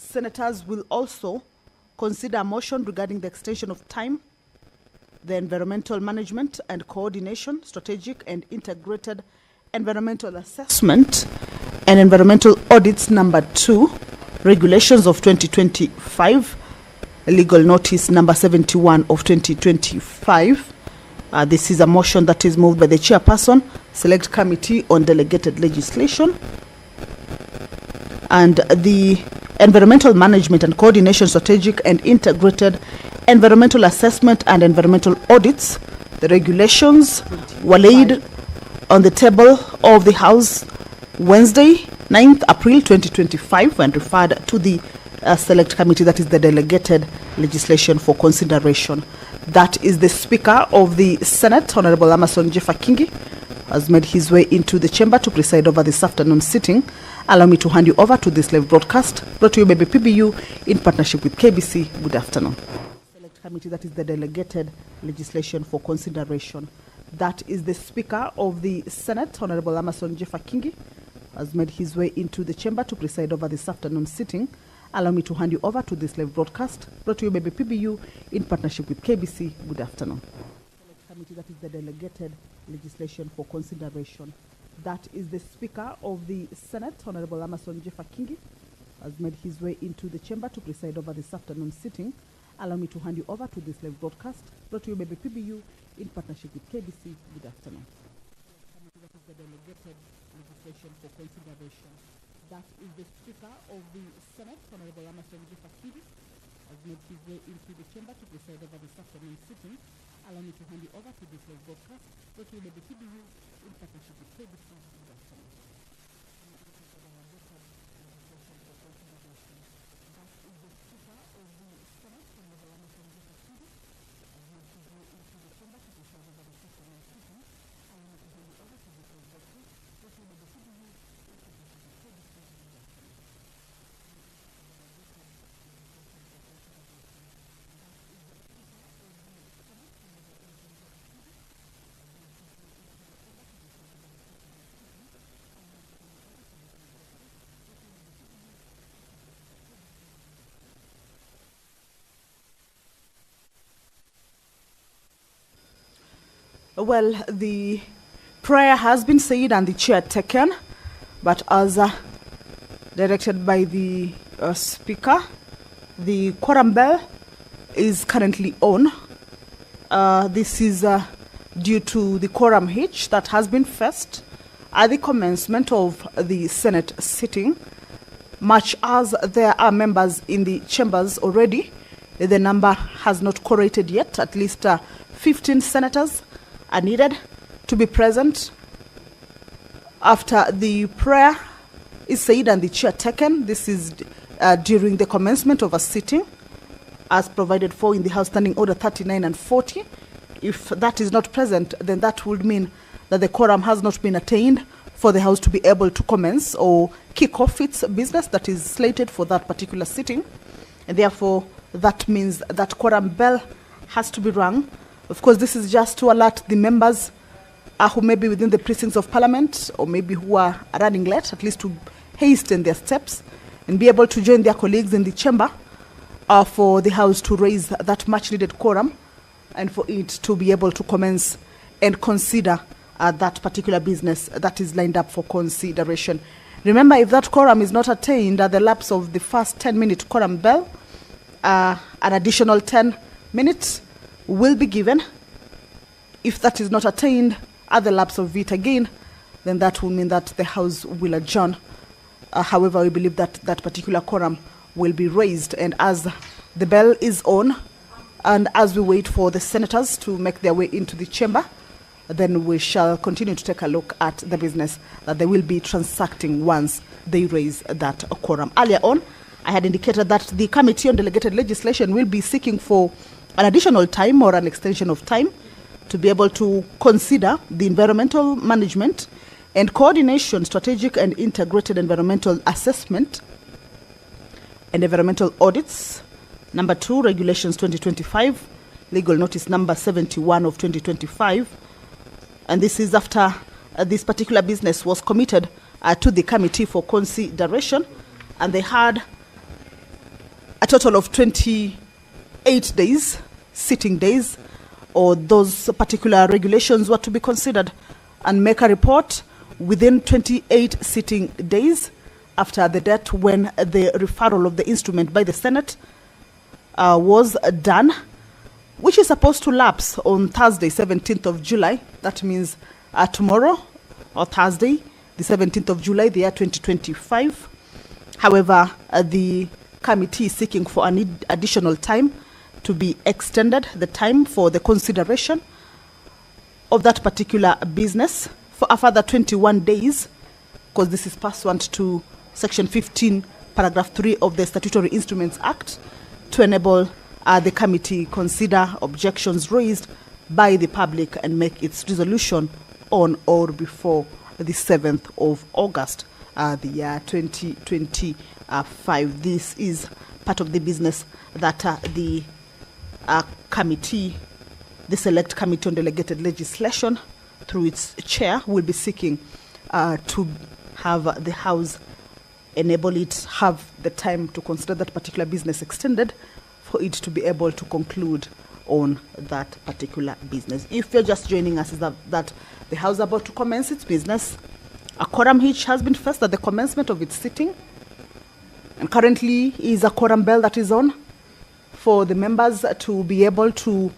senators will also consider a motion regarding the extension of time, the environmental management and coordination, strategic and integrated environmental assessment and environmental audits number 2, regulations of 2025, legal notice number 71 of 2025. This is a motion that is moved by the chairperson, Select Committee on Delegated Legislation. And the environmental management and coordination, strategic and integrated environmental assessment and environmental audits, the regulations were laid on the table of the House Wednesday, 9th April 2025, and referred to the Select Committee, that is the Delegated Legislation, for consideration. That is the Speaker of the Senate, Honorable Amason Jeffakingi, has made his way into the chamber to preside over this afternoon sitting. Allow me to hand you over to this live broadcast brought to you by PBU in partnership with KBC. Good afternoon. Select Committee, that is the Delegated Legislation, for consideration. That is the Speaker of the Senate, Honorable Amason Jeffakingi, has made his way into the chamber to preside over this afternoon sitting. Allow me to hand you over to this live broadcast brought to you by PBU in partnership with KBC. Good afternoon. Select Committee, that is the Delegated Legislation, for consideration. That is the Speaker of the Senate, Honorable Amason Jeffakingi, has made his way into the chamber to preside over this afternoon sitting. Allow me to hand you over to this live broadcast brought to you by PBU in partnership with KBC. Good afternoon. Select Committee, that is the Delegated Legislation, for consideration. That is the Speaker of the Senate, Honorable Amason Jeffakingi, has made his way into the chamber to preside over this afternoon sitting. Allow me to hand you over to this live broadcast brought to you by the PBU in partnership with KBC. Good afternoon. Well, the prayer has been said and the chair taken, but as directed by the Speaker, the quorum bell is currently on. This is due to the quorum hitch that has been faced at the commencement of the Senate sitting. Much as there are members in the chambers already, the number has not correlated yet. At least 15 senators are needed to be present. After the prayer is said and the chair taken, this is during the commencement of a sitting as provided for in the House Standing Order 39 and 40. If that is not present, then that would mean that the quorum has not been attained for the House to be able to commence or kick off its business that is slated for that particular sitting. And therefore, that means that quorum bell has to be rung. Of course, this is just to alert the members who may be within the precincts of Parliament or maybe who are running late, at least to hasten their steps and be able to join their colleagues in the chamber for the House to raise that much-needed quorum and for it to be able to commence and consider that particular business that is lined up for consideration. Remember, if that quorum is not attained at the lapse of the first 10-minute quorum bell, an additional 10 minutes will be given. If that is not attained at the lapse of it again, then that will mean that the House will adjourn. However, we believe that that particular quorum will be raised. And as the bell is on, and as we wait for the senators to make their way into the chamber, then we shall continue to take a look at the business that they will be transacting once they raise that quorum. Earlier on, I had indicated that the Committee on Delegated Legislation will be seeking for an additional time or an extension of time to be able to consider the environmental management and coordination, strategic and integrated environmental assessment and environmental audits, number 2, regulations 2025, legal notice number 71 of 2025. And this is after this particular business was committed to the committee for consideration, and they had a total of 28 days, sitting days, or those particular regulations were to be considered and make a report within 28 sitting days after the date when the referral of the instrument by the Senate was done, which is supposed to lapse on Thursday, 17th of July. That means tomorrow, or Thursday, the 17th of July, the year 2025. However, the committee is seeking for an additional time to be extended, the time for the consideration of that particular business for a further 21 days, because this is pursuant to Section 15, Paragraph 3 of the Statutory Instruments Act, to enable the committee consider objections raised by the public and make its resolution on or before the 7th of August, the year 2025. This is part of the business that the committee, the Select Committee on Delegated Legislation, through its chair, will be seeking to have the House enable it, have the time to consider that particular business extended for it to be able to conclude on that particular business. If you're just joining us, is that the House is about to commence its business. A quorum hitch has been faced at the commencement of its sitting, and currently is a quorum bell that is on for the members to be able to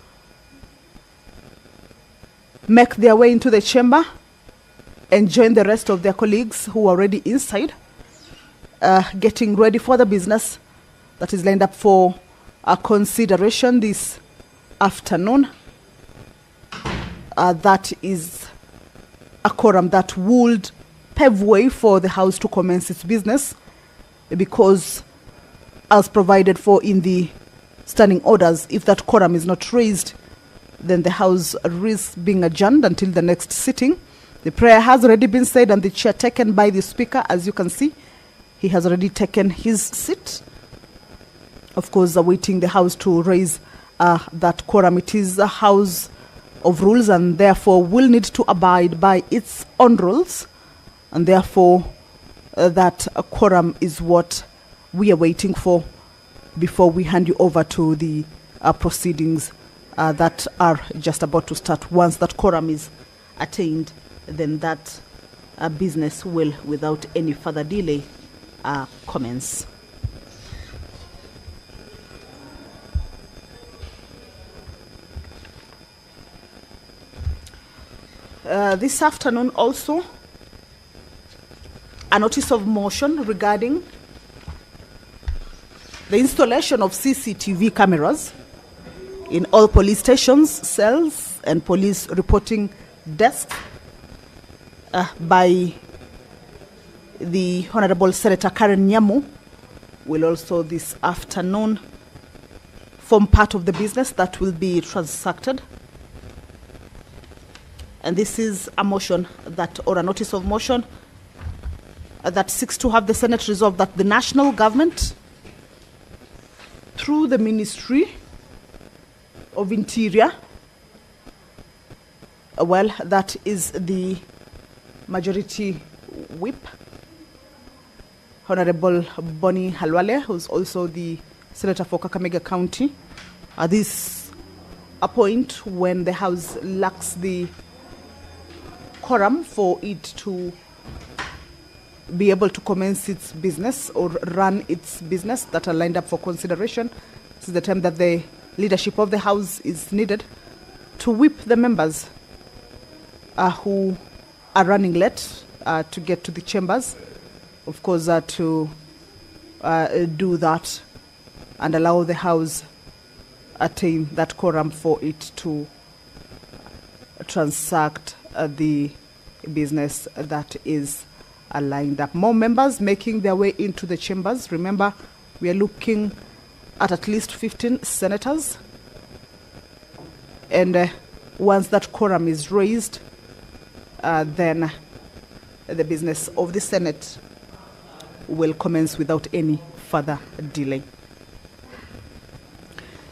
make their way into the chamber and join the rest of their colleagues who are already inside, getting ready for the business that is lined up for consideration this afternoon. That is a quorum that would pave way for the House to commence its business, because as provided for in the standing orders, if that quorum is not raised, then the House risks being adjourned until the next sitting. The prayer has already been said and the chair taken by the Speaker. As you can see, he has already taken his seat, of course, awaiting the House to raise that quorum. It is a House of rules and therefore will need to abide by its own rules, and therefore that quorum is what we are waiting for before we hand you over to the proceedings that are just about to start. Once that quorum is attained, then that business will, without any further delay, commence. This afternoon also, a notice of motion regarding the installation of CCTV cameras in all police stations, cells, and police reporting desks by the Honorable Senator Karen Nyamu will also this afternoon form part of the business that will be transacted. And this is a motion that, or a notice of motion that seeks to have the Senate resolve that the national government, through the Ministry of Interior, well, that is the majority whip, Honorable Bonnie Halwale, who's also the Senator for Kakamega County, this a point when the House lacks the quorum for it to be able to commence its business or run its business that are lined up for consideration. This is the time that the leadership of the House is needed to whip the members who are running late to get to the chambers, of course, to do that and allow the House attain that quorum for it to transact the business that is lined up. More members making their way into the chambers. Remember, we are looking at least 15 senators, and once that quorum is raised, then the business of the Senate will commence without any further delay.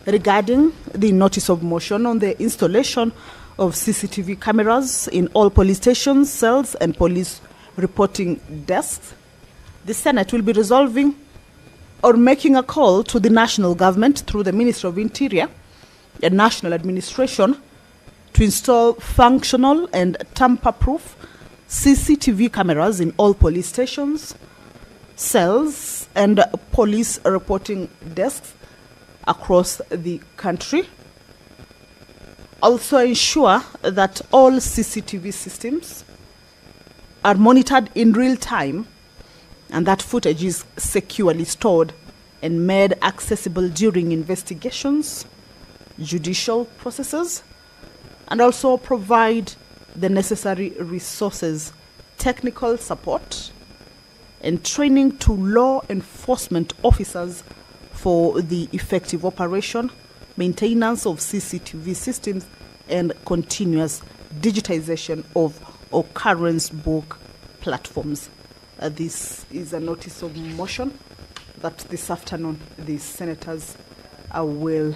Regarding the notice of motion on the installation of CCTV cameras in all police stations, cells, and police reporting desks, the Senate will be resolving or making a call to the national government through the Ministry of Interior and National Administration to install functional and tamper-proof CCTV cameras in all police stations, cells, and police reporting desks across the country. Also ensure that all CCTV systems are monitored in real time and that footage is securely stored and made accessible during investigations, judicial processes, and also provide the necessary resources, technical support, and training to law enforcement officers for the effective operation, maintenance of CCTV systems, and continuous digitization of occurrence book platforms. This is a notice of motion that this afternoon the senators will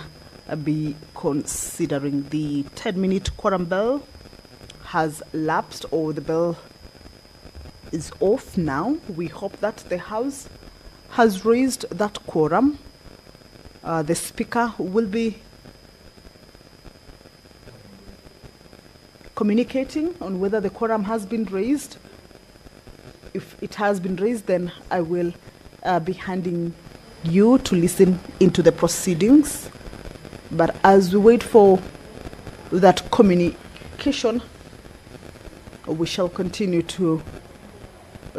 be considering. The 10-minute quorum bell has lapsed, or the bell is off now. We hope that the House has raised that quorum. The Speaker will be communicating on whether the quorum has been raised. If it has been raised, then I will be handing you to listen into the proceedings. But as we wait for that communication, we shall continue to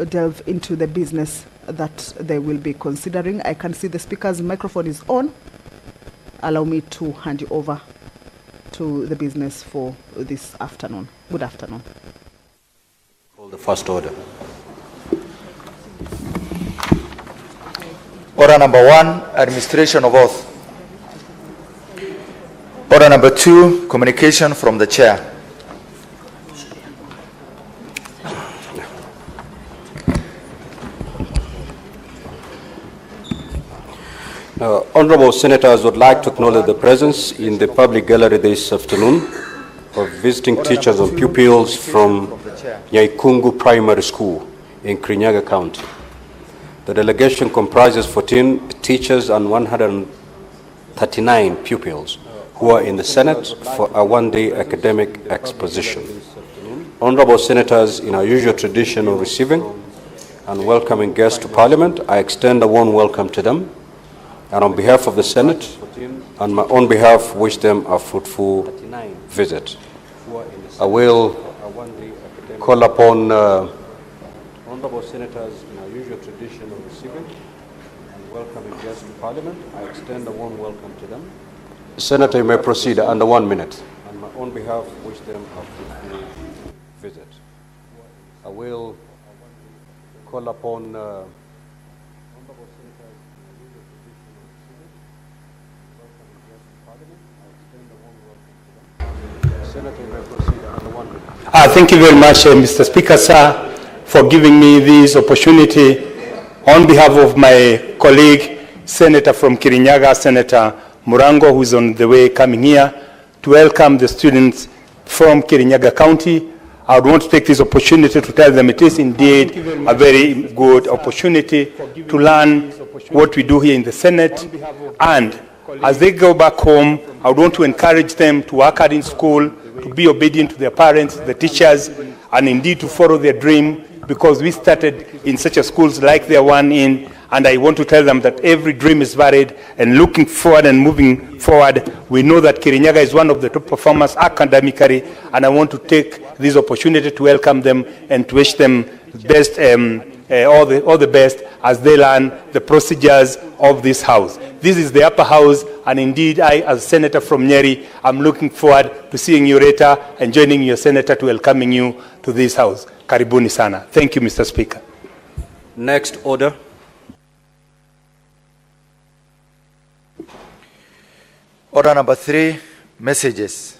delve into the business that they will be considering. I can see the Speaker's microphone is on. Allow me to hand you over to the business for this afternoon. Good afternoon. Call the first order. Order number 1, administration of oath. Order number 2, communication from the chair. Honorable Senators would like to acknowledge the presence in the public gallery this afternoon of visiting teachers and pupils from Nyaikungu Primary School in Kirinyaga County. The delegation comprises 14 teachers and 139 pupils who are in the Senate for a one-day academic exposition. Honorable Senators, in our usual tradition of receiving and welcoming guests to Parliament, I extend a warm welcome to them, and on behalf of the Senate and my own behalf, wish them a fruitful visit. I will call upon honorable Senators, in our usual tradition of receiving and welcoming guests to Parliament. I extend a warm welcome to them. Senator, you may proceed under 1 minute. On my own behalf, wish them a fruitful visit. I will call upon honorable Senators, in our usual tradition of receiving and welcoming guests to Parliament. I extend a warm welcome to them. Senator, you may proceed under 1 minute. Thank you very much, Mr. Speaker, sir, for giving me this opportunity on behalf of my colleague, Senator from Kirinyaga, Senator Murango, who is on the way coming here, to welcome the students from Kirinyaga County. I would want to take this opportunity to tell them it is indeed a very good opportunity to learn what we do here in the Senate. And as they go back home, I would want to encourage them to work hard in school, to be obedient to their parents, the teachers, and indeed to follow their dream, because we started in such a schools like the one in, and I want to tell them that every dream is valid, and looking forward and moving forward, we know that Kirinyaga is one of the top performers academically, and I want to take this opportunity to welcome them and to wish them best, all the best as they learn the procedures of this house. This is the upper house, and indeed I, as Senator from Nyeri, I'm looking forward to seeing you later and joining your Senator to welcoming you to this house. Karibuni sana. Thank you, Mr. Speaker. Next order. Order number 3, messages.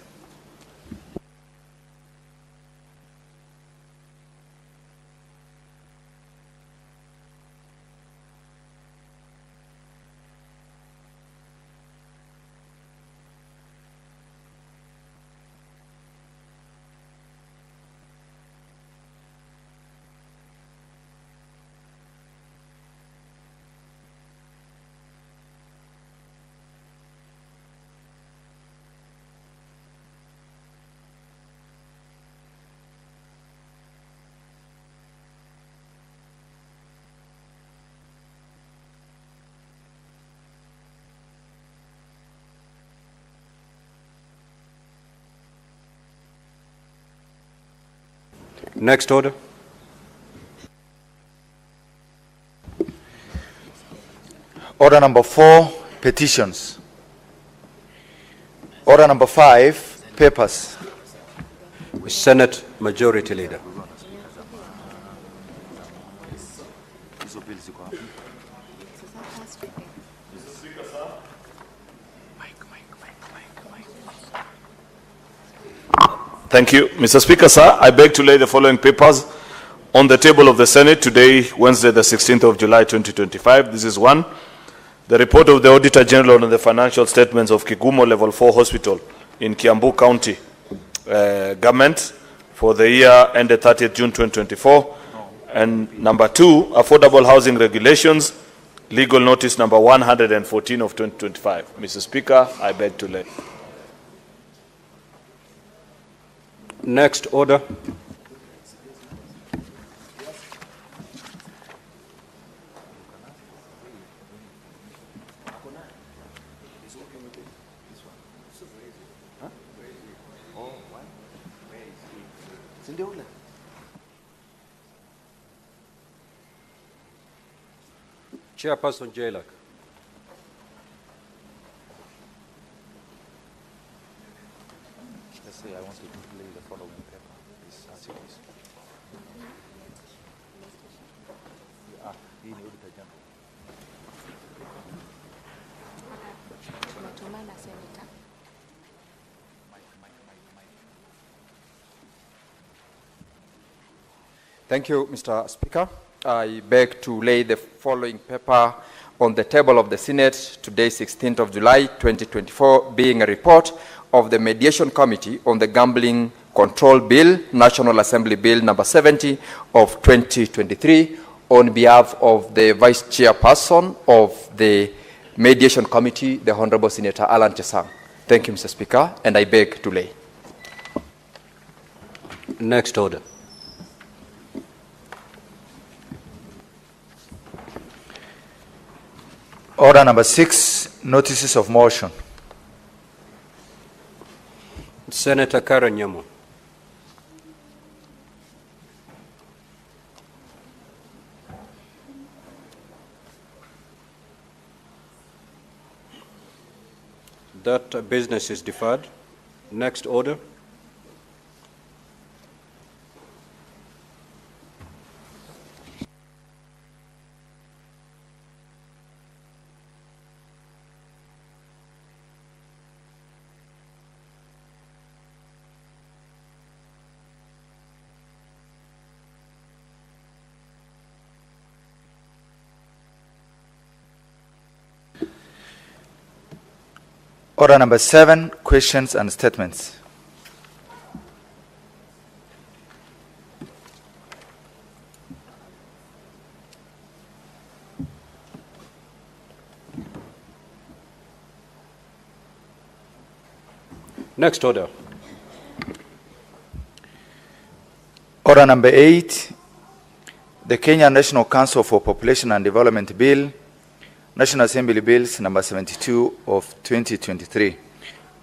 Next order. Order number 4, petitions. Order number 5, papers. Senate Majority Leader. Thank you. Mr. Speaker, sir, I beg to lay the following papers on the table of the Senate today, Wednesday, the 16th of July, 2025. This is 1, the report of the Auditor General on the financial statements of Kigumo Level 4 Hospital in Kiambu County Government for the year ended 30th June 2024. And number 2, affordable housing regulations, legal notice number 114 of 2025. Mr. Speaker, I beg to lay. Next order. Chairperson Jailak. I want to lay the following paper. As it is. Hii ni Auditor General. Thank you, Mr. Speaker. I beg to lay the following paper on the table of the Senate today, 16th of July, 2024, being a report of the Mediation Committee on the Gambling Control Bill, National Assembly Bill number 70 of 2023, on behalf of the Vice Chairperson of the Mediation Committee, the Honorable Senator Alan Chesang. Thank you, Mr. Speaker, and I beg to lay. Next order. Order number 6, notices of motion. Senator Karen Nyamo. That business is deferred. Next order. Order number 7, questions and statements. Next order. Order number 8, the Kenya National Council for Population and Development Bill, National Assembly Bills number 72 of 2023.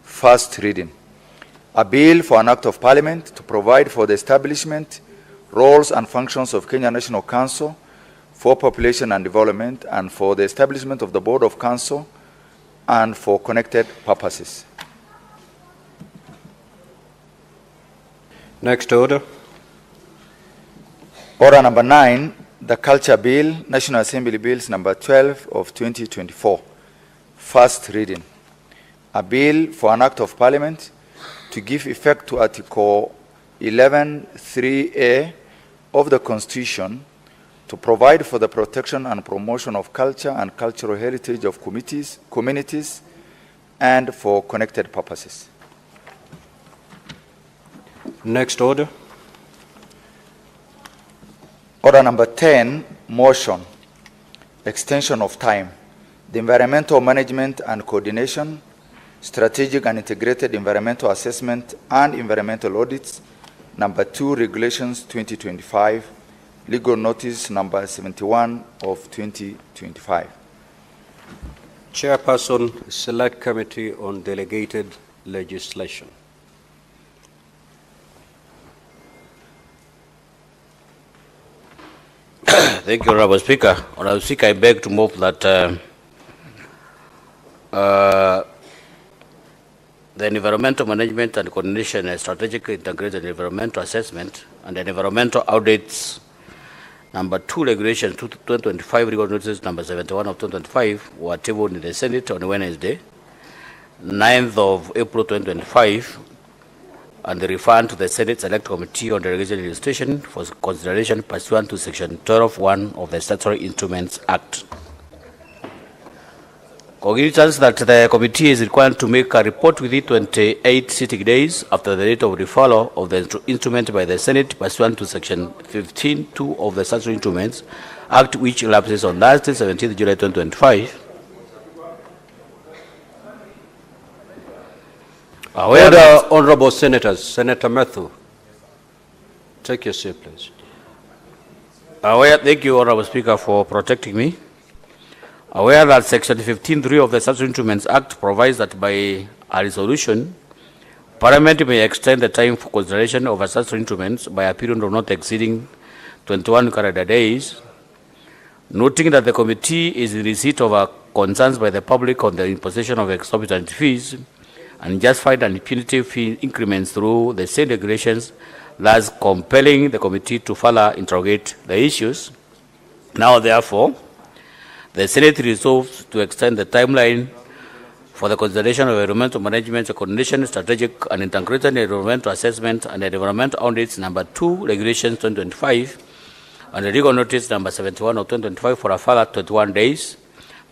First reading. A bill for an act of parliament to provide for the establishment, roles and functions of Kenya National Council for Population and Development and for the establishment of the Board of Council and for connected purposes. Next order. Order number 9, the Culture Bill, National Assembly Bills number 12 of 2024. First reading. A bill for an act of parliament to give effect to Article 11(3)(a) of the Constitution to provide for the protection and promotion of culture and cultural heritage of communities and for connected purposes. Next order. Order number 10, motion, extension of time, the environmental management and coordination, strategic and integrated environmental assessment and environmental audits, number 2, regulations 2025, legal notice number 71 of 2025. Chairperson, Select Committee on Delegated Legislation. Thank you, Honorable Speaker. Honorable Speaker, I beg to move that the environmental management and coordination and strategic integrated environmental assessment and the environmental audits number 2 regulation 2025 legal notice number 71 of 2025 were tabled in the Senate on Wednesday, 9th of April 2025, and referred to the Senate Select Committee on Delegation Legislation for consideration pursuant to Section 12(1) of the Statutory Instruments Act. Cognizance that the committee is required to make a report within 28 sitting days after the date of referral of the instrument by the Senate pursuant to Section 15(2) of the Statutory Instruments Act, which elapses on Thursday, 17th July 2025. Order, honorable senators. Senator Matthew, take your seat, please. Thank you, Honorable Speaker, for protecting me. Aware that Section 15(3) of the Statutory Instruments Act provides that by a resolution, Parliament may extend the time for consideration of statutory instruments by a period of not exceeding 21 calendar days, noting that the committee is in receipt of concerns by the public on the imposition of exorbitant fees and justified and punitive fee increments through the same regulations, thus compelling the committee to further interrogate the issues. Now, therefore, the Senate resolves to extend the timeline for the consideration of environmental management, coordination, strategic and integrated environmental assessment and environmental audits number 2, regulations 2025, and the legal notice number 71 of 2025 for a further 21 days,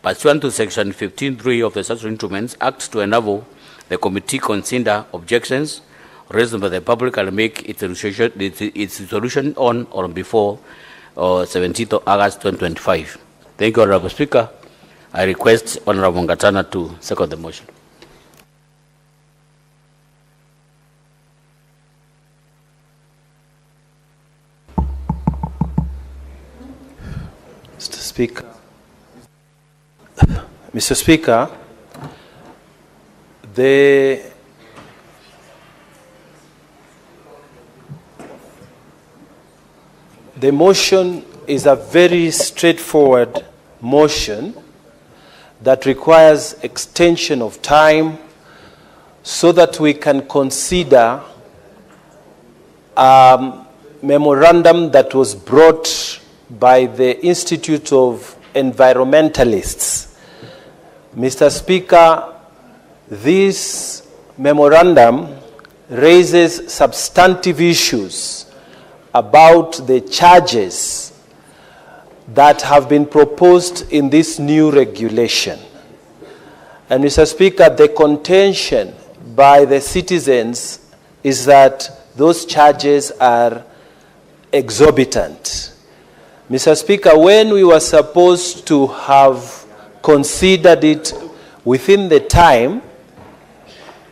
pursuant to Section 15(3) of the Statutory Instruments Act, to enable the committee consider objections raised by the public and make its resolution on or before 17th of August 2025. Thank you, Honorable Speaker. I request Honorable Ngatana to second the motion. Mr. Speaker, the motion is a very straightforward motion that requires extension of time so that we can consider a memorandum that was brought by the Institute of Environmentalists. Mr. Speaker, this memorandum raises substantive issues about the charges that have been proposed in this new regulation. And Mr. Speaker, the contention by the citizens is that those charges are exorbitant. Mr. Speaker, when we were supposed to have considered it within the time,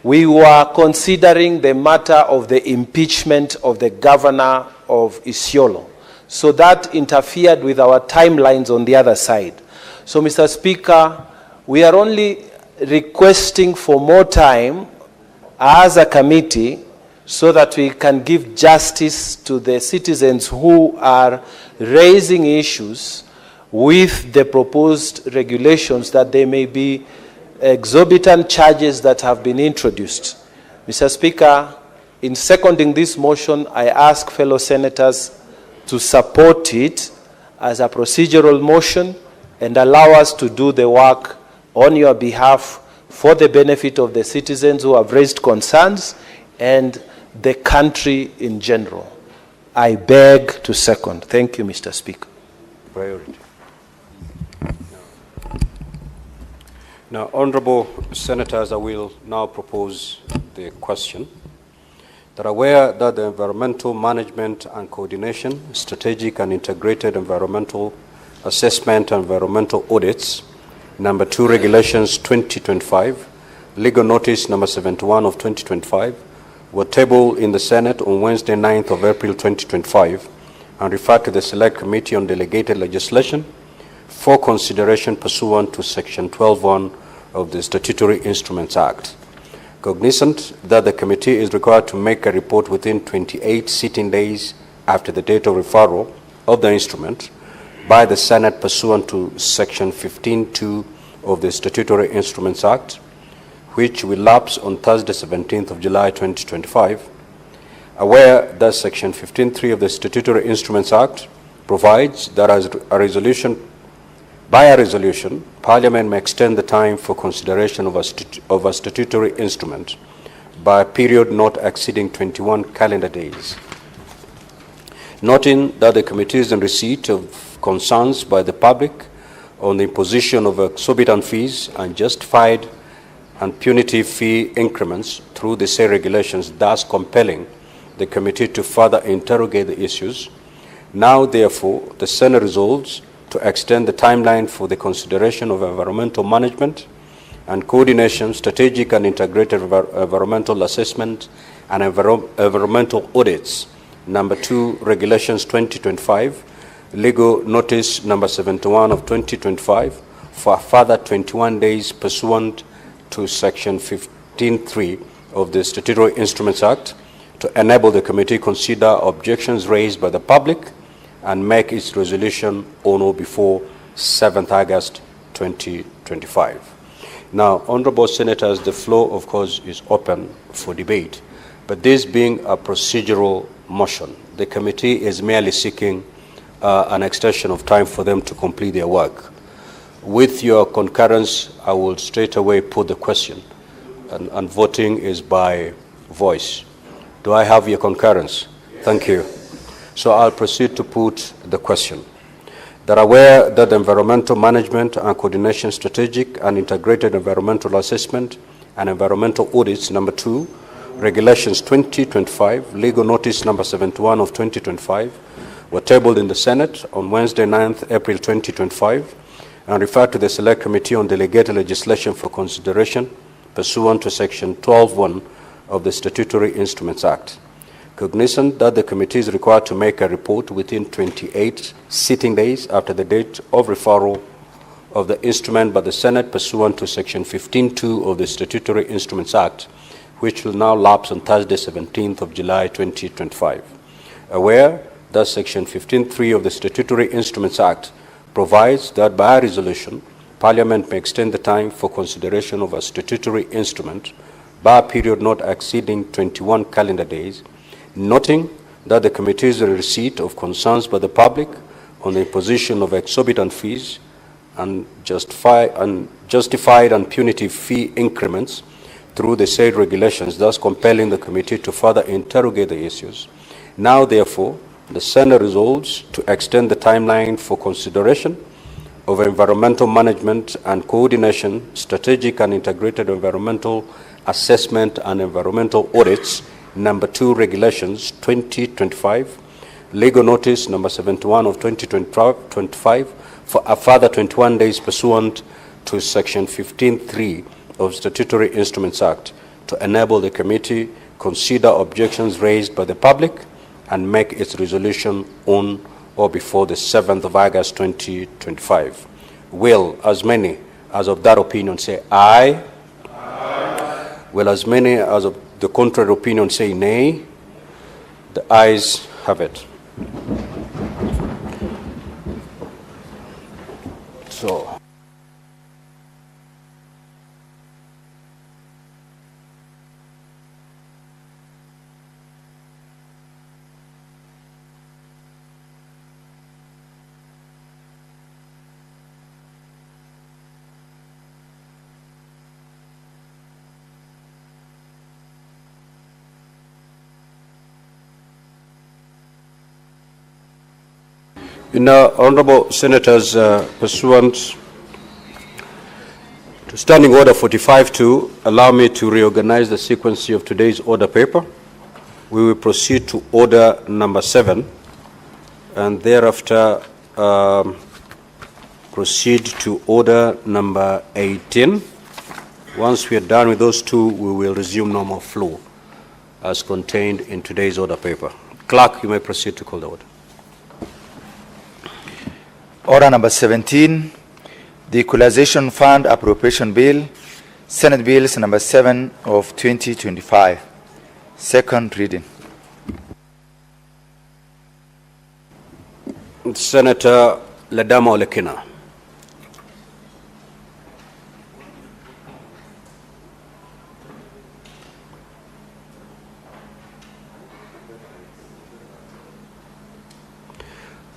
we were considering the matter of the impeachment of the governor of Isiolo. So that interfered with our timelines on the other side. So, Mr. Speaker, we are only requesting for more time as a committee so that we can give justice to the citizens who are raising issues with the proposed regulations, that there may be exorbitant charges that have been introduced. Mr. Speaker, in seconding this motion, I ask fellow senators to support it as a procedural motion and allow us to do the work on your behalf for the benefit of the citizens who have raised concerns and the country in general. I beg to second. Thank you, Mr. Speaker. Priority. Now, honorable senators, I will now propose the question. That are aware that the environmental management and coordination, strategic and integrated environmental assessment and environmental audits, number 2 regulations 2025, legal notice number 71 of 2025, were tabled in the Senate on Wednesday, 9th of April 2025, and referred to the Select Committee on Delegated Legislation for consideration pursuant to Section 12(1) of the Statutory Instruments Act. Cognizant that the committee is required to make a report within 28 sitting days after the date of referral of the instrument, by the Senate pursuant to Section 15(2) of the Statutory Instruments Act, which will lapse on Thursday, 17th of July 2025, aware that Section 15(3) of the Statutory Instruments Act provides that as a resolution, Parliament may extend the time for consideration of a statutory instrument by a period not exceeding 21 calendar days. Noting that the committee is in receipt of concerns by the public on the imposition of exorbitant fees and justified and punitive fee increments through the said regulations, thus compelling the committee to further interrogate the issues. Now, therefore, the Senate resolves to extend the timeline for the consideration of environmental management and coordination, strategic and integrated environmental assessment and environmental audits, number 2, Regulations 2025, Legal Notice number 71 of 2025, for a further 21 days pursuant to Section 15(3) of the Statutory Instruments Act, to enable the committee consider objections raised by the public and make its resolution on or before 7th August 2025. Now, Honorable Senators, the floor, of course, is open for debate, but this being a procedural motion, the committee is merely seeking an extension of time for them to complete their work. With your concurrence, I will straight away put the question, and voting is by voice. Do I have your concurrence? Thank you. So I'll proceed to put the question. That aware that environmental management and coordination, strategic and integrated environmental assessment and environmental audits, number 2, Regulations 2025, Legal Notice number 71 of 2025, were tabled in the Senate on Wednesday, 9th April 2025, and referred to the Select Committee on Delegated Legislation for consideration pursuant to Section 12(1) of the Statutory Instruments Act. Cognizant that the committee is required to make a report within 28 sitting days after the date of referral of the instrument by the Senate pursuant to Section 15(2) of the Statutory Instruments Act, which will now lapse on Thursday, 17th of July 2025. Aware that Section 15(3) of the Statutory Instruments Act provides that by a resolution, Parliament may extend the time for consideration of a statutory instrument by a period not exceeding 21 calendar days, noting that the committee is in receipt of concerns by the public on the imposition of exorbitant fees and justified and punitive fee increments through the said regulations, thus compelling the committee to further interrogate the issues. Now, therefore, the Senate resolves to extend the timeline for consideration of environmental management and coordination, strategic and integrated environmental assessment and environmental audits, number 2, Regulations 2025, Legal Notice number 71 of 2025, for a further 21 days pursuant to Section 15(3) of Statutory Instruments Act, to enable the committee consider objections raised by the public and make its resolution on or before the 7th of August 2025. Will as many as of that opinion say aye? Aye. Will as many as of the contrary opinion say nay? The ayes have it. So, Honorable Senators, pursuant to Standing Order 45-2, allow me to reorganize the sequence of today's order paper. We will proceed to order number 7, and thereafter proceed to order number 18. Once we are done with those two, we will resume normal flow as contained in today's order paper. Clerk, you may proceed to call the order. Order number 17, the Equalization Fund Appropriation Bill, Senate Bills number 7 of 2025. Second reading. Senator Ledama Olekina.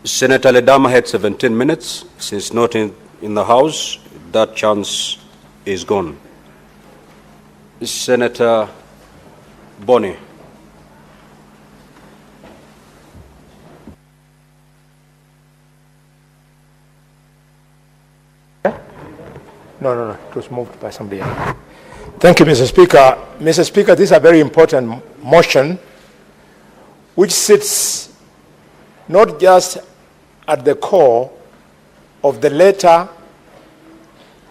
Senator Ledama had 17 minutes. Since not in the House, that chance is gone. Senator Boni. No, it was moved by somebody else. Thank you, Mr. Speaker. Mr. Speaker, this is a very important motion which sits not just at the core of the letter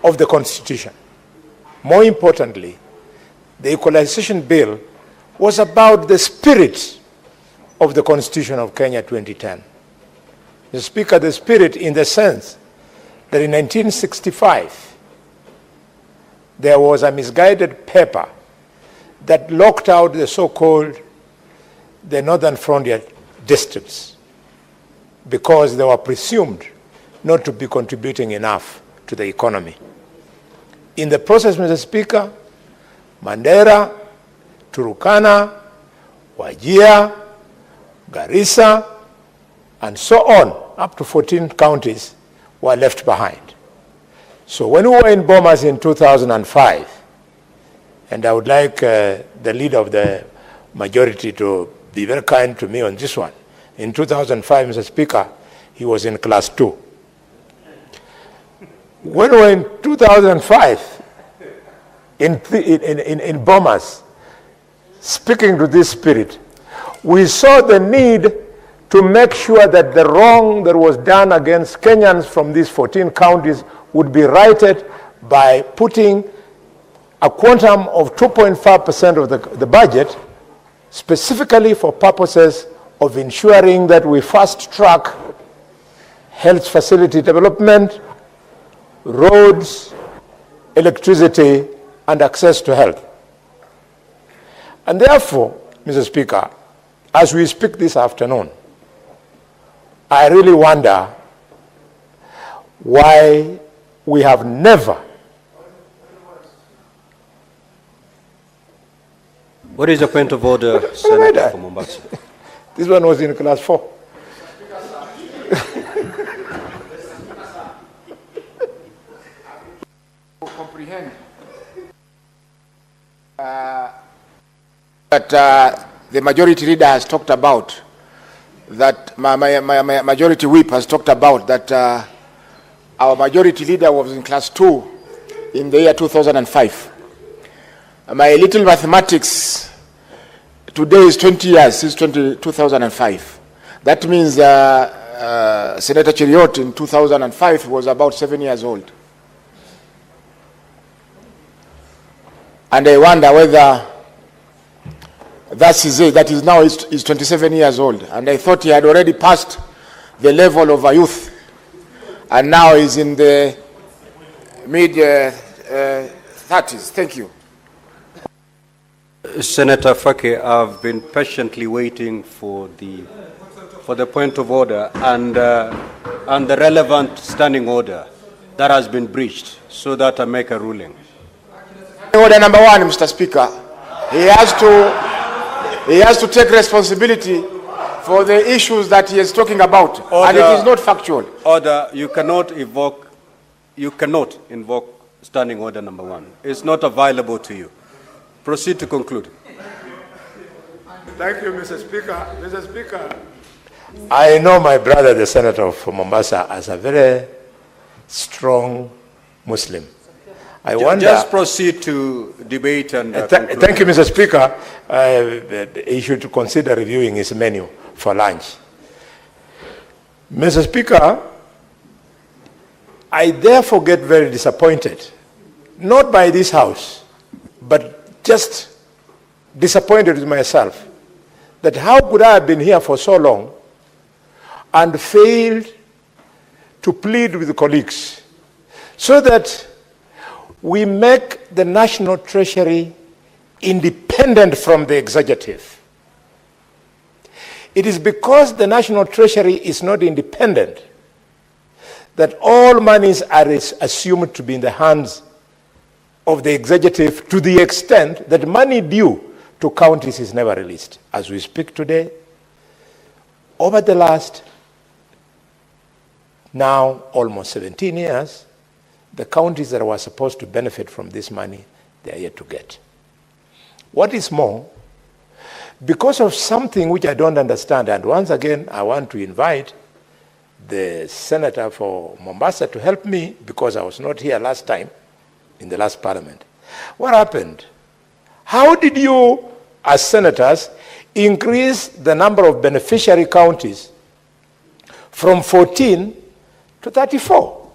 of the Constitution. More importantly, the Equalization Bill was about the spirit of the Constitution of Kenya 2010. Mr. Speaker, the spirit in the sense that in 1965, there was a misguided paper that locked out the so-called the Northern Frontier districts because they were presumed not to be contributing enough to the economy. In the process, Mr. Speaker, Mandera, Turukana, Wajir, Garissa, and so on, up to 14 counties, were left behind. So when we were in Bomas in 2005, and I would like the leader of the majority to be very kind to me on this one. In 2005, Mr. Speaker, he was in class 2. When we were in 2005, in Bomas, speaking to this spirit, we saw the need to make sure that the wrong that was done against Kenyans from these 14 counties would be righted by putting a quantum of 2.5% of the budget specifically for purposes of ensuring that we fast-track health facility development, roads, electricity, and access to health. And therefore, Mr. Speaker, as we speak this afternoon, I really wonder why we have never. What is the point of order, Senator from Mombasa? This one was in class 4. Comprehend that the majority leader has talked about, that my majority whip has talked about that our majority leader was in class 2 in the year 2005. My little mathematics, today is 20 years since 2005. That means Senator Cheriot in 2005 was about 7 years old. And I wonder whether that is it. That is now is 27 years old. And I thought he had already passed the level of a youth. And now he's in the mid 30s. Thank you. Senator Fake, I've been patiently waiting for the point of order and the relevant standing order that has been breached, so that I make a ruling. Order number 1, Mr. Speaker. He has to take responsibility for the issues that he is talking about, order, and it is not factual. Order. You cannot invoke standing order number 1. It's not available to you. Proceed to conclude. Thank you, Mr. Speaker. Mr. Speaker, I know my brother, the senator from Mombasa, as a very strong Muslim. I wonder. Just proceed to debate and. Thank you, Mr. Speaker. He should consider reviewing his menu for lunch. Mr. Speaker, I therefore get very disappointed, not by this House, but just disappointed with myself, that how could I have been here for so long and failed to plead with the colleagues so that we make the National Treasury independent from the executive. It is because the National Treasury is not independent that all monies are assumed to be in the hands of the executive to the extent that money due to counties is never released. As we speak today, over the last now almost 17 years, the counties that were supposed to benefit from this money, they are yet to get. What is more, because of something which I don't understand, and once again, I want to invite the senator for Mombasa to help me because I was not here last time in the last parliament. What happened? How did you, as senators, increase the number of beneficiary counties from 14 to 34?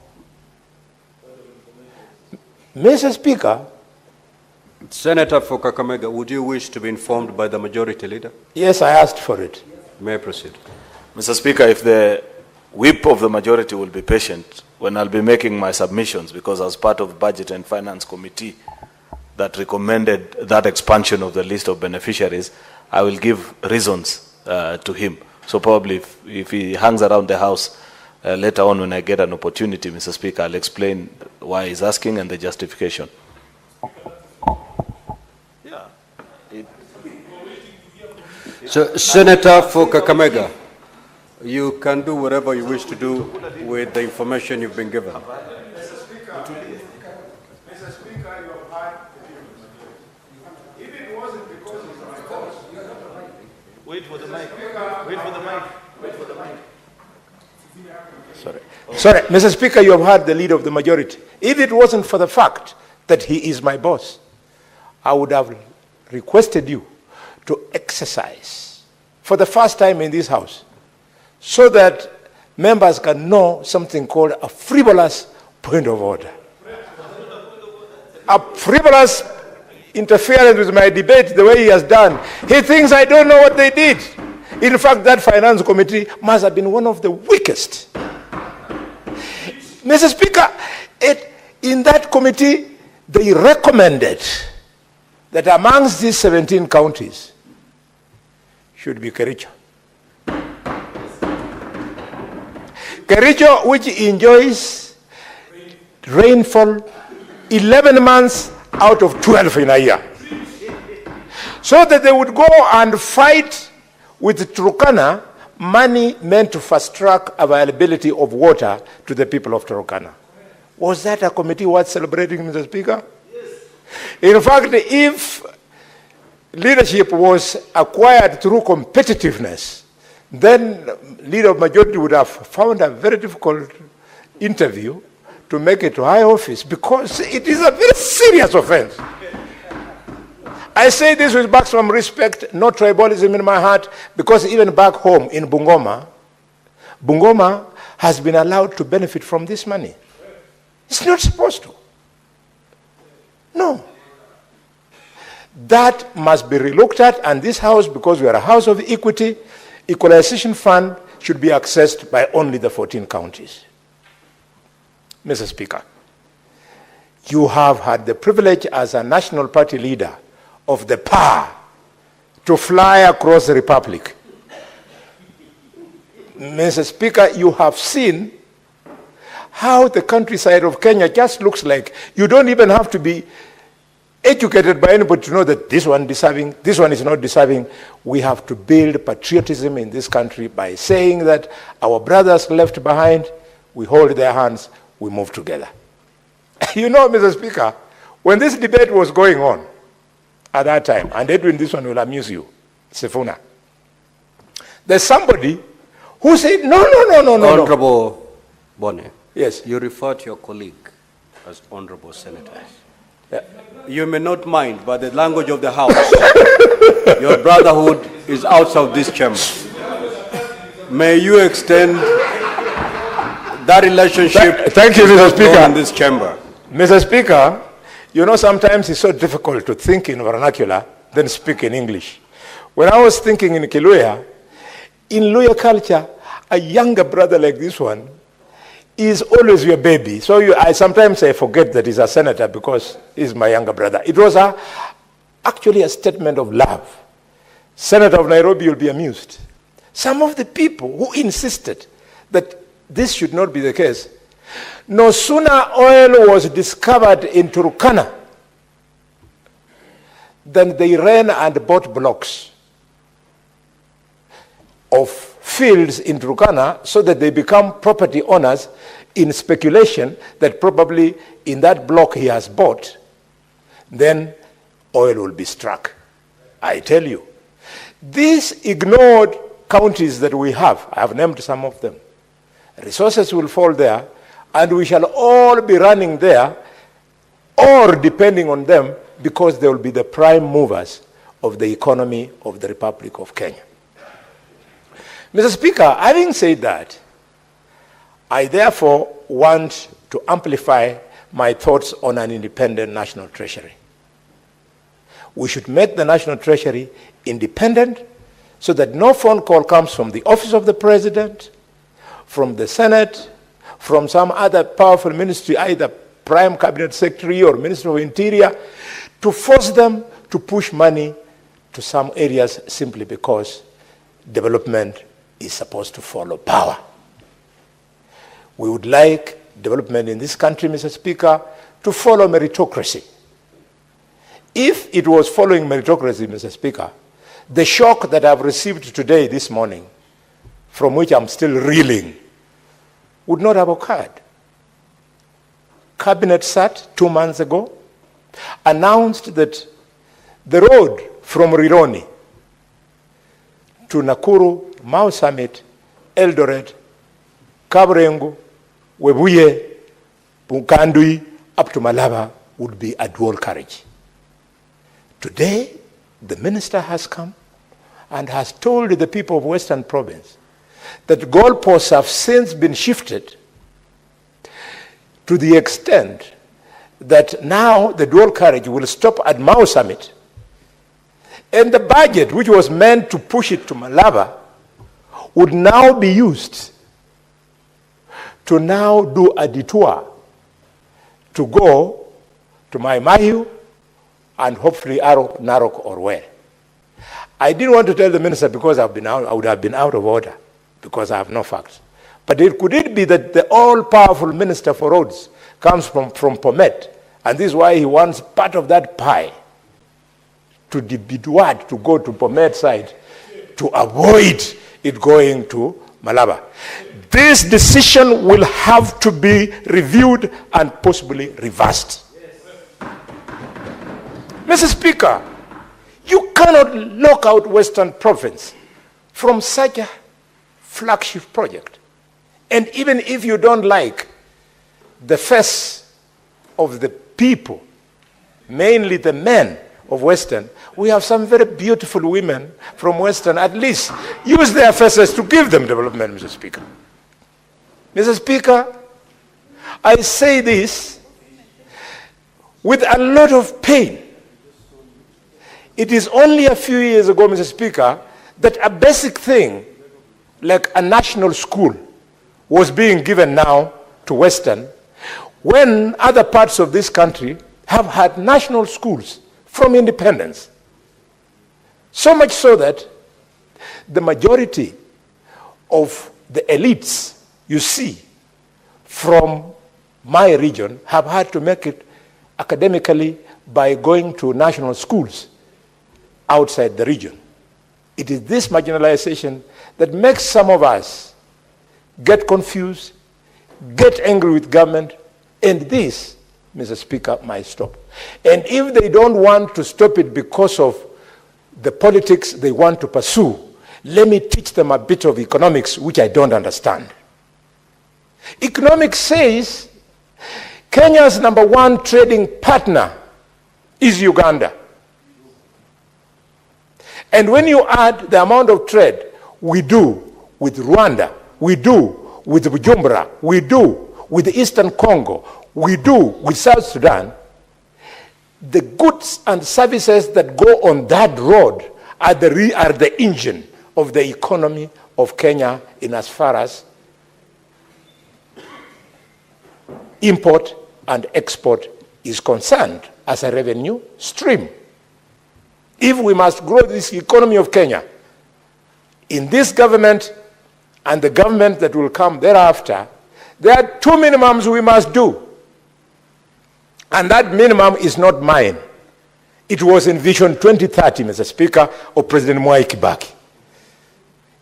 Mr. Speaker. Senator for Kakamega, would you wish to be informed by the majority leader? Yes, I asked for it. May I proceed? Mr. Speaker, if the whip of the majority will be patient when I'll be making my submissions, because I was part of Budget and Finance Committee that recommended that expansion of the list of beneficiaries, I will give reasons to him. So probably if he hangs around the House later on when I get an opportunity, Mr. Speaker, I'll explain why he's asking and the justification. So, Senator for Kakamega, you can do whatever you wish to do with the information you've been given. Mr. Speaker, you have had if it wasn't because of my boss. Wait for the mic. Wait for the mic. Wait for the mic. Sorry, Mr. Speaker, you have heard the leader of the majority. If it wasn't for the fact that he is my boss, I would have requested you to exercise for the first time in this House so that members can know something called a frivolous point of order. A frivolous interference with my debate the way he has done. He thinks I don't know what they did. In fact, that finance committee must have been one of the weakest. Mr. Speaker, in that committee, they recommended that amongst these 17 counties should be Kericho. Kericho, which enjoys rainfall 11 months out of 12 in a year. So that they would go and fight with Turkana money meant to fast-track availability of water to the people of Turkana. Was that a committee worth celebrating, Mr. Speaker? Yes. In fact, if leadership was acquired through competitiveness, then leader of majority would have found a very difficult interview to make it to high office because it is a very serious offense. I say this with maximum respect, no tribalism in my heart, because even back home in Bungoma, Bungoma has been allowed to benefit from this money. It's not supposed to. No. That must be relooked at, and this House, because we are a House of equity, Equalization Fund should be accessed by only the 14 counties. Mr. Speaker, you have had the privilege as a National Party leader of the power to fly across the Republic. Mr. Speaker, you have seen how the countryside of Kenya just looks like. You don't even have to be educated by anybody to know that this one deserving, this one is not deserving. We have to build patriotism in this country by saying that our brothers left behind, we hold their hands, we move together. You know, Mr. Speaker, when this debate was going on at that time, and Edwin, this one will amuse you, Sifuna, there's somebody who said, no. Honorable Bonne. Yes. You refer to your colleague as Honorable Senators. Yeah. You may not mind, but the language of the House, your brotherhood is outside of this chamber. May you extend that relationship. Thank you, Mr. Speaker. In this chamber. Mr. Speaker, you know sometimes it's so difficult to think in vernacular than speak in English. When I was thinking in Kiluya, in Luya culture, a younger brother like this one is always your baby. So sometimes I forget that he's a senator because he's my younger brother. It was actually a statement of love. Senator of Nairobi, you'll be amused. Some of the people who insisted that this should not be the case No sooner oil was discovered in Turkana than they ran and bought blocks of fields in Turkana so that they become property owners in speculation that probably in that block he has bought, then oil will be struck. I tell you, these ignored counties that we have, I have named some of them, resources will fall there, and we shall all be running there or depending on them because they will be the prime movers of the economy of the Republic of Kenya. Mr. Speaker, having said that, I therefore want to amplify my thoughts on an independent national treasury. We should make the national treasury independent so that no phone call comes from the office of the president, from the Senate, from some other powerful ministry, either prime cabinet secretary or minister of interior, to force them to push money to some areas simply because development is supposed to follow power. We would like development in this country, Mr. Speaker, to follow meritocracy. If it was following meritocracy, Mr. Speaker, the shock that I've received today, this morning, from which I'm still reeling, would not have occurred. Cabinet sat 2 months ago, announced that the road from Rironi to Nakuru, Mau Summit, Eldoret, Kabarengo, Webuye, Punkandui, up to Malaba would be a dual carriage. Today, the minister has come and has told the people of Western Province that goalposts have since been shifted to the extent that now the dual carriage will stop at Mau Summit, and the budget, which was meant to push it to Malaba, would now be used to now do a detour to go to Mai Mahiu and hopefully Narok or where. I didn't want to tell the minister because I would have been out of order because I have no facts. But could it be that the all-powerful minister for roads comes from Pomet, and this is why he wants part of that pie to be detourred to go to Pomet side to avoid it going to Malaba? This decision will have to be reviewed and possibly reversed. Mr. Speaker, you cannot lock out Western Province from such a flagship project. And even if you don't like the face of the people, mainly the men of Western, we have some very beautiful women from Western. At least use their faces to give them development, Mr. Speaker. Mr. Speaker, I say this with a lot of pain. It is only a few years ago, Mr. Speaker, that a basic thing like a national school was being given now to Western, when other parts of this country have had national schools from independence. So much so that the majority of the elites you see from my region have had to make it academically by going to national schools outside the region. It is this marginalization that makes some of us get confused, get angry with government, and this, Mr. Speaker, might stop. And if they don't want to stop it because of the politics they want to pursue, let me teach them a bit of economics, which I don't understand. Economics says Kenya's #1 trading partner is Uganda. And when you add the amount of trade we do with Rwanda, we do with Bujumbura, we do with the Eastern Congo, we do with South Sudan, the goods and services that go on that road are the engine of the economy of Kenya in as far as import and export is concerned as a revenue stream. If we must grow this economy of Kenya, in this government and the government that will come thereafter, There are two minimums we must do. And that minimum is not mine. It was in Vision 2030, Mr. Speaker, of President Mwai Kibaki.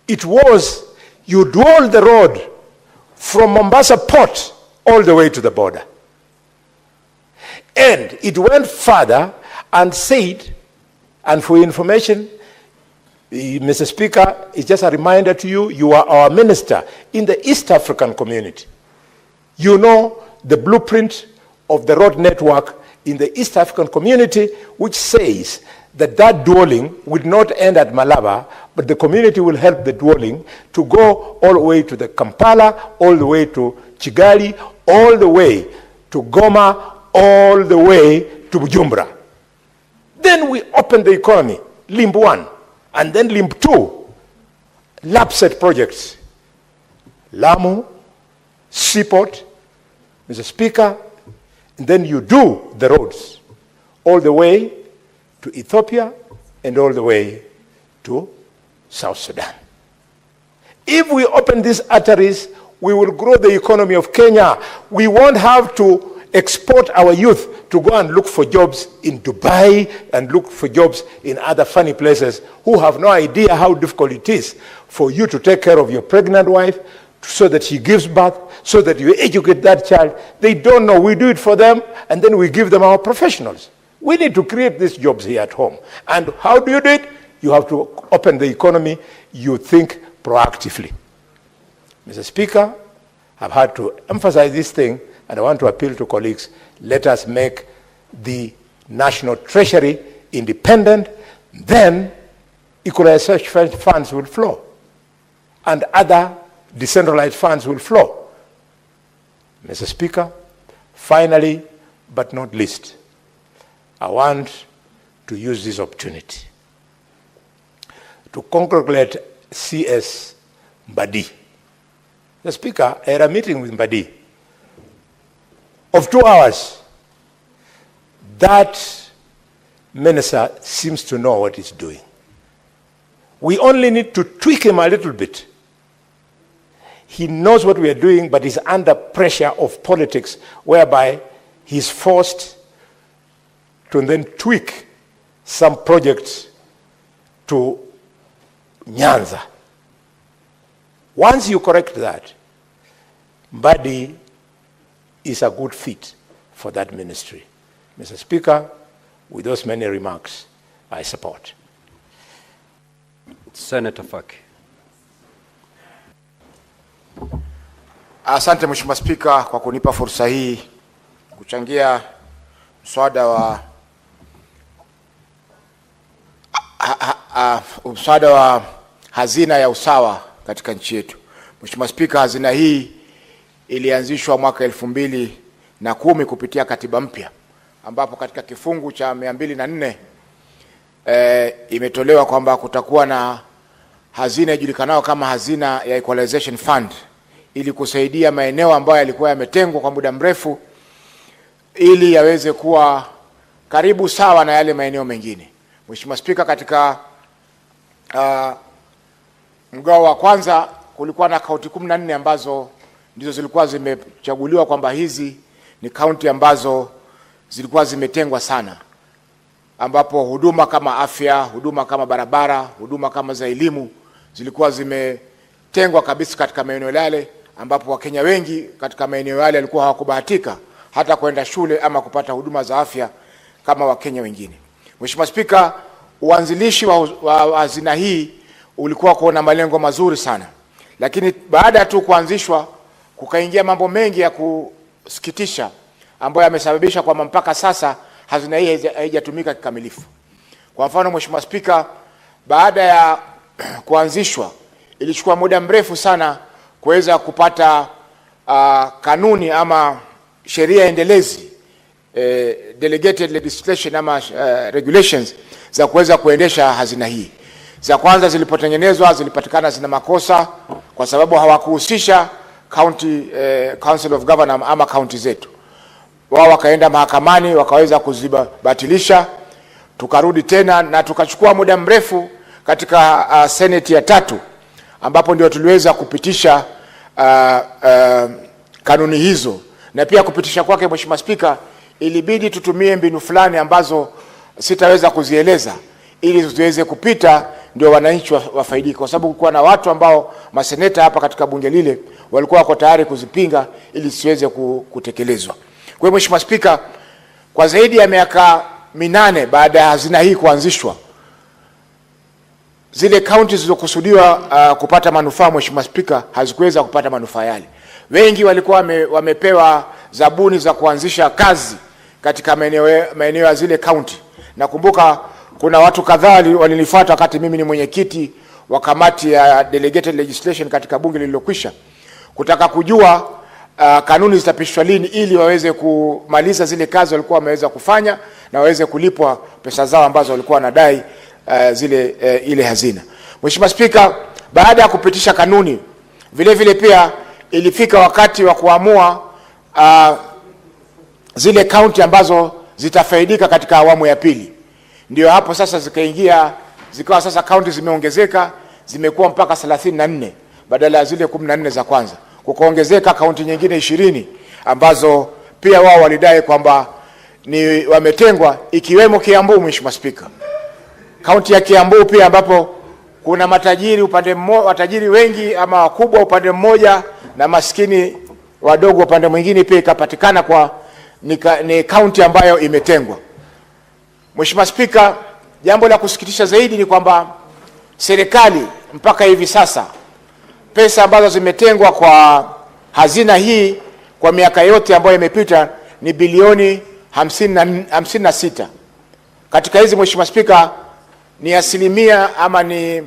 It was, you dual the road from Mombasa Port all the way to the border. And it went further and said, and for information, Mr. Speaker, it's just a reminder to you, you are our minister in the East African community. You know the blueprint of the road network in the East African community, which says that that dwelling would not end at Malaba, but the community will help the dwelling to go all the way to the Kampala, all the way to Kigali, all the way to Goma, all the way to Bujumbura. Then we open the economy, Limb 1, and then Limb 2, lapset projects, Lamu, Seaport, Mr. Speaker, and then you do the roads all the way to Ethiopia and all the way to South Sudan. If we open these arteries, we will grow the economy of Kenya. We won't have to export our youth to go and look for jobs in Dubai and look for jobs in other funny places who have no idea how difficult it is for you to take care of your pregnant wife so that she gives birth, so that you educate that child. They don't know. We do it for them, and then we give them our professionals. We need to create these jobs here at home. And how do you do it? You have to open the economy. You think proactively. Mr. Speaker, I've had to emphasize this thing, and I want to appeal to colleagues. Let us make the National Treasury independent. Then equalization funds will flow, and other decentralized funds will flow. Mr. Speaker, finally, but not least, I want to use this opportunity to congratulate CS Mbadi. The Speaker, I had a meeting with Mbadi of 2 hours. That minister seems to know what he's doing. We only need to tweak him a little bit. He knows what we are doing, but he's under pressure of politics, whereby he's forced to then tweak some projects to Nyanza. Once you correct that, Mbadi is a good fit for that ministry. Mr. Speaker, with those many remarks, I support. Senator Faki. Asante Mheshimiwa Spika kwa kunipa fursa hii kuchangia mswada wa hazina ya usawa katika nchi yetu. Mheshimiwa Spika, hazina hii ilianzishwa mwaka 2010 kupitia katiba mpya, ambapo katika kifungu cha 204 imetolewa kwamba kutakuwa na hazina ijulikanao kama hazina ya Equalization Fund, ili kusaidia maeneo ambayo yalikuwa yametengwa kwa muda mrefu ili yaweze kuwa karibu sawa na yale maeneo mengine. Mheshimiwa Spika, katika mgao wa kwanza kulikuwa na kaunti 14 ambazo ndizo zilikuwa zimechaguliwa kwamba hizi ni kaunti ambazo zilikuwa zimetengwa sana, ambapo huduma kama afya, huduma kama barabara, huduma kama za elimu zilikuwa zimetengwa kabisa katika maeneo yale, ambapo Wakenya wengi katika maeneo yale walikuwa hawakubahatika hata kwenda shule ama kupata huduma za afya kama Wakenya wengine. Mheshimiwa Spika, uanzilishi wa hazina hii ulikuwa kuna malengo mazuri sana, lakini baada tu kuanzishwa kukaingia mambo mengi ya kusikitisha ambayo yamesababisha kwamba mpaka sasa hazina hii haijatumika kikamilifu. Kwa mfano, Mheshimiwa Spika, baada ya kuanzishwa ilichukua muda mrefu sana kuweza kupata kanuni ama sheria endelezi, delegated legislation ama regulations za kuweza kuendesha hazina hii. Za kwanza zilipotengenezwa zilipatikana zina makosa kwa sababu hawakuhusisha county council of governors ama county zetu. Wao wakaenda mahakamani wakaweza kuzibatilisha, tukarudi tena na tukachukua muda mrefu katika Senate ya 3, ambapo ndio tuliweza kupitisha kanuni hizo, na pia kupitisha kwake Mheshimiwa Spika, ilibidi tutumie mbinu fulani ambazo sitaweza kuzieleza ili ziweze kupita, ndio wananchi wafaidike, kwa sababu kulikuwa na watu ambao maseneta hapa katika bunge lile walikuwa wako tayari kuzipinga ili siweze kutekelezwa. Kwa hiyo Mheshimiwa Spika, kwa zaidi ya miaka 8 baada ya hazina hii kuanzishwa, zile counties zilizokusudiwa kupata manufaa, Mheshimiwa Spika, hazikuweza kupata manufaa yale. Wengi walikuwa wamepewa zabuni za kuanzisha kazi katika maeneo ya zile county. Nakumbuka kuna watu kadhaa walinifuata wakati mimi ni mwenyekiti wa kamati ya delegated legislation katika bunge lililokwisha, kutaka kujua kanuni zitapitishwa lini ili waweze kumaliza zile kazi walikuwa wameweza kufanya na waweze kulipwa pesa zao ambazo walikuwa wanadai ile hazina. Mheshimiwa Spika, baada ya kupitisha kanuni, vile vile pia ilifika wakati wa kuamua zile county ambazo zitafaidika katika awamu ya pili. Ndio hapo sasa zikawa sasa county zimeongezeka, zimekuwa mpaka 34 badala ya zile 14 za kwanza. Kukaongezeka county nyingine 20 ambazo pia wao walidai kwamba ni wametengwa, ikiwemo Kiambu. Mheshimiwa Spika, county ya Kiambu pia ambapo kuna matajiri upande mmoja, watajiri wengi ama wakubwa upande mmoja na maskini wadogo upande mwingine, pia ikapatikana kwa ni county ambayo imetengwa. Mheshimiwa Spika, jambo la kusikitisha zaidi ni kwamba serikali mpaka hivi sasa pesa ambazo zimetengwa kwa hazina hii kwa miaka yote ambayo imepita ni bilioni 56. Katika hizi Mheshimiwa Spika, ni asilimia ama ni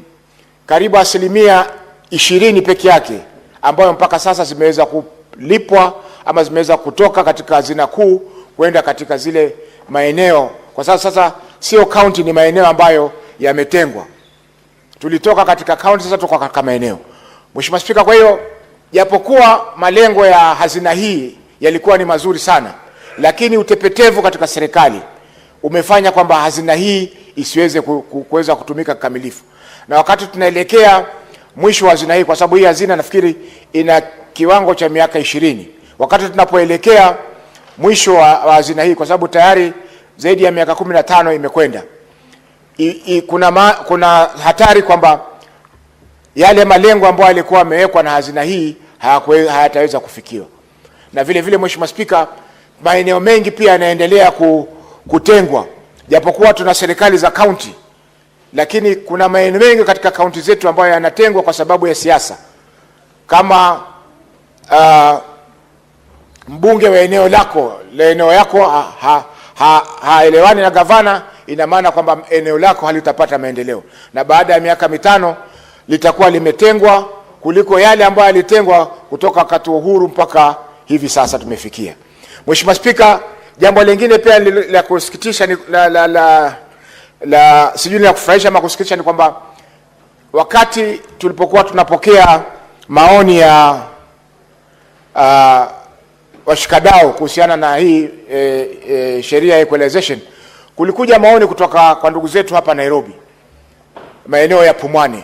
karibu asilimia 20 peke yake ambayo mpaka sasa zimeweza kulipwa ama zimeweza kutoka katika hazina kuu kwenda katika zile maeneo. Kwa sasa sio county, ni maeneo ambayo yametengwa. Tulitoka katika county, sasa tuko katika maeneo. Mheshimiwa Spika, kwa hiyo japokuwa malengo ya hazina hii yalikuwa ni mazuri sana, lakini utepetevu katika serikali umefanya kwamba hazina hii isiweze kuweza kutumika kikamilifu. Na wakati tunaelekea mwisho wa hazina hii, kwa sababu hii hazina nafikiri ina kiwango cha miaka 20, wakati tunapoelekea mwisho wa hazina hii, kwa sababu tayari zaidi ya miaka 15 imekwenda, kuna hatari kwamba yale malengo ambayo yalikuwa yamewekwa na hazina hii hayataweza kufikiwa. Na vile vile Mheshimiwa Spika, maeneo mengi pia yanaendelea kutengwa, japokuwa tuna serikali za county, lakini kuna maeneo mengi katika county zetu ambayo yanatengwa kwa sababu ya siasa. Kama mbunge wa eneo yako haelewani na gavana, ina maana kwamba eneo lako halitapata maendeleo, na baada ya miaka 5 litakuwa limetengwa kuliko yale ambayo yalitengwa kutoka wakati wa uhuru mpaka hivi sasa tumefikia. Mheshimiwa Spika, jambo lingine pia la kusikitisha ni sijui ni la kufurahisha ama kusikitisha, ni kwamba wakati tulipokuwa tunapokea maoni ya washikadau kuhusiana na hii sheria ya Equalization, kulikuja maoni kutoka kwa ndugu zetu hapa Nairobi, maeneo ya Pumwani,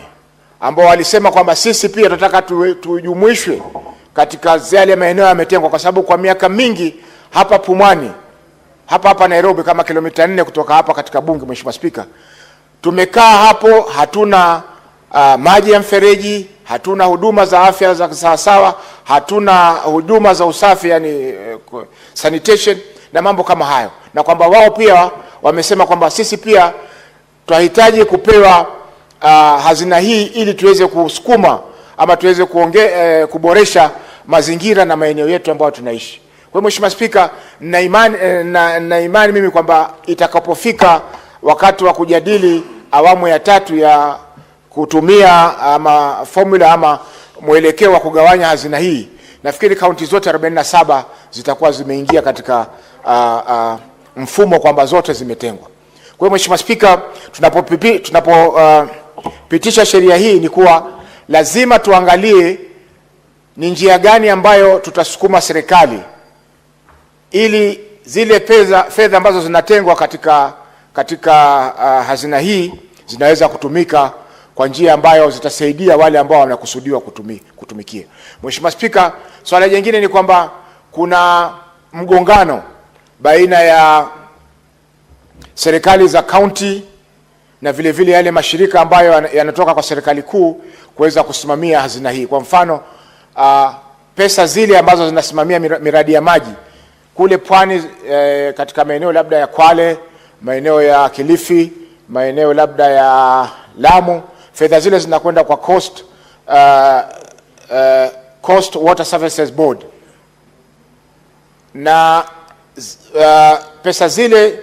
ambao walisema kwamba sisi pia tunataka tujumuishwe katika yale maeneo yametengwa, kwa sababu kwa miaka mingi hapa Pumwani, hapa Nairobi, kama kilomita 4 kutoka hapa katika bunge, Mheshimiwa Spika, tumekaa hapo, hatuna maji ya mfereji, hatuna huduma za afya za sawasawa, hatuna huduma za usafi, yani sanitation na mambo kama hayo, na kwamba wao pia wamesema kwamba sisi pia tunahitaji kupewa hazina hii ili tuweze kusukuma ama tuweze kuboresha mazingira na maeneo yetu ambayo tunaishi. Kwa hiyo Mheshimiwa Spika, na imani mimi kwamba itakapofika wakati wa kujadili awamu ya 3 ya kutumia ama formula ama mwelekeo wa kugawanya hazina hii, nafikiri kaunti zote 47 zitakuwa zimeingia katika mfumo kwamba zote zimetengwa. Kwa hiyo Mheshimiwa Spika, tunapopitisha sheria hii ni kuwa lazima tuangalie ni njia gani ambayo tutasukuma serikali ili zile fedha ambazo zinatengwa katika hazina hii zinaweza kutumika kwa njia ambayo zitasaidia wale ambao wanakusudiwa kutumikia. Mheshimiwa Spika, swala jingine ni kwamba kuna mgongano baina ya serikali za county na vile vile yale mashirika ambayo yanatoka kwa serikali kuu kuweza kusimamia hazina hii. Kwa mfano, pesa zile ambazo zinasimamia miradi ya maji kule pwani, katika maeneo labda ya Kwale, maeneo ya Kilifi, maeneo labda ya Lamu, fedha zile zinakwenda kwa Coast Water Services Board. Na pesa zile,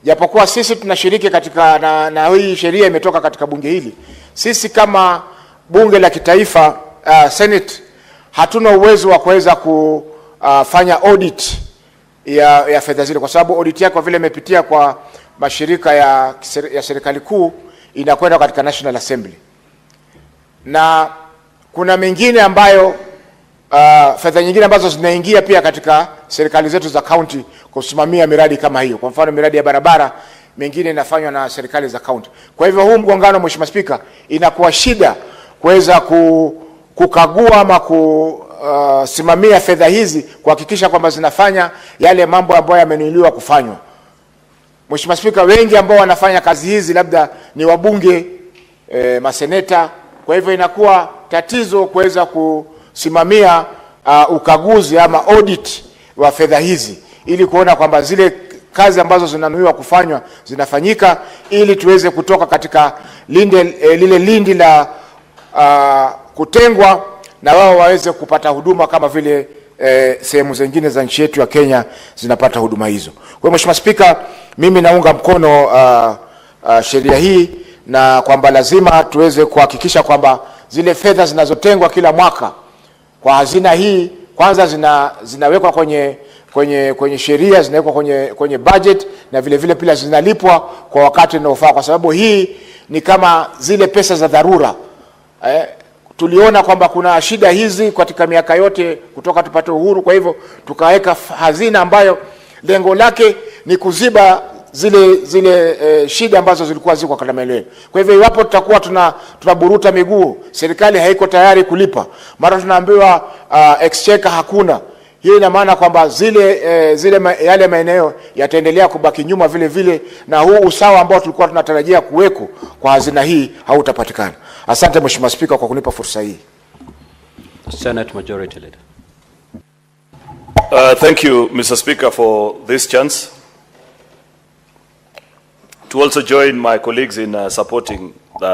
japokuwa sisi tunashiriki katika na hii sheria imetoka katika bunge hili, sisi kama bunge la kitaifa, Senate, hatuna uwezo wa kuweza kufanya audit ya fedha zile, kwa sababu audit yake kwa vile imepitia kwa mashirika ya serikali kuu inakwenda katika National Assembly. Na kuna mengine ambayo fedha nyingine ambazo zinaingia pia katika serikali zetu za county kusimamia miradi kama hiyo. Kwa mfano, miradi ya barabara mengine inafanywa na serikali za county. Kwa hivyo huu mgongano, Mheshimiwa Spika, inakuwa shida kuweza kukagua ama kusimamia fedha hizi, kuhakikisha kwamba zinafanya yale mambo ambayo yamenunuliwa kufanywa. Mheshimiwa Spika, wengi ambao wanafanya kazi hizi labda ni wabunge, maseneta. Kwa hivyo inakuwa tatizo kuweza kusimamia ukaguzi ama audit wa fedha hizi, ili kuona kwamba zile kazi ambazo zinanuiwa kufanywa zinafanyika, ili tuweze kutoka katika lile lindi la kutengwa na wao waweze kupata huduma kama vile sehemu zingine za nchi yetu ya Kenya zinapata huduma hizo. Kwa hiyo Mheshimiwa Spika, mimi naunga mkono sheria hii, na kwamba lazima tuweze kuhakikisha kwamba zile fedha zinazotengwa kila mwaka kwa hazina hii kwanza zinawekwa kwenye sheria, zinawekwa kwenye budget, na vile vile pia zinalipwa kwa wakati unaofaa, kwa sababu hii ni kama zile pesa za dharura. Tuliona kwamba kuna shida hizi katika miaka yote kutoka tupate uhuru, kwa hivyo tukaweka hazina ambayo lengo lake ni kuziba zile shida ambazo zilikuwa ziko katika maeneo. Kwa hivyo iwapo tutakuwa tunaburuta miguu, serikali haiko tayari kulipa, mara tunaambiwa exchequer hakuna, hiyo ina maana kwamba yale maeneo yataendelea kubaki nyuma vile vile, na huu usawa ambao tulikuwa tunatarajia kuweko kwa hazina hii hautapatikana. Asante Mheshimiwa Spika kwa kunipa fursa hii. Senate Majority Leader. Thank you, Mr. Speaker, for this chance to also join my colleagues in supporting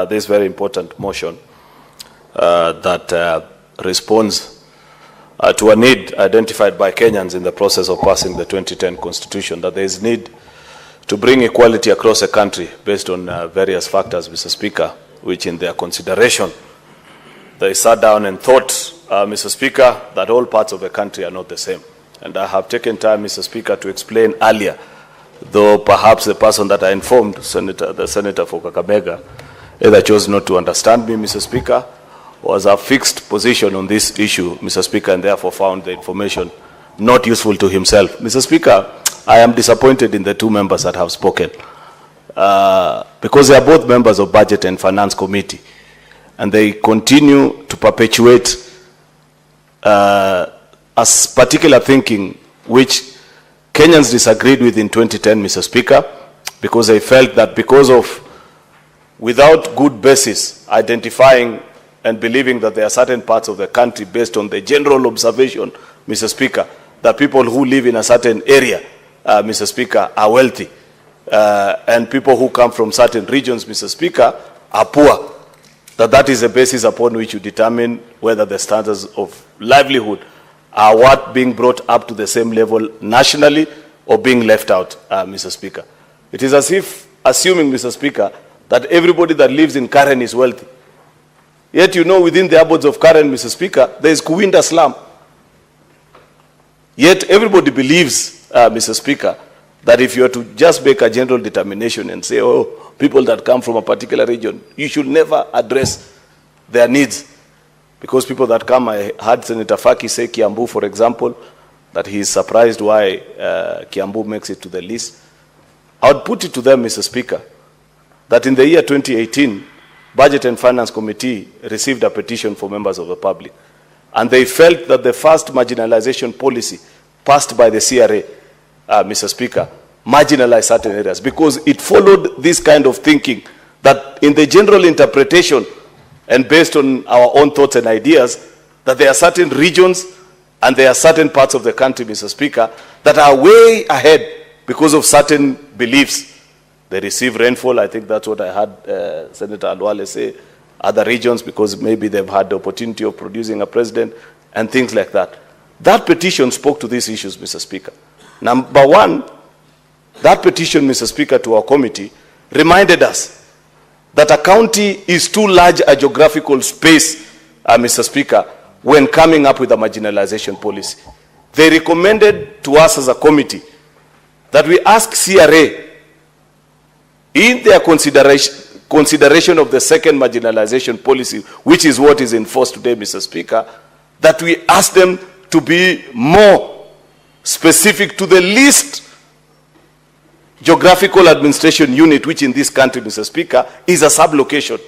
this very important motion that responds to a need identified by Kenyans in the process of passing the 2010 Constitution, that there is need to bring equality across the country based on various factors, Mr. Speaker, which in their consideration, they sat down and thought, Mr. Speaker, that all parts of the country are not the same. And I have taken time, Mr. Speaker, to explain earlier, though perhaps the person that I informed, the Senator for Kakamega, either chose not to understand me, Mr. Speaker, was a fixed position on this issue, Mr. Speaker, and therefore found the information not useful to himself. Mr. Speaker, I am disappointed in the two members that have spoken because they are both members of Budget and Finance Committee, and they continue to perpetuate a particular thinking which Kenyans disagreed with in 2010, Mr. Speaker, because they felt that because of, without good basis, identifying and believing that there are certain parts of the country based on the general observation, Mr. Speaker, that people who live in a certain area, Mr. Speaker, are wealthy, and people who come from certain regions, Mr. Speaker, are poor, that is the basis upon which you determine whether the standards of livelihood are what being brought up to the same level nationally or being left out, Mr. Speaker. It is as if assuming, Mr. Speaker, that everybody that lives in Karen is wealthy. Yet you know within the abodes of Karen, Mr. Speaker, there is Kuwinda slum. Yet everybody believes, Mr. Speaker, that if you are to just make a general determination and say, oh, people that come from a particular region, you should never address their needs. Because people that come, I heard Senator Faki say Kiambu, for example, that he is surprised why Kiambu makes it to the list. I would put it to them, Mr. Speaker, that in the year 2018, Budget and Finance Committee received a petition from members of the public. And they felt that the first marginalization policy passed by the CRA, Mr. Speaker, marginalized certain areas because it followed this kind of thinking that in the general interpretation and based on our own thoughts and ideas, that there are certain regions and there are certain parts of the country, Mr. Speaker, that are way ahead because of certain beliefs. They receive rainfall, I think that's what I heard Senator Alwale say, other regions because maybe they've had the opportunity of producing a president and things like that. That petition spoke to these issues, Mr. Speaker. Number one, that petition, Mr. Speaker, to our committee reminded us that a county is too large a geographical space, Mr. Speaker, when coming up with a marginalization policy. They recommended to us as a committee that we ask CRA in their consideration of the second marginalization policy, which is what is in force today, Mr. Speaker, that we ask them to be more specific to the least geographical administration unit, which in this country, Mr. Speaker, is a sublocation,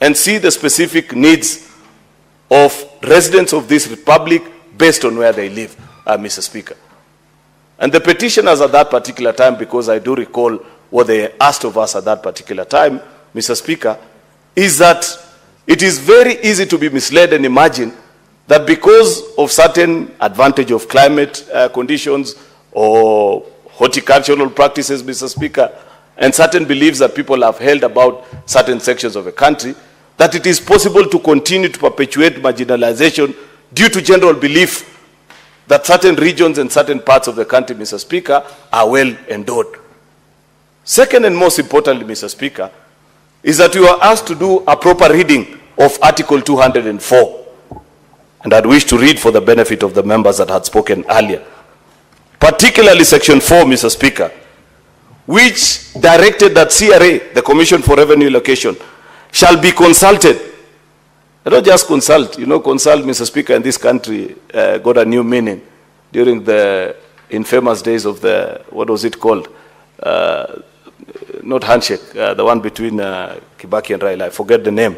and see the specific needs of residents of this republic based on where they live, Mr. Speaker. And the petitioners at that particular time, because I do recall what they asked of us at that particular time, Mr. Speaker, is that it is very easy to be misled and imagine that because of certain advantage of climate conditions or horticultural practices, Mr. Speaker, and certain beliefs that people have held about certain sections of a country, that it is possible to continue to perpetuate marginalization due to general belief that certain regions and certain parts of the country, Mr. Speaker, are well endowed. Second and most importantly, Mr. Speaker, is that you are asked to do a proper reading of Article 204. And I'd wish to read for the benefit of the members that had spoken earlier. Particularly Section 4, Mr. Speaker, which directed that CRA, the Commission for Revenue Allocation, shall be consulted. I don't just consult. You know, consult, Mr. Speaker, in this country got a new meaning during the infamous days of the, what was it called? Not handshake, the one between Kibaki and Raila. I forget the name.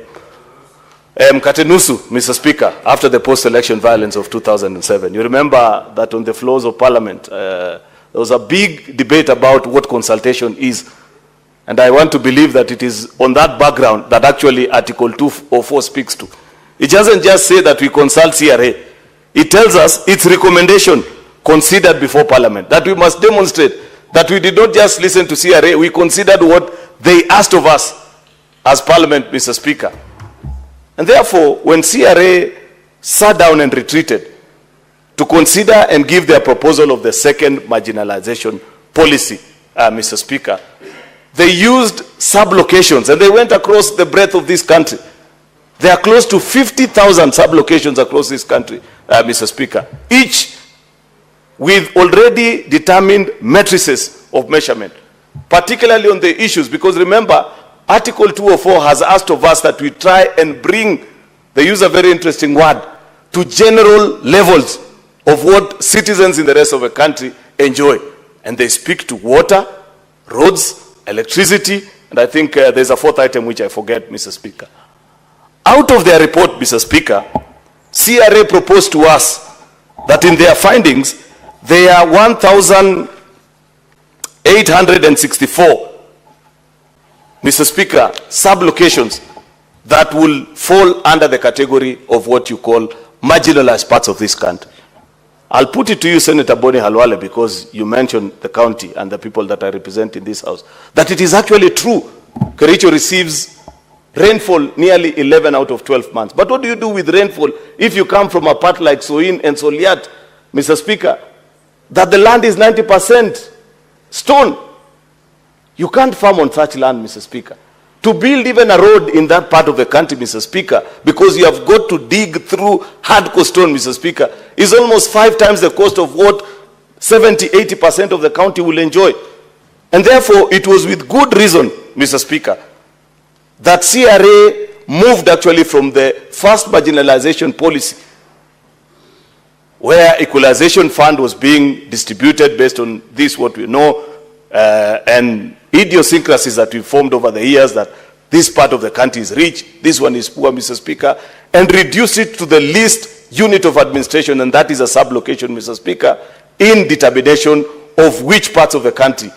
Katenusu, Mr. Speaker, after the post-election violence of 2007. You remember that on the floors of Parliament, there was a big debate about what consultation is. And I want to believe that it is on that background that actually Article 204 speaks to. It doesn't just say that we consult CRA. It tells us its recommendation considered before Parliament, that we must demonstrate that we did not just listen to CRA, we considered what they asked of us as Parliament, Mr. Speaker. And therefore, when CRA sat down and retreated to consider and give their proposal of the second marginalization policy, Mr. Speaker, they used sublocations and they went across the breadth of this country. There are close to 50,000 sublocations across this country, Mr. Speaker, each with already determined matrices of measurement, particularly on the issues, because remember, Article 204 has asked of us that we try and bring, they use a very interesting word, to general levels of what citizens in the rest of the country enjoy. And they speak to water, roads, electricity, and I think there's a fourth item which I forget, Mr. Speaker. Out of their report, Mr. Speaker, CRA proposed to us that in their findings, there are 1,864, Mr. Speaker, sublocations that will fall under the category of what you call marginalized parts of this country. I'll put it to you, Senator Boni Halwale, because you mentioned the county and the people that I represent in this house, that it is actually true. Kericho receives rainfall nearly 11 out of 12 months. But what do you do with rainfall if you come from a part like Soin and Soliat, Mr. Speaker, that the land is 90% stone? You can't farm on such land, Mr. Speaker. To build even a road in that part of the country, Mr. Speaker, because you have got to dig through hardcore stone, Mr. Speaker, is almost 5 times the cost of what 70-80% of the county will enjoy. And therefore, it was with good reason, Mr. Speaker, that CRA moved actually from the first marginalization policy, where equalization fund was being distributed based on this, what we know, and idiosyncrasies that we formed over the years, that this part of the country is rich, this one is poor, Mr. Speaker, and reduce it to the least unit of administration, and that is a sub-location, Mr. Speaker, in determination of which parts of the country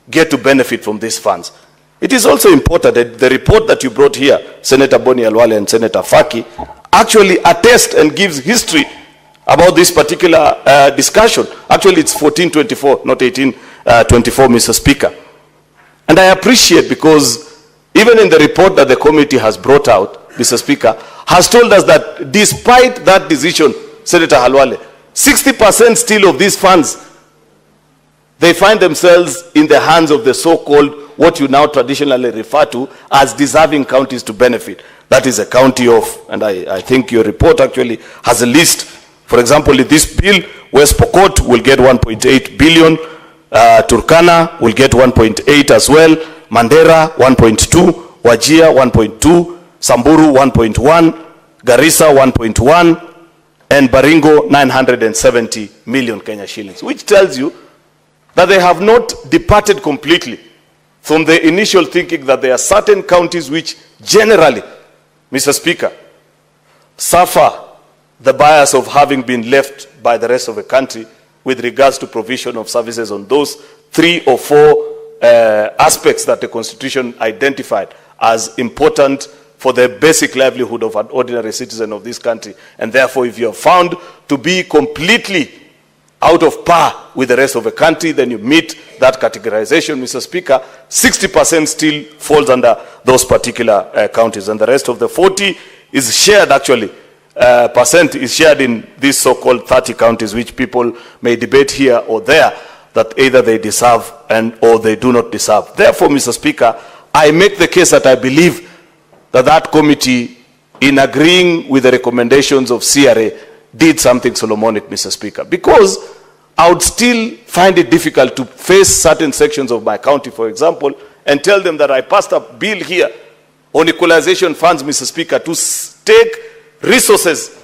get to benefit from these funds. It is also important that the report that you brought here, Senator Boni Alwale and Senator Faki, actually attest and gives history about this particular discussion. Actually, it's 1424, not 1824, Mr. Speaker. And I appreciate, because even in the report that the committee has brought out, Mr. Speaker, has told us that despite that decision, Senator Halwale, 60% still of these funds, they find themselves in the hands of the so-called, what you now traditionally refer to as deserving counties to benefit. That is a county of, and I think your report actually has a list. For example, in this bill, West Pokot will get 1.8 billion, Turkana will get 1.8 as well, Mandera 1.2, Wajir 1.2, Samburu 1.1, Garissa 1.1, and Baringo 970 million Kenya shillings, which tells you that they have not departed completely from the initial thinking that there are certain counties which generally, Mr. Speaker, suffer the bias of having been left by the rest of the country with regards to provision of services on those 3 or 4 aspects that the Constitution identified as important for the basic livelihood of an ordinary citizen of this country. And therefore, if you are found to be completely out of par with the rest of the country, then you meet that categorization, Mr. Speaker. 60% still falls under those particular counties, and the rest of the 40 is shared, actually, percent is shared in these so-called 30 counties, which people may debate here or there, that either they deserve or they do not deserve. Therefore, Mr. Speaker, I make the case that I believe that that committee, in agreeing with the recommendations of CRA, did something Solomonic, Mr. Speaker, because I would still find it difficult to face certain sections of my county, for example, and tell them that I passed a bill here on equalization funds, Mr. Speaker, to take resources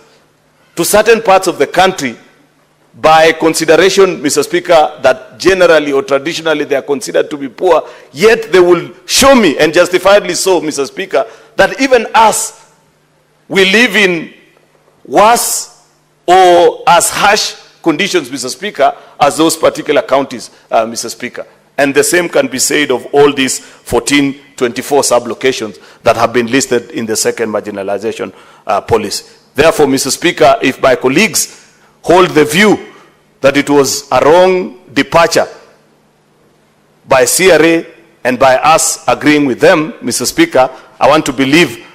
to certain parts of the country by consideration, Mr. Speaker, that generally or traditionally they are considered to be poor, yet they will show me, and justifiably so, Mr. Speaker, that even us, we live in worse or as harsh conditions, Mr. Speaker, as those particular counties, Mr. Speaker. And the same can be said of all these 1424 sub-locations that have been listed in the second marginalization policy. Therefore, Mr. Speaker, if my colleagues hold the view that it was a wrong departure by CRA and by us agreeing with them, Mr. Speaker, I want to believe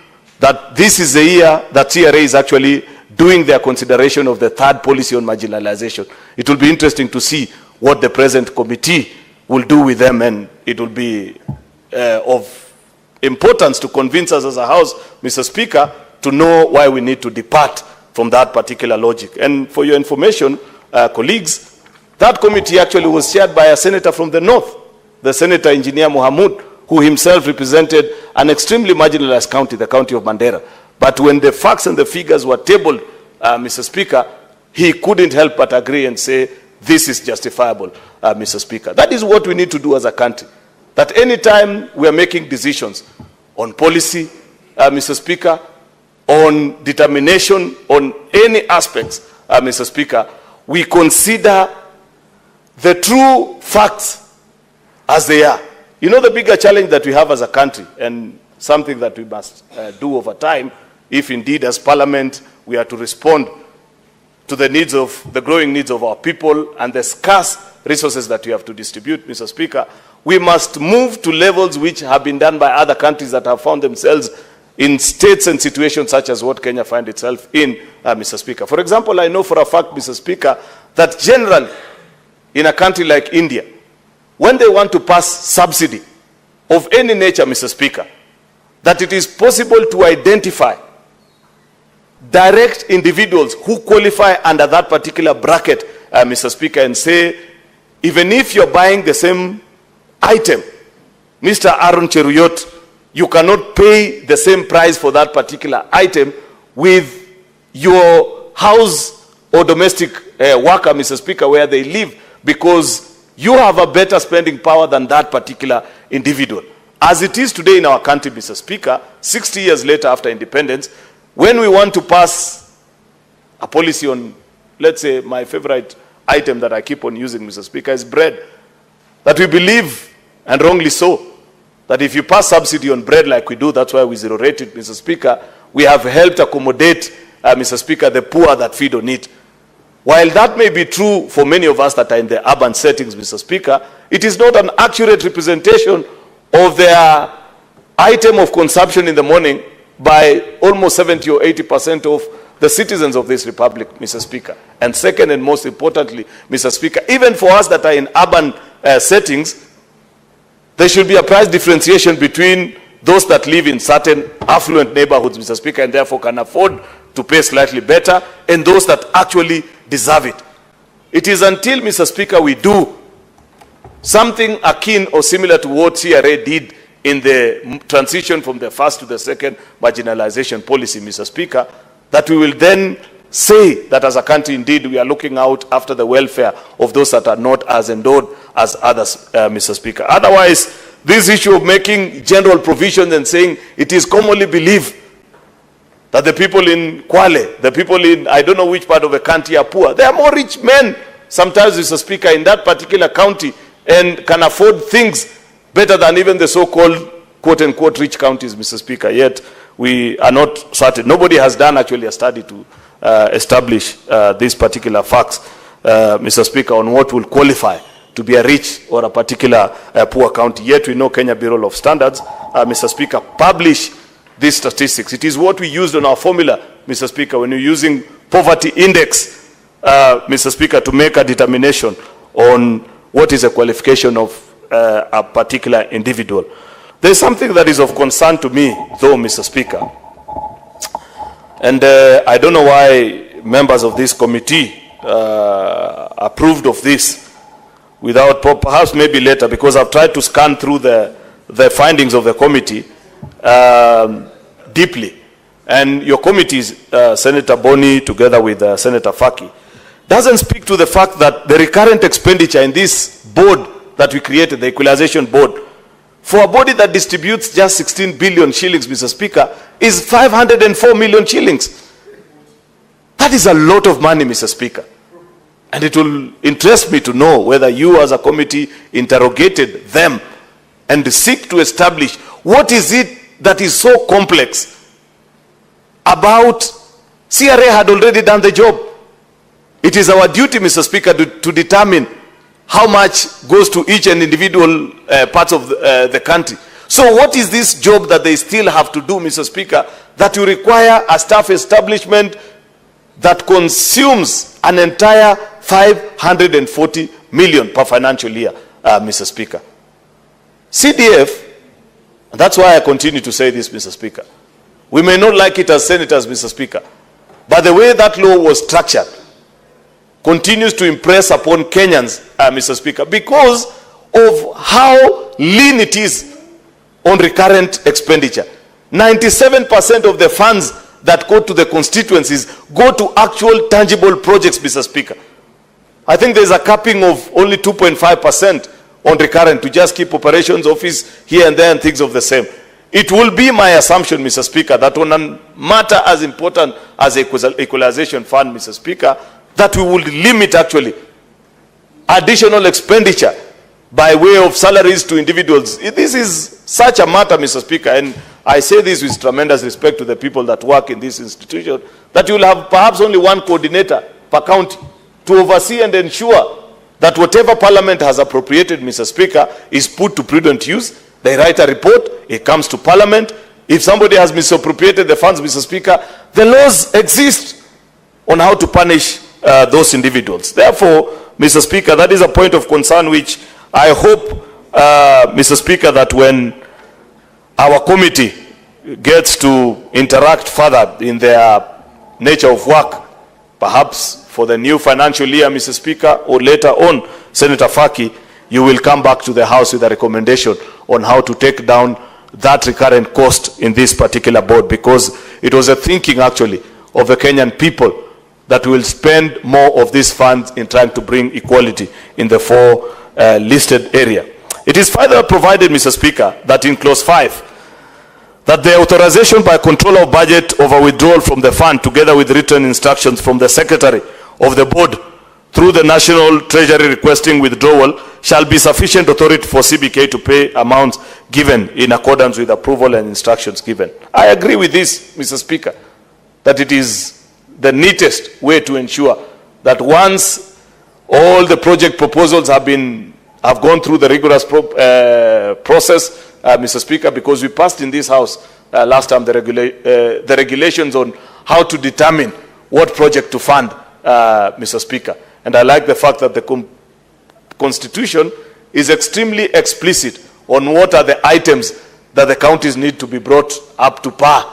that this is the year that CRA is actually doing their consideration of the third policy on marginalization. It will be interesting to see what the present committee will do with them, and it will be of importance to convince us as a House, Mr. Speaker, to know why we need to depart from that particular logic. And for your information, colleagues, that committee actually was chaired by a senator from the north, the Senator Engineer Mohamud, who himself represented an extremely marginalized county, the county of Mandera. But when the facts and the figures were tabled, Mr. Speaker, he couldn't help but agree and say, this is justifiable, Mr. Speaker. That is what we need to do as a country. That any time we are making decisions on policy, Mr. Speaker, on determination, on any aspects, Mr. Speaker, we consider the true facts as they are. You know, the bigger challenge that we have as a country, and something that we must do over time, if indeed as Parliament we are to respond to the needs of, the growing needs of our people and the scarce resources that we have to distribute, Mr. Speaker, we must move to levels which have been done by other countries that have found themselves in states and situations such as what Kenya finds itself in, Mr. Speaker. For example, I know for a fact, Mr. Speaker, that generally in a country like India, when they want to pass subsidy of any nature, Mr. Speaker, that it is possible to identify direct individuals who qualify under that particular bracket, Mr. Speaker, and say, even if you're buying the same item, Mr. Aaron Cheruyot, you cannot pay the same price for that particular item with your house or domestic worker, Mr. Speaker, where they live, because you have a better spending power than that particular individual. As it is today in our country, Mr. Speaker, 60 years later after independence, when we want to pass a policy on, let's say, my favorite item that I keep on using, Mr. Speaker, is bread, that we believe, and wrongly so, that if you pass subsidy on bread like we do, that's why we zero rate it, Mr. Speaker, we have helped accommodate, Mr. Speaker, the poor that feed on it. While that may be true for many of us that are in the urban settings, Mr. Speaker, it is not an accurate representation of their item of consumption in the morning by almost 70 or 80% of the citizens of this republic, Mr. Speaker. And second and most importantly, Mr. Speaker, even for us that are in urban settings, there should be a price differentiation between those that live in certain affluent neighborhoods, Mr. Speaker, and therefore can afford to pay slightly better, and those that actually deserve it. It is until, Mr. Speaker, we do something akin or similar to what CRA did in the transition from the first to the second marginalization policy, Mr. Speaker, that we will then say that as a country, indeed, we are looking out after the welfare of those that are not as endowed as others, Mr. Speaker. Otherwise, this issue of making general provisions and saying it is commonly believed that the people in Kwale, the people in I don't know which part of the country are poor. They are more rich men sometimes, Mr. Speaker, in that particular county and can afford things better than even the so-called quote-unquote rich counties, Mr. Speaker. Yet we are not certain. Nobody has done actually a study to establish these particular facts, Mr. Speaker, on what will qualify to be a rich or a particular poor county. Yet we know Kenya Bureau of Standards, Mr. Speaker, publish these statistics. It is what we used on our formula, Mr. Speaker, when you're using poverty index, Mr. Speaker, to make a determination on what is a qualification of a particular individual. There's something that is of concern to me, though, Mr. Speaker. And I don't know why members of this committee approved of this without, perhaps maybe later, because I've tried to scan through the findings of the committee deeply. And your committees, Senator Boni together with Senator Faki, doesn't speak to the fact that the recurrent expenditure in this board that we created, the Equalization Board, for a body that distributes just 16 billion shillings, Mr. Speaker, is 504 million shillings. That is a lot of money, Mr. Speaker. And it will interest me to know whether you as a committee interrogated them and seek to establish what is it that is so complex about. CRA had already done the job. It is our duty, Mr. Speaker, to determine how much goes to each and individual parts of the country. So what is this job that they still have to do, Mr. Speaker, that will require a staff establishment that consumes an entire 540 million per financial year, Mr. Speaker? CDF, and that's why I continue to say this, Mr. Speaker. We may not like it as senators, Mr. Speaker, but the way that law was structured continues to impress upon Kenyans, Mr. Speaker, because of how lean it is on recurrent expenditure. 97% of the funds that go to the constituencies go to actual tangible projects, Mr. Speaker. I think there's a capping of only 2.5% on recurrent to just keep operations office here and there and things of the same. It will be my assumption, Mr. Speaker, that on a matter as important as the Equalization Fund, Mr. Speaker, that we will limit actually additional expenditure by way of salaries to individuals. This is such a matter, Mr. Speaker, and I say this with tremendous respect to the people that work in this institution, that you will have perhaps only one coordinator per county to oversee and ensure that whatever Parliament has appropriated, Mr. Speaker, is put to prudent use. They write a report, it comes to Parliament. If somebody has misappropriated the funds, Mr. Speaker, the laws exist on how to punish those individuals. Therefore, Mr. Speaker, that is a point of concern which I hope, Mr. Speaker, that when our committee gets to interact further in their nature of work, perhaps for the new financial year, Mr. Speaker, or later on, Senator Faki, you will come back to the House with a recommendation on how to take down that recurrent cost in this particular board, because it was a thinking actually of the Kenyan people that will spend more of these funds in trying to bring equality in the four listed area. It is further provided, Mr. Speaker, that in clause 5, that the authorization by controller of budget over withdrawal from the fund, together with written instructions from the secretary of the board through the National Treasury requesting withdrawal, shall be sufficient authority for CBK to pay amounts given in accordance with approval and instructions given. I agree with this, Mr. Speaker, that it is the neatest way to ensure that once all the project proposals have gone through the rigorous process, Mr. Speaker, because we passed in this House last time the regulations on how to determine what project to fund, Mr. Speaker. And I like the fact that the Constitution is extremely explicit on what are the items that the counties need to be brought up to par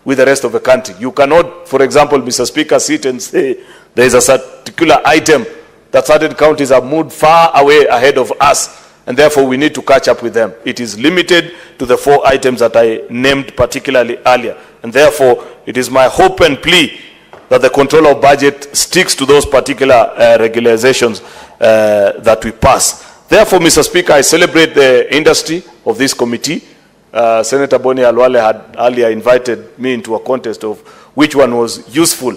with the rest of the country. You cannot, for example, Mr. Speaker, sit and say there is a particular item that certain counties have moved far away ahead of us, and therefore we need to catch up with them. It is limited to the 4 items that I named particularly earlier, and therefore it is my hope and plea that the controller of budget sticks to those particular regulations that we pass. Therefore, Mr. Speaker, I celebrate the industry of this committee. Senator Boni Halwale had earlier invited me into a contest of which one was useful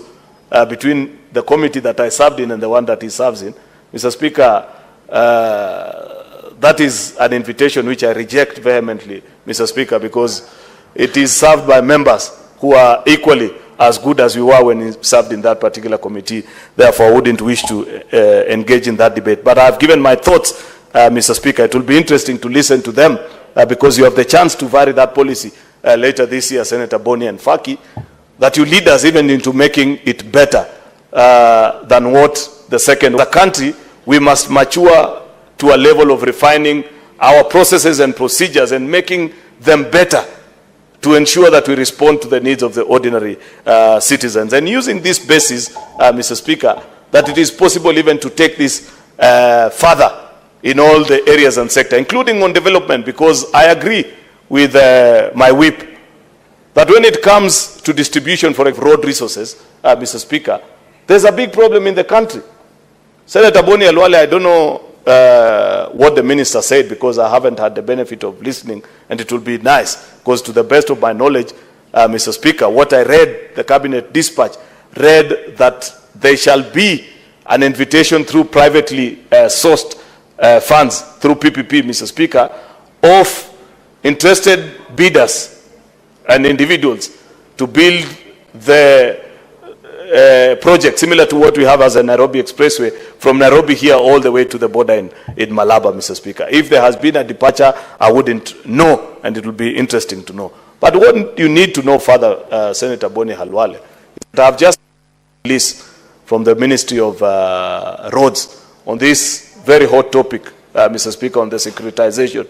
between the committee that I served in and the one that he serves in. Mr. Speaker, that is an invitation which I reject vehemently, Mr. Speaker, because it is served by members who are equally as good as we were when he served in that particular committee. Therefore, I wouldn't wish to engage in that debate. But I've given my thoughts, Mr. Speaker. It will be interesting to listen to them because you have the chance to vary that policy later this year, Senator Boni and Faki, that you lead us even into making it better than what the country, we must mature to a level of refining our processes and procedures and making them better to ensure that we respond to the needs of the ordinary citizens. And using this basis, Mr. Speaker, that it is possible even to take this further in all the areas and sector, including on development, because I agree with my whip that when it comes to distribution for road resources, Mr. Speaker, there's a big problem in the country. Senator Boni Halwale, I don't know what the minister said because I haven't had the benefit of listening, and it will be nice because to the best of my knowledge, Mr. Speaker, what I read, the cabinet dispatch, read that there shall be an invitation through privately sourced funds through PPP, Mr. Speaker, of interested bidders and individuals to build the project similar to what we have as a Nairobi Expressway from Nairobi here all the way to the border in Malaba, Mr. Speaker. If there has been a departure, I wouldn't know, and it will be interesting to know. But what you need to know further, Senator Boni Halwale, is that I've just released from the Ministry of Roads on this very hot topic, Mr. Speaker, on the securitization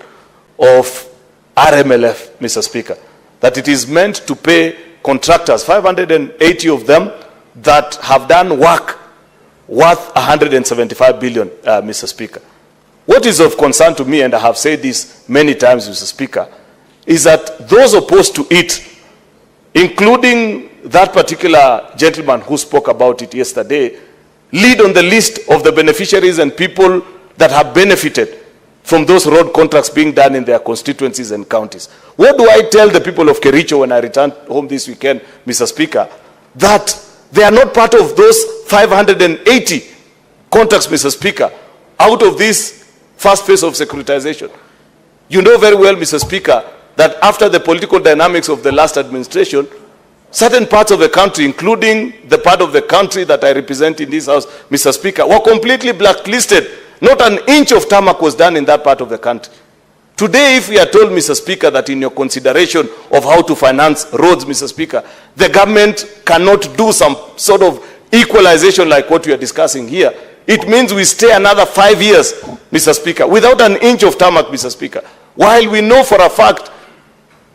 of RMLF, Mr. Speaker, that it is meant to pay contractors, 580 of them, that have done work worth 175 billion, Mr. Speaker. What is of concern to me, and I have said this many times, Mr. Speaker, is that those opposed to it, including that particular gentleman who spoke about it yesterday, lead on the list of the beneficiaries and people that have benefited from those road contracts being done in their constituencies and counties. What do I tell the people of Kericho when I return home this weekend, Mr. Speaker, that they are not part of those 580 contracts, Mr. Speaker, out of this first phase of securitization? You know very well, Mr. Speaker, that after the political dynamics of the last administration, certain parts of the country, including the part of the country that I represent in this House, Mr. Speaker, were completely blacklisted. Not an inch of tarmac was done in that part of the country. Today, if we are told, Mr. Speaker, that in your consideration of how to finance roads, Mr. Speaker, the government cannot do some sort of equalization like what we are discussing here, it means we stay another 5 years, Mr. Speaker, without an inch of tarmac, Mr. Speaker. While we know for a fact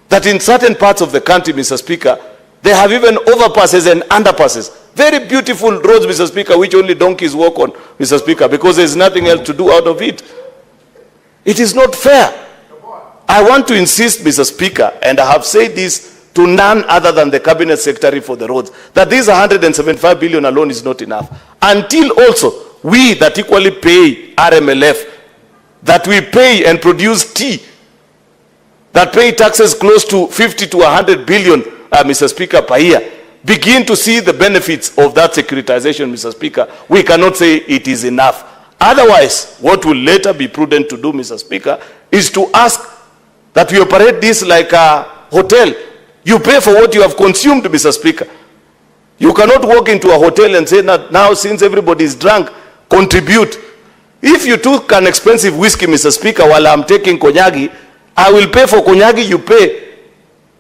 that in certain parts of the country, Mr. Speaker, they have even overpasses and underpasses. Very beautiful roads, Mr. Speaker, which only donkeys walk on, Mr. Speaker, because there's nothing else to do out of it. It is not fair. I want to insist, Mr. Speaker, and I have said this to none other than the Cabinet Secretary for the Roads, that this 175 billion alone is not enough. Until also we that equally pay RMLF that we pay and produce tea, that pay taxes close to 50 to 100 billion, Mr. Speaker, per year, begin to see the benefits of that securitization, Mr. Speaker, we cannot say it is enough. Otherwise, what will later be prudent to do, Mr. Speaker, is to ask that we operate this like a hotel. You pay for what you have consumed, Mr. Speaker. You cannot walk into a hotel and say that now, since everybody is drunk, contribute. If you took an expensive whiskey, Mr. Speaker, while I'm taking konyagi, I will pay for konyagi, you pay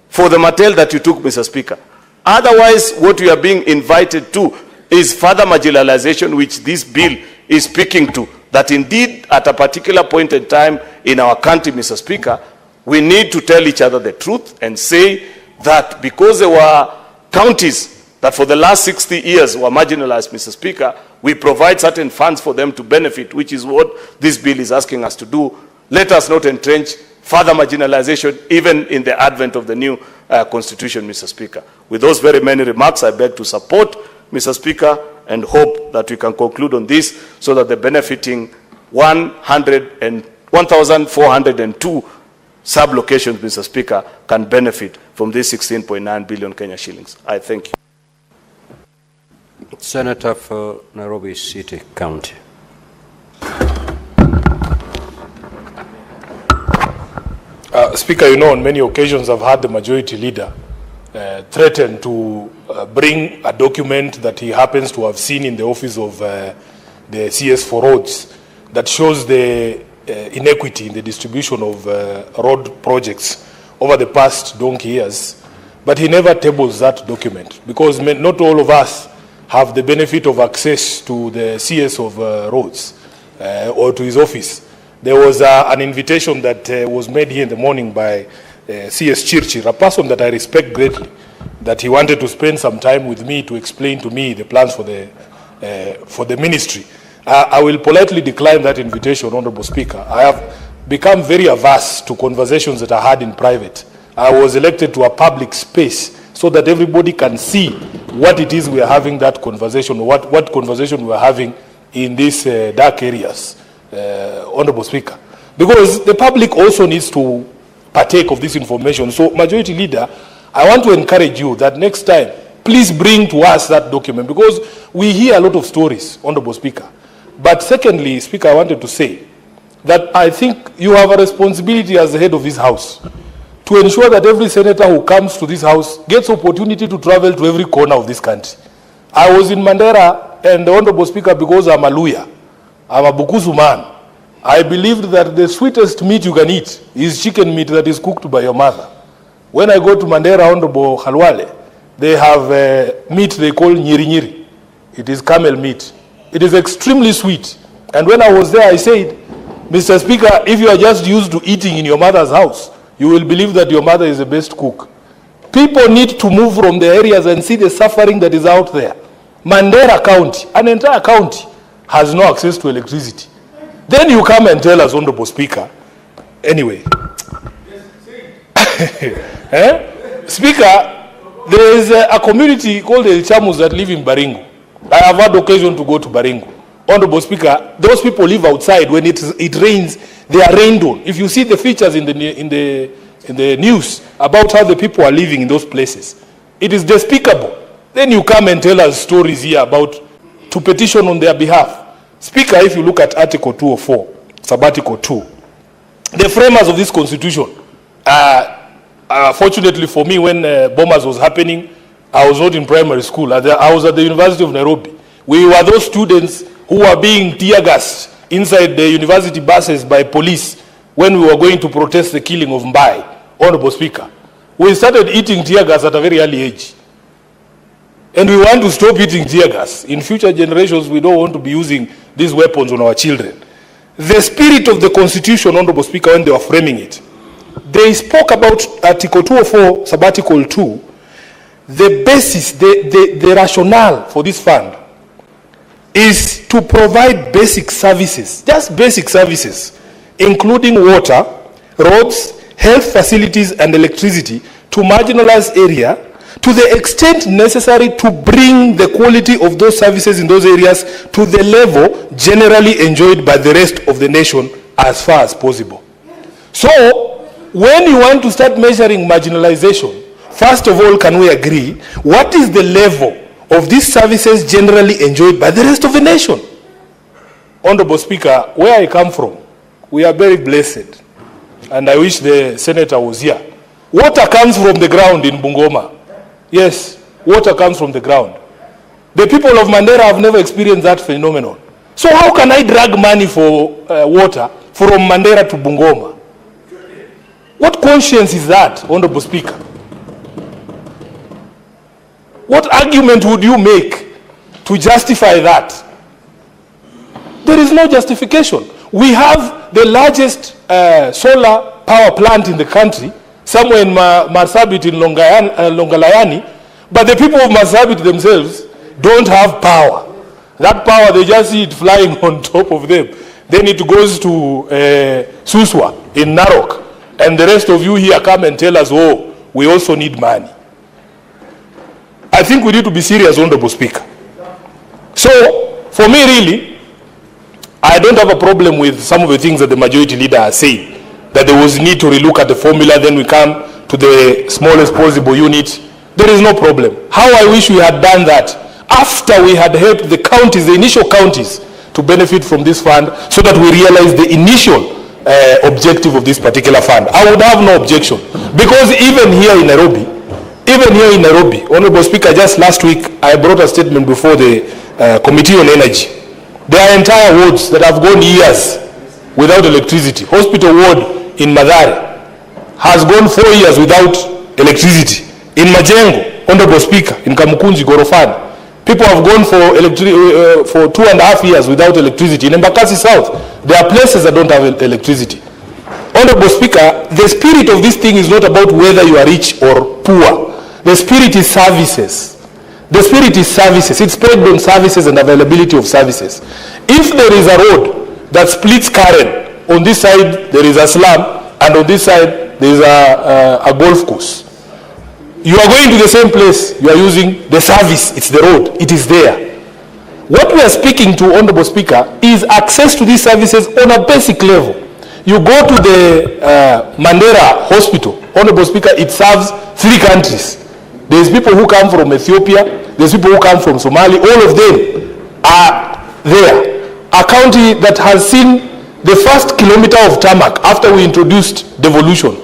for the mattel that you took, Mr. Speaker. Otherwise, what we are being invited to is further marginalization, which this bill is speaking to, that indeed at a particular point in time in our country, Mr. Speaker, we need to tell each other the truth and say that because there were counties that for the last 60 years were marginalized, Mr. Speaker, we provide certain funds for them to benefit, which is what this bill is asking us to do. Let us not entrench further marginalization, even in the advent of the new constitution, Mr. Speaker. With those very many remarks, I beg to support, Mr. Speaker, and hope that we can conclude on this so that the benefiting 1,402 sub-locations, Mr. Speaker, can benefit from this 16.9 billion Kenya shillings. I thank you. Senator for Nairobi City County. Speaker, you know, on many occasions I've had the majority leader threaten to bring a document that he happens to have seen in the office of the CS for roads that shows the inequity in the distribution of road projects over the past donkey years. But he never tables that document because not all of us have the benefit of access to the CS of roads or to his office. There was an invitation that was made here in the morning by CS Chirchir, a person that I respect greatly, that he wanted to spend some time with me to explain to me the plans for the ministry. I will politely decline that invitation, Honorable Speaker. I have become very averse to conversations that are had in private. I was elected to a public space so that everybody can see what it is we are having that conversation, what conversation we are having in these dark areas. Honorable Speaker, because the public also needs to partake of this information. So, Majority Leader, I want to encourage you that next time, please bring to us that document because we hear a lot of stories, Honorable Speaker. But secondly, Speaker, I wanted to say that I think you have a responsibility as the head of this House to ensure that every senator who comes to this House gets opportunity to travel to every corner of this country. I was in Mandera, and the Honorable Speaker, because I'm a Luya, I'm a Bukusu man, I believed that the sweetest meat you can eat is chicken meat that is cooked by your mother. When I go to Mandera, Honorable Khalwale, they have meat they call nyiri nyiri. It is camel meat. It is extremely sweet. And when I was there, I said, Mr. Speaker, if you are just used to eating in your mother's house, you will believe that your mother is the best cook. People need to move from the areas and see the suffering that is out there. Mandera County, an entire county, has no access to electricity. Then you come and tell us, Honorable Speaker, anyway. Speaker, there is a community called El Chamus that live in Baringo. I have had occasion to go to Baringo. Honorable Speaker, those people live outside. When it rains, they are rained on. If you see the features in the news about how the people are living in those places, it is despicable. Then you come and tell us stories here about to petition on their behalf. Speaker, if you look at Article 204, Sub-Article 2, the framers of this constitution, fortunately for me, when Bombers was happening, I was not in primary school. I was at the University of Nairobi. We were those students who were being tear-gassed inside the university buses by police when we were going to protest the killing of Mbai. Honorable Speaker, we started eating tear gas at a very early age. And we want to stop eating tear gas. In future generations, we don't want to be using these weapons on our children. The spirit of the Constitution, Honorable Speaker, when they were framing it, they spoke about Article 204, Sub-Article 2, the basis, the rationale for this fund is to provide basic services, just basic services, including water, roads, health facilities, and electricity to marginalized area to the extent necessary to bring the quality of those services in those areas to the level generally enjoyed by the rest of the nation as far as possible. So, when you want to start measuring marginalization, first of all, can we agree, what is the level of these services generally enjoyed by the rest of the nation? Honorable Speaker, where I come from, we are very blessed, and I wish the Senator was here. Water comes from the ground in Bungoma. Yes, water comes from the ground. The people of Mandera have never experienced that phenomenon. So how can I drag money for water from Mandera to Bungoma? What conscience is that, Honorable Speaker? What argument would you make to justify that? There is no justification. We have the largest solar power plant in the country, somewhere in Marsabit in Longalayani, but the people of Marsabit themselves don't have power. That power, they just see it flying on top of them. Then it goes to Suswa in Narok, and the rest of you here come and tell us, oh, we also need money. I think we need to be serious, Honorable Speaker. So, for me really, I don't have a problem with some of the things that the majority leader has said, that there was need to relook at the formula, then we come to the smallest possible unit. There is no problem. How I wish we had done that after we had helped the counties, the initial counties, to benefit from this fund, so that we realize the initial objective of this particular fund. I would have no objection. Because even here in Nairobi, Honorable Speaker, just last week, I brought a statement before the Committee on Energy. There are entire wards that have gone years without electricity. Hospital ward in Madare has gone 4 years without electricity. In Majengo, Honorable Speaker, in Kamukunji, Gorofani, people have gone for 2.5 years without electricity. In Embakasi South, there are places that don't have electricity. Honorable Speaker, the spirit of this thing is not about whether you are rich or poor. The spirit is services. The spirit is services. It's spread on services and availability of services. If there is a road that splits Karen, on this side there is a slum, and on this side there is a golf course. You are going to the same place, you are using the service, it's the road, it is there. What we are speaking to, Honorable Speaker, is access to these services on a basic level. You go to the Mandera Hospital, Honorable Speaker, it serves 3 countries. There's people who come from Ethiopia, there's people who come from Somalia, all of them are there. A county that has seen the first kilometer of tarmac after we introduced devolution.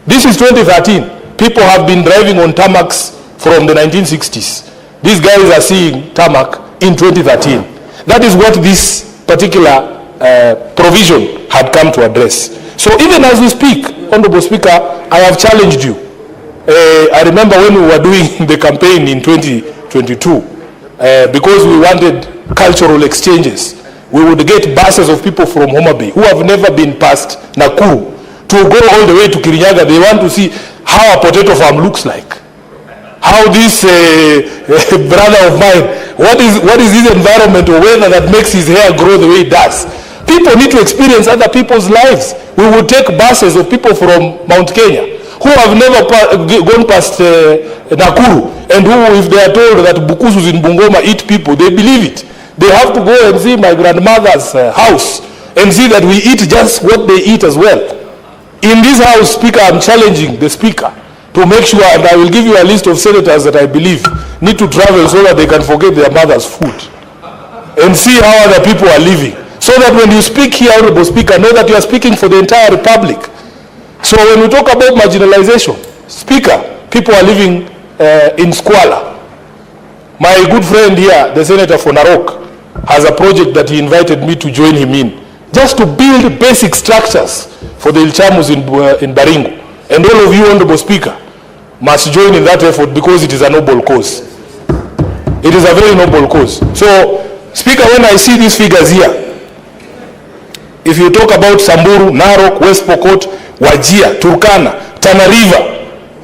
This is 2013. People have been driving on tarmacs from the 1960s. These guys are seeing tarmac in 2013. That is what this particular provision had come to address. So even as we speak, Honorable Speaker, I have challenged you. I remember when we were doing the campaign in 2022, because we wanted cultural exchanges, we would get buses of people from Homa Bay who have never been past Nakuru to go all the way to Kirinyaga. They want to see how a potato farm looks like. How this brother of mine, what is his environment or weather that makes his hair grow the way it does. People need to experience other people's lives. We will take buses of people from Mount Kenya who have never gone past Nakuru, and who, if they are told that Bukusus in Bungoma eat people, they believe it. They have to go and see my grandmother's house and see that we eat just what they eat as well. In this house, Speaker, I'm challenging the Speaker to make sure, and I will give you a list of senators that I believe need to travel so that they can forget their mother's food and see how other people are living. So that when you speak here, Honorable Speaker, know that you are speaking for the entire Republic. So when we talk about marginalization, Speaker, people are living in squalor. My good friend here, the Senator for Narok, has a project that he invited me to join him in, just to build basic structures for the Ilchamus in Baringo. And all of you, Honorable Speaker, must join in that effort, because it is a noble cause. It is a very noble cause. So, Speaker, when I see these figures here, if you talk about Samburu, Narok, West Pokot, Wajir, Turkana, Tana River,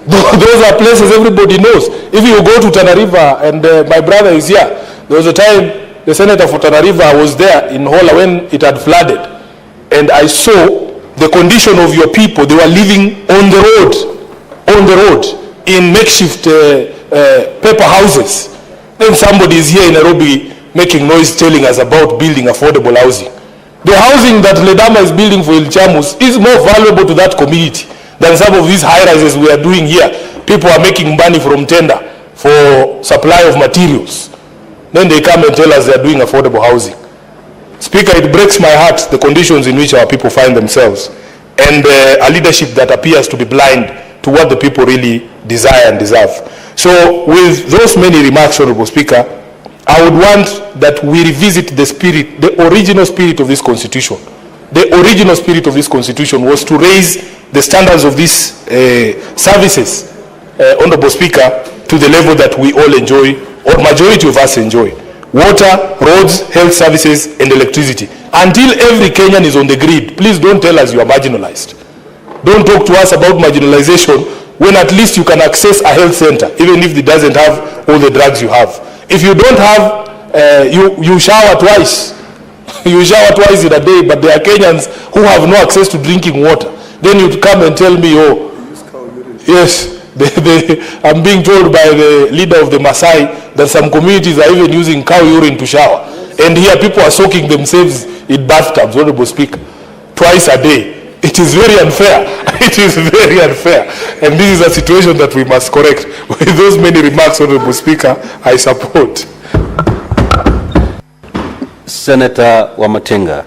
those are places everybody knows. If you go to Tana River, and my brother is here, there was a time the Senator for Tana River was there in Hola when it had flooded, and I saw the condition of your people. They were living on the road, in makeshift paper houses. Then somebody is here in Nairobi making noise telling us about building affordable housing. The housing that Ledama is building for Ilchamus is more valuable to that community than some of these high-rises we are doing here. People are making money from tender for supply of materials. Then they come and tell us they are doing affordable housing. Speaker, it breaks my heart, the conditions in which our people find themselves, and a leadership that appears to be blind to what the people really desire and deserve. So with those many remarks, Honorable Speaker, I would want that we revisit the spirit, the original spirit of this Constitution. The original spirit of this Constitution was to raise the standards of these services, Honorable Speaker, to the level that we all enjoy, or majority of us enjoy. Water, roads, health services, and electricity. Until every Kenyan is on the grid, please don't tell us you are marginalized. Don't talk to us about marginalization when at least you can access a health center, even if it doesn't have all the drugs you have. If you don't have, you shower twice. You shower twice in a day, but there are Kenyans who have no access to drinking water. Then you come and tell me, oh, yes, I'm being told by the leader of the Maasai that some communities are even using cow urine to shower. And here people are soaking themselves in bathtubs, Honorable Speaker, twice a day. It is very unfair. It is very unfair. And this is a situation that we must correct. With those many remarks, Honorable Speaker, I support. Senator Wamatenga.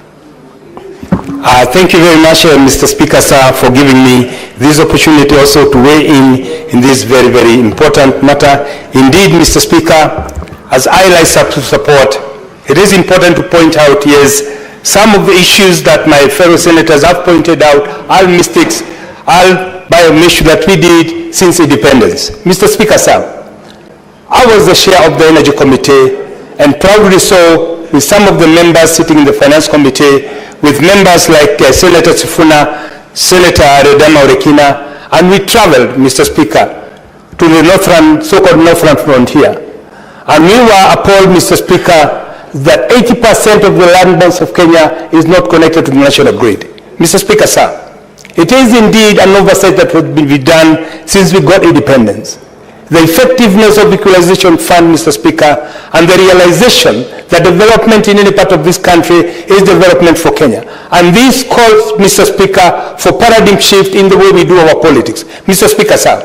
Thank you very much, Mr. Speaker, sir, for giving me this opportunity also to weigh in this very, very important matter. Indeed, Mr. Speaker, as I like to support, it is important to point out, yes, some of the issues that my fellow senators have pointed out are mistakes, are by omission that we did since independence. Mr. Speaker, sir, I was the chair of the Energy Committee, and proudly so with some of the members sitting in the Finance Committee, with members like Senator Sifuna, Senator Redama Orekina, and we traveled, Mr. Speaker, to the northern, so-called northern frontier. And we were appalled, Mr. Speaker, that 80% of the land banks of Kenya is not connected to the national grid. Mr. Speaker, sir, it is indeed an oversight that has been done since we got independence. The effectiveness of the Equalization Fund, Mr. Speaker, and the realization that development in any part of this country is development for Kenya. And this calls, Mr. Speaker, for paradigm shift in the way we do our politics. Mr. Speaker, sir,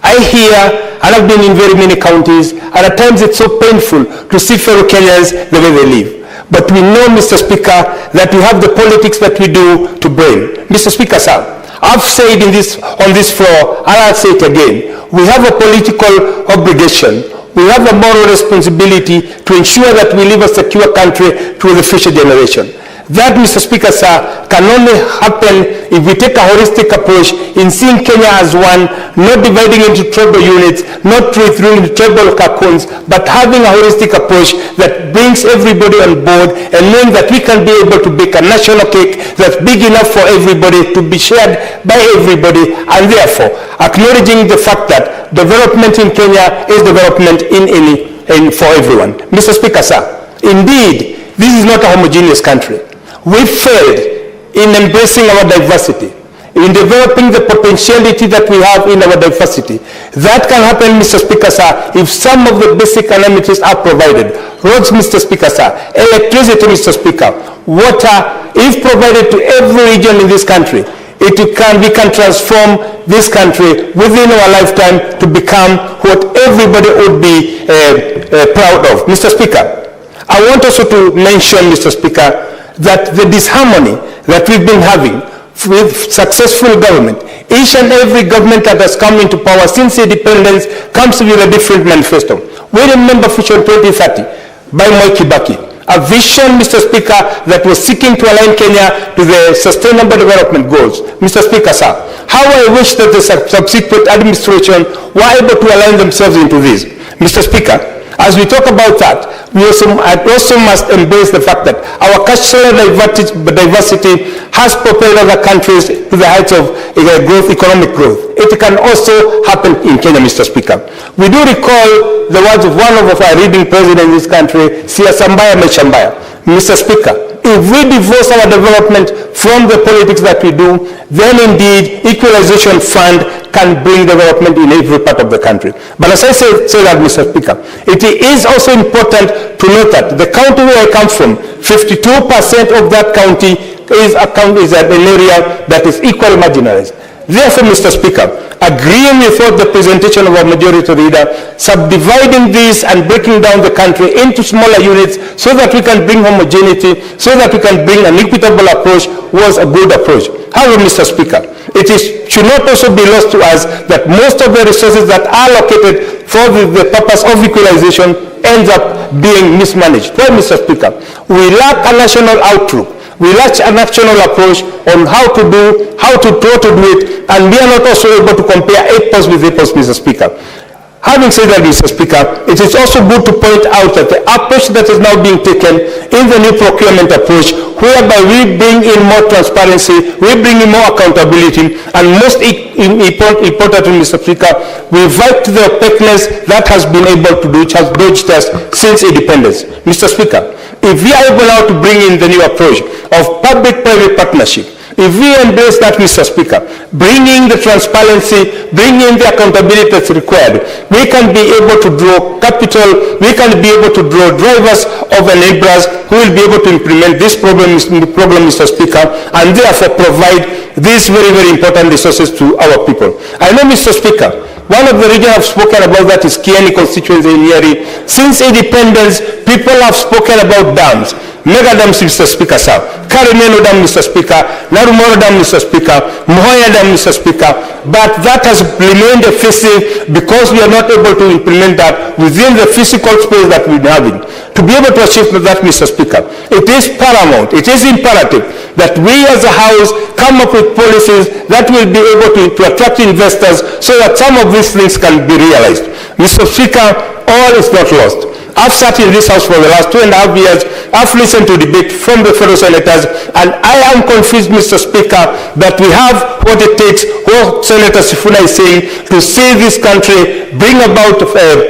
I hear, and I've been in very many counties, and at times it's so painful to see fellow Kenyans the way they live. But we know, Mr. Speaker, that we have the politics that we do to blame. Mr. Speaker, sir, I've said on this floor, and I'll say it again, we have a political obligation, we have a moral responsibility to ensure that we leave a secure country to the future generation. That, Mr. Speaker, sir, can only happen if we take a holistic approach in seeing Kenya as one, not dividing into tribal units, not through tribal cocoons, but having a holistic approach that brings everybody on board and knowing that we can be able to bake a national cake that's big enough for everybody to be shared by everybody, and therefore acknowledging the fact that development in Kenya is development for everyone. Mr. Speaker, sir, indeed, this is not a homogeneous country. We failed in embracing our diversity, in developing the potentiality that we have in our diversity. That can happen, Mr. Speaker, sir, if some of the basic amenities are provided. Roads, Mr. Speaker, sir, electricity, Mr. Speaker, water, if provided to every region in this country, we can transform this country within our lifetime to become what everybody would be proud of. Mr. Speaker, I want also to mention, Mr. Speaker, that the disharmony that we've been having with successful government, each and every government that has come into power since independence comes with a different manifesto. We remember Vision 2030 by Moi Kibaki, a vision, Mr. Speaker, that was seeking to align Kenya to the sustainable development goals. Mr. Speaker, sir, how I wish that the subsequent administration were able to align themselves into this. Mr. Speaker, as we talk about that, we also must embrace the fact that our cultural diversity has propelled other countries to the heights of economic growth. It can also happen in Kenya, Mr. Speaker. We do recall the words of one of our leading presidents in this country, Siasambaya Mechambaya. Mr. Speaker, if we divorce our development from the politics that we do, then indeed Equalization Fund can bring development in every part of the country. But as I say that, Mr. Speaker, it is also important to note that the county where I come from, 52% of that county is an area that is equally marginalized. Therefore, Mr. Speaker, agreeing with what the presentation of our majority leader, subdividing this and breaking down the country into smaller units so that we can bring homogeneity, so that we can bring an equitable approach was a good approach. However, Mr. Speaker, it should not also be lost to us that most of the resources that are allocated for the purpose of equalization ends up being mismanaged. Why, Mr. Speaker? We lack a national outlook. We lack a national approach on how to do it, and we are not also able to compare apples with apples, Mr. Speaker. Having said that, Mr. Speaker, it is also good to point out that the approach that is now being taken in the new procurement approach, whereby we bring in more transparency, we bring in more accountability, and most importantly, Mr. Speaker, we fight the opaqueness that has been able to do, which has dogged us since independence. Mr. Speaker, if we are able now to bring in the new approach of public-private partnership, if we embrace that, Mr. Speaker, bringing the transparency, bringing the accountability that's required, we can be able to draw capital, we can be able to draw drivers of enablers who will be able to implement this program, Mr. Speaker, and therefore provide these very, very important resources to our people. I know, Mr. Speaker, one of the regions I've spoken about that is Kieni constituency in Nyeri. Since independence, people have spoken about dams. Mega dams, Mr. Speaker, sir. Karimeno Dam, Mr. Speaker. Narumoro Dam, Mr. Speaker. Muhoya Dam, Mr. Speaker. But that has remained effective because we are not able to implement that within the physical space that we're having. To be able to achieve that, Mr. Speaker, it is paramount, it is imperative that we as a House come up with policies that will be able to attract investors so that some of these things can be realized. Mr. Speaker, all is not lost. I've sat in this House for the last 2.5 years. I've listened to debate from the fellow senators, and I am confused, Mr. Speaker, that we have what it takes, what Senator Sifuna is saying, to see this country bring about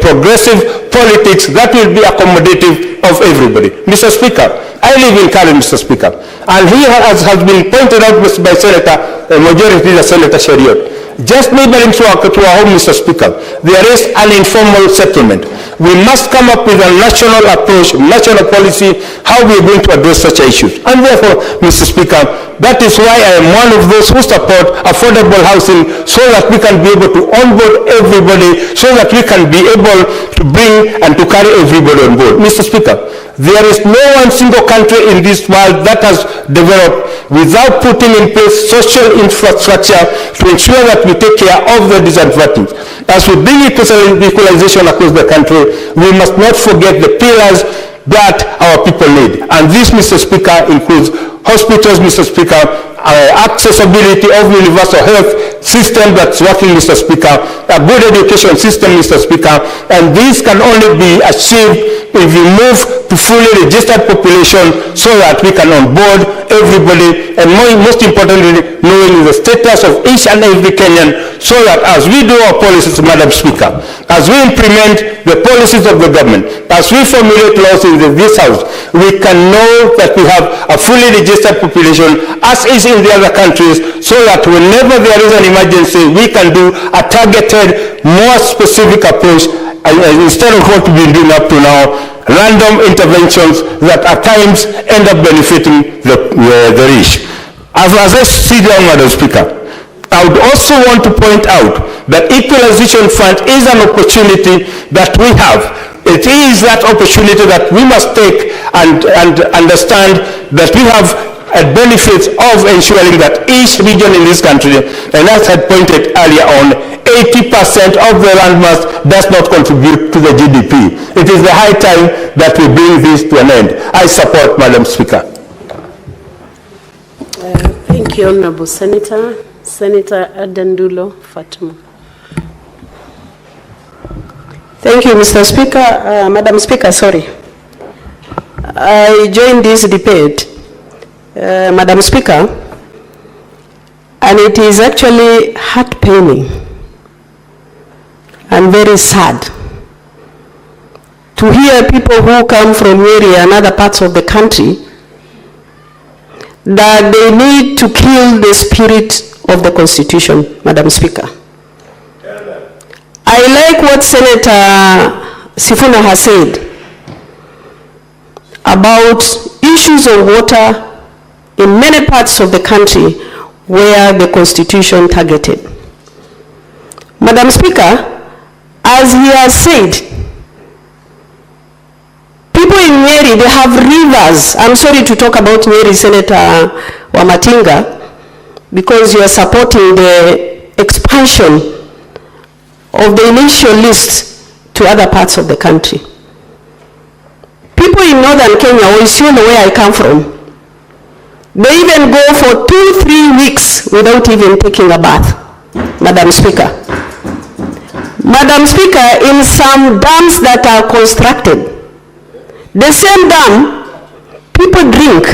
progressive politics that will be accommodative of everybody. Mr. Speaker, I live in Karen, Mr. Speaker, and he has been pointed out by Senator, Majority Leader Senator Shariot. Just neighboring to our home, Mr. Speaker, there is an informal settlement. We must come up with a national approach, national policy, how we are going to address such issues. And therefore, Mr. Speaker, that is why I am one of those who support affordable housing so that we can be able to onboard everybody, so that we can be able to bring and to carry everybody on board. Mr. Speaker, there is no one single country in this world that has developed without putting in place social infrastructure to ensure that we take care of the disadvantaged. As we bring equalization across the country, we must not forget the pillars that our people need. And this, Mr. Speaker, includes hospitals, Mr. Speaker, accessibility of universal health system that's working, Mr. Speaker, a good education system, Mr. Speaker, and this can only be achieved if we move to fully registered population so that we can onboard everybody, and most importantly, knowing the status of each and every Kenyan, so that as we do our policies, Madam Speaker, as we implement the policies of the government, as we formulate laws in this House, we can know that we have a fully registered population, as is in the other countries, so that whenever there is an emergency, we can do a targeted, more specific approach, instead of what we've been doing up to now, random interventions that at times end up benefiting the rich. As I see down, Madam Speaker, I would also want to point out that Equalization Fund is an opportunity that we have. It is that opportunity that we must take and understand that we have benefits of ensuring that each region in this country, and as I had pointed earlier on, 80% of the landmass does not contribute to the GDP. It is the high time that we bring this to an end. I support, Madam Speaker. Thank you, Honorable Senator. Senator Adandulo Fatuma. Thank you, Mr. Speaker. Madam Speaker, sorry. I joined this debate, Madam Speaker, and it is actually heart-paining and very sad to hear people who come from Nyeri and other parts of the country that they need to kill the spirit of the Constitution, Madam Speaker. like what Senator Sifuna has said about issues of water in many parts of the country where the Constitution targeted. Madam Speaker, as he has said, people in Nyeri, they have rivers. I'm sorry to talk about Nyeri, Senator Wamatinga, because you are supporting the expansion of the initial list to other parts of the country. People in northern Kenya, or Isiolo, where I come from, they even go for 2-3 weeks without even taking a bath, Madam Speaker. Madam Speaker, in some dams that are constructed, the same dam, people drink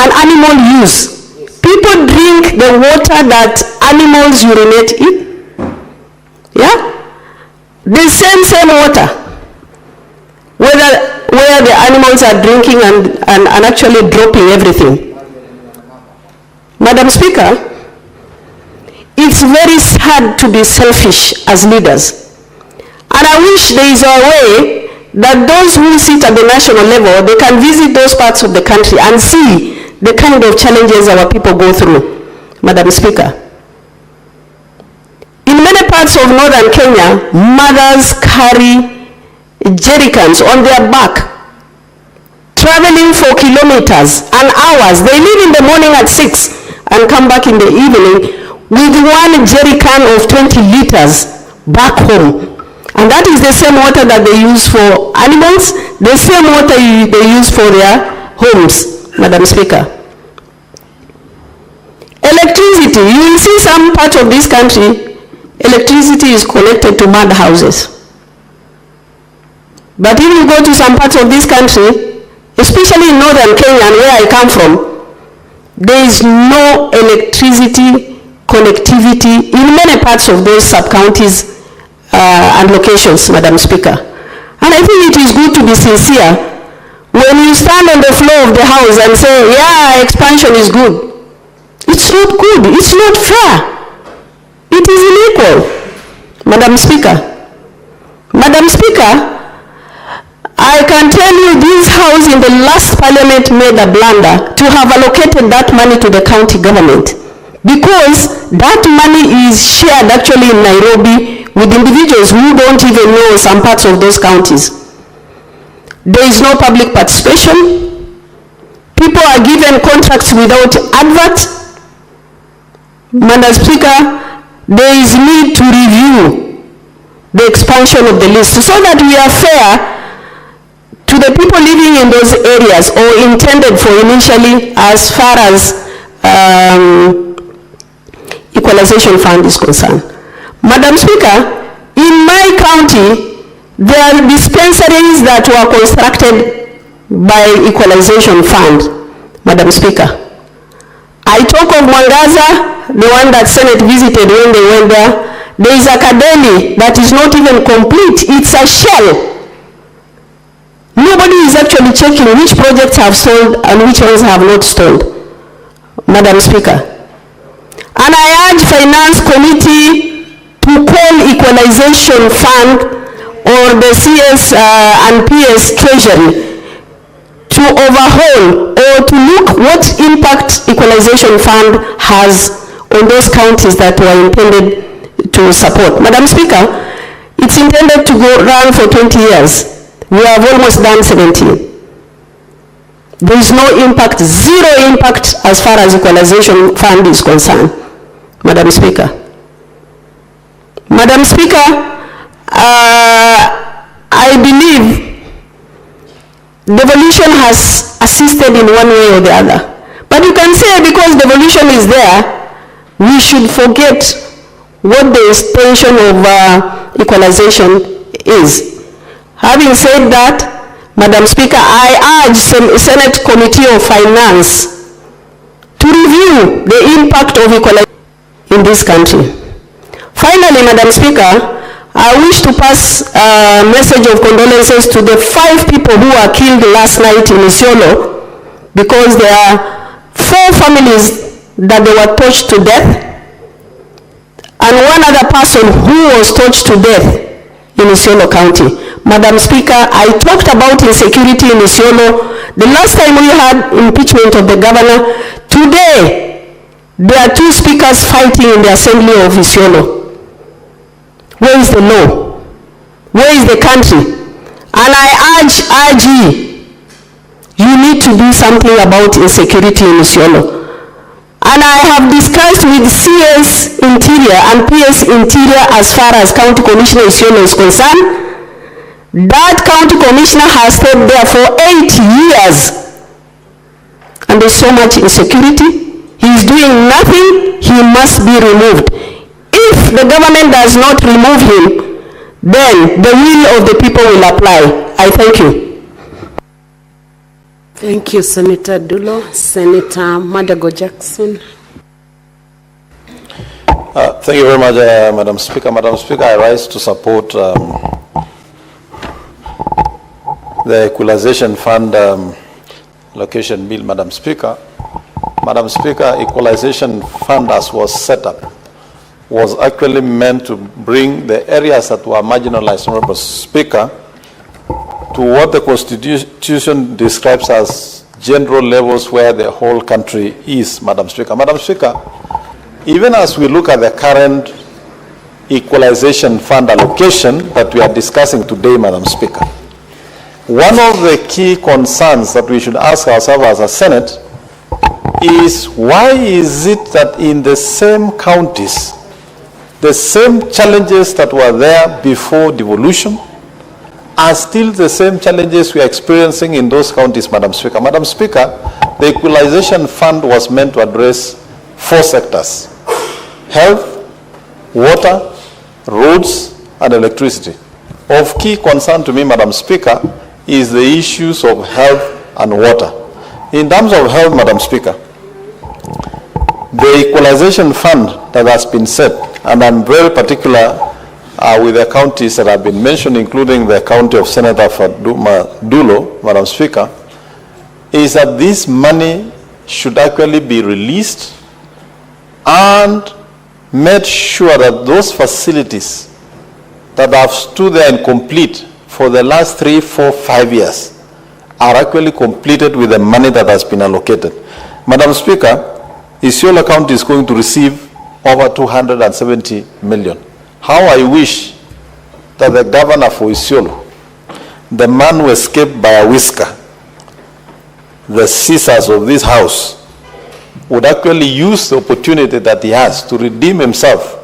and animal use. People drink the water that animals urinate in. Yeah? The same water, where the animals are drinking and actually dropping everything. Madam Speaker, it's very sad to be selfish as leaders. And I wish there is a way that those who sit at the national level, they can visit those parts of the country and see the kind of challenges our people go through, Madam Speaker. In many parts of northern Kenya, mothers carry jerrycans on their back, traveling for kilometers and hours. They leave in the morning at 6 and come back in the evening with one jerrycan of 20 liters back home. And that is the same water that they use for animals, the same water they use for their homes, Madam Speaker. Electricity, you will see some part of this country, electricity is connected to mud houses. But if you go to some parts of this country, especially in northern Kenya and where I come from, there is no electricity connectivity in many parts of those sub-counties and locations, Madam Speaker. And I think it is good to be sincere when you stand on the floor of the house and say, yeah, expansion is good. It's not good, it's not fair. It is unequal, Madam Speaker. Madam Speaker, I can tell you this house in the last parliament made a blunder to have allocated that money to the county government, because that money is shared actually in Nairobi with individuals who don't even know some parts of those counties. There is no public participation. People are given contracts without advert. Madam Speaker, there is need to review the expansion of the list so that we are fair to the people living in those areas or intended for initially as far as Equalization Fund is concerned. Madam Speaker, in my county, there are dispensaries that were constructed by Equalization Fund, Madam Speaker. I talk of Mwangaza, the one that Senate visited when they went there. There is academy that is not even complete. It's a shell. Nobody is actually checking which projects have stalled and which ones have not stalled, Madam Speaker. And I urge Finance Committee to call Equalization Fund or the CS and PS Treasury to overhaul or to look what impact Equalization Fund has on those counties that were intended to support. Madam Speaker, it's intended to run for 20 years. We have almost done 17. There is no impact, zero impact as far as Equalization Fund is concerned, Madam Speaker. Madam Speaker, I believe devolution has assisted in one way or the other. But you can say because devolution is there, we should forget what the extension of equalization is. Having said that, Madam Speaker, I urge Senate Committee of Finance to review the impact of equalization in this country. Finally, Madam Speaker, I wish to pass a message of condolences to the 5 people who were killed last night in Isiolo, because there are 4 families that they were tortured to death, and one other person who was tortured to death in Isiolo County. Madam Speaker, I talked about insecurity in Isiolo the last time we had impeachment of the governor. Today, there are two speakers fighting in the assembly of Isiolo. Where is the law? Where is the country? And I urge you need to do something about insecurity in Isiolo. And I have discussed with CS Interior and PS Interior as far as County Commissioner Isiolo is concerned. That County Commissioner has stayed there for 8 years. And there's so much insecurity. He is doing nothing. He must be removed. If the government does not remove him, then the will of the people will apply. I thank you. Thank you, Senator Dulo. Senator Madago Jackson. Thank you very much, Madam Speaker. Madam Speaker, I rise to support the Equalization Fund allocation bill, Madam Speaker. Madam Speaker, Equalization Fund as was set up was actually meant to bring the areas that were marginalized, Honorable Speaker, to what the Constitution describes as general levels where the whole country is, Madam Speaker. Madam Speaker, even as we look at the current Equalization Fund allocation that we are discussing today, Madam Speaker, one of the key concerns that we should ask ourselves as a Senate is why is it that in the same counties, the same challenges that were there before devolution are still the same challenges we are experiencing in those counties, Madam Speaker. Madam Speaker, the Equalization Fund was meant to address 4 sectors: health, water, roads, and electricity. Of key concern to me, Madam Speaker, is the issues of health and water. In terms of health, Madam Speaker, the Equalization Fund that has been set, and I'm very particular with the counties that have been mentioned, including the county of Senator Dulo, Madam Speaker, is that this money should actually be released and made sure that those facilities that have stood there incomplete for the last 3, 4, 5 years are actually completed with the money that has been allocated. Madam Speaker, Isiolo County is going to receive over 270 million. How I wish that the governor for Isiolo, the man who escaped by a whisker, the Caesars of this house, would actually use the opportunity that he has to redeem himself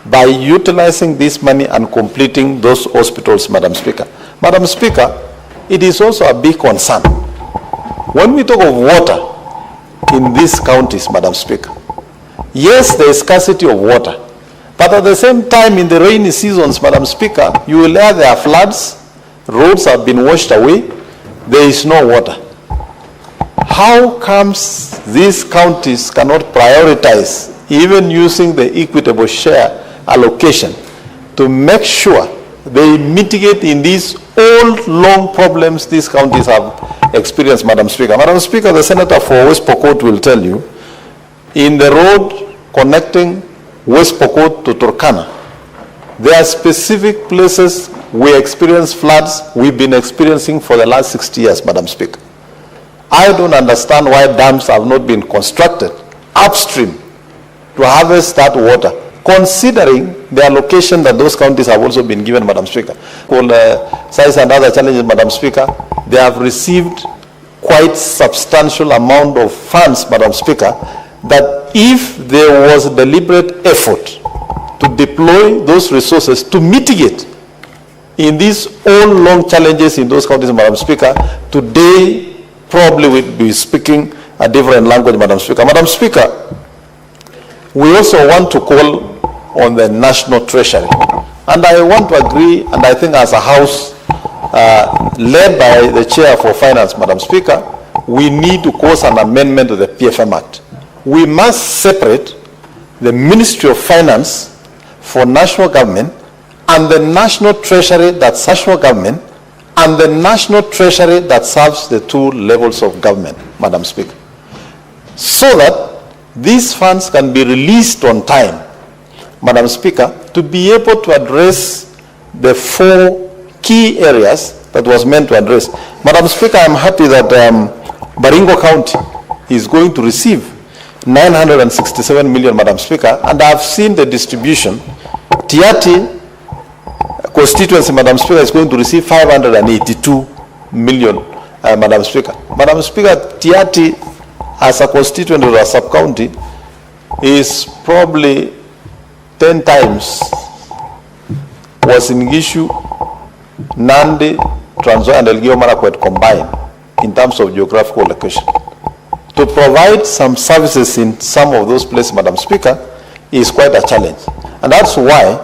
by utilizing this money and completing those hospitals, Madam Speaker. Madam Speaker, it is also a big concern. When we talk of water in these counties, Madam Speaker, yes, there is scarcity of water, but at the same time in the rainy seasons, Madam Speaker, you will hear there are floods, roads have been washed away, there is no water. How comes these counties cannot prioritize even using the equitable share allocation to make sure they mitigate in these old, long problems these counties have experienced, Madam Speaker? Madam Speaker, the Senator for West Pokot will tell you, in the road connecting West Pokot to Turkana, there are specific places we experience floods we've been experiencing for the last 60 years, Madam Speaker. I don't understand why dams have not been constructed upstream to harvest that water, considering the allocation that those counties have also been given, Madam Speaker. For size and other challenges, Madam Speaker, they have received quite substantial amount of funds, Madam Speaker, that if there was a deliberate effort to deploy those resources to mitigate in these all long challenges in those counties, Madam Speaker, today probably we'd be speaking a different language, Madam Speaker. Madam Speaker, we also want to call on the National Treasury. And I want to agree, and I think as a House led by the Chair for Finance, Madam Speaker, we need to cause an amendment to the PFM Act. We must separate the Ministry of Finance for national government and the National Treasury that's national government and the National Treasury that serves the 2 levels of government, Madam Speaker, so that these funds can be released on time, Madam Speaker, to be able to address the 4 key areas that was meant to address. Madam Speaker, I'm happy that Baringo County is going to receive 967 million, Madam Speaker, and I've seen the distribution. Tiati constituency, Madam Speaker, is going to receive 582 million, Madam Speaker. Madam Speaker, Tiati as a constituent or a sub-county is probably 10 times Uasin Gishu, Nandi, Trans Nzoia and Elgeyo Marakwet combined in terms of geographical location. To provide some services in some of those places, Madam Speaker, is quite a challenge. And that's why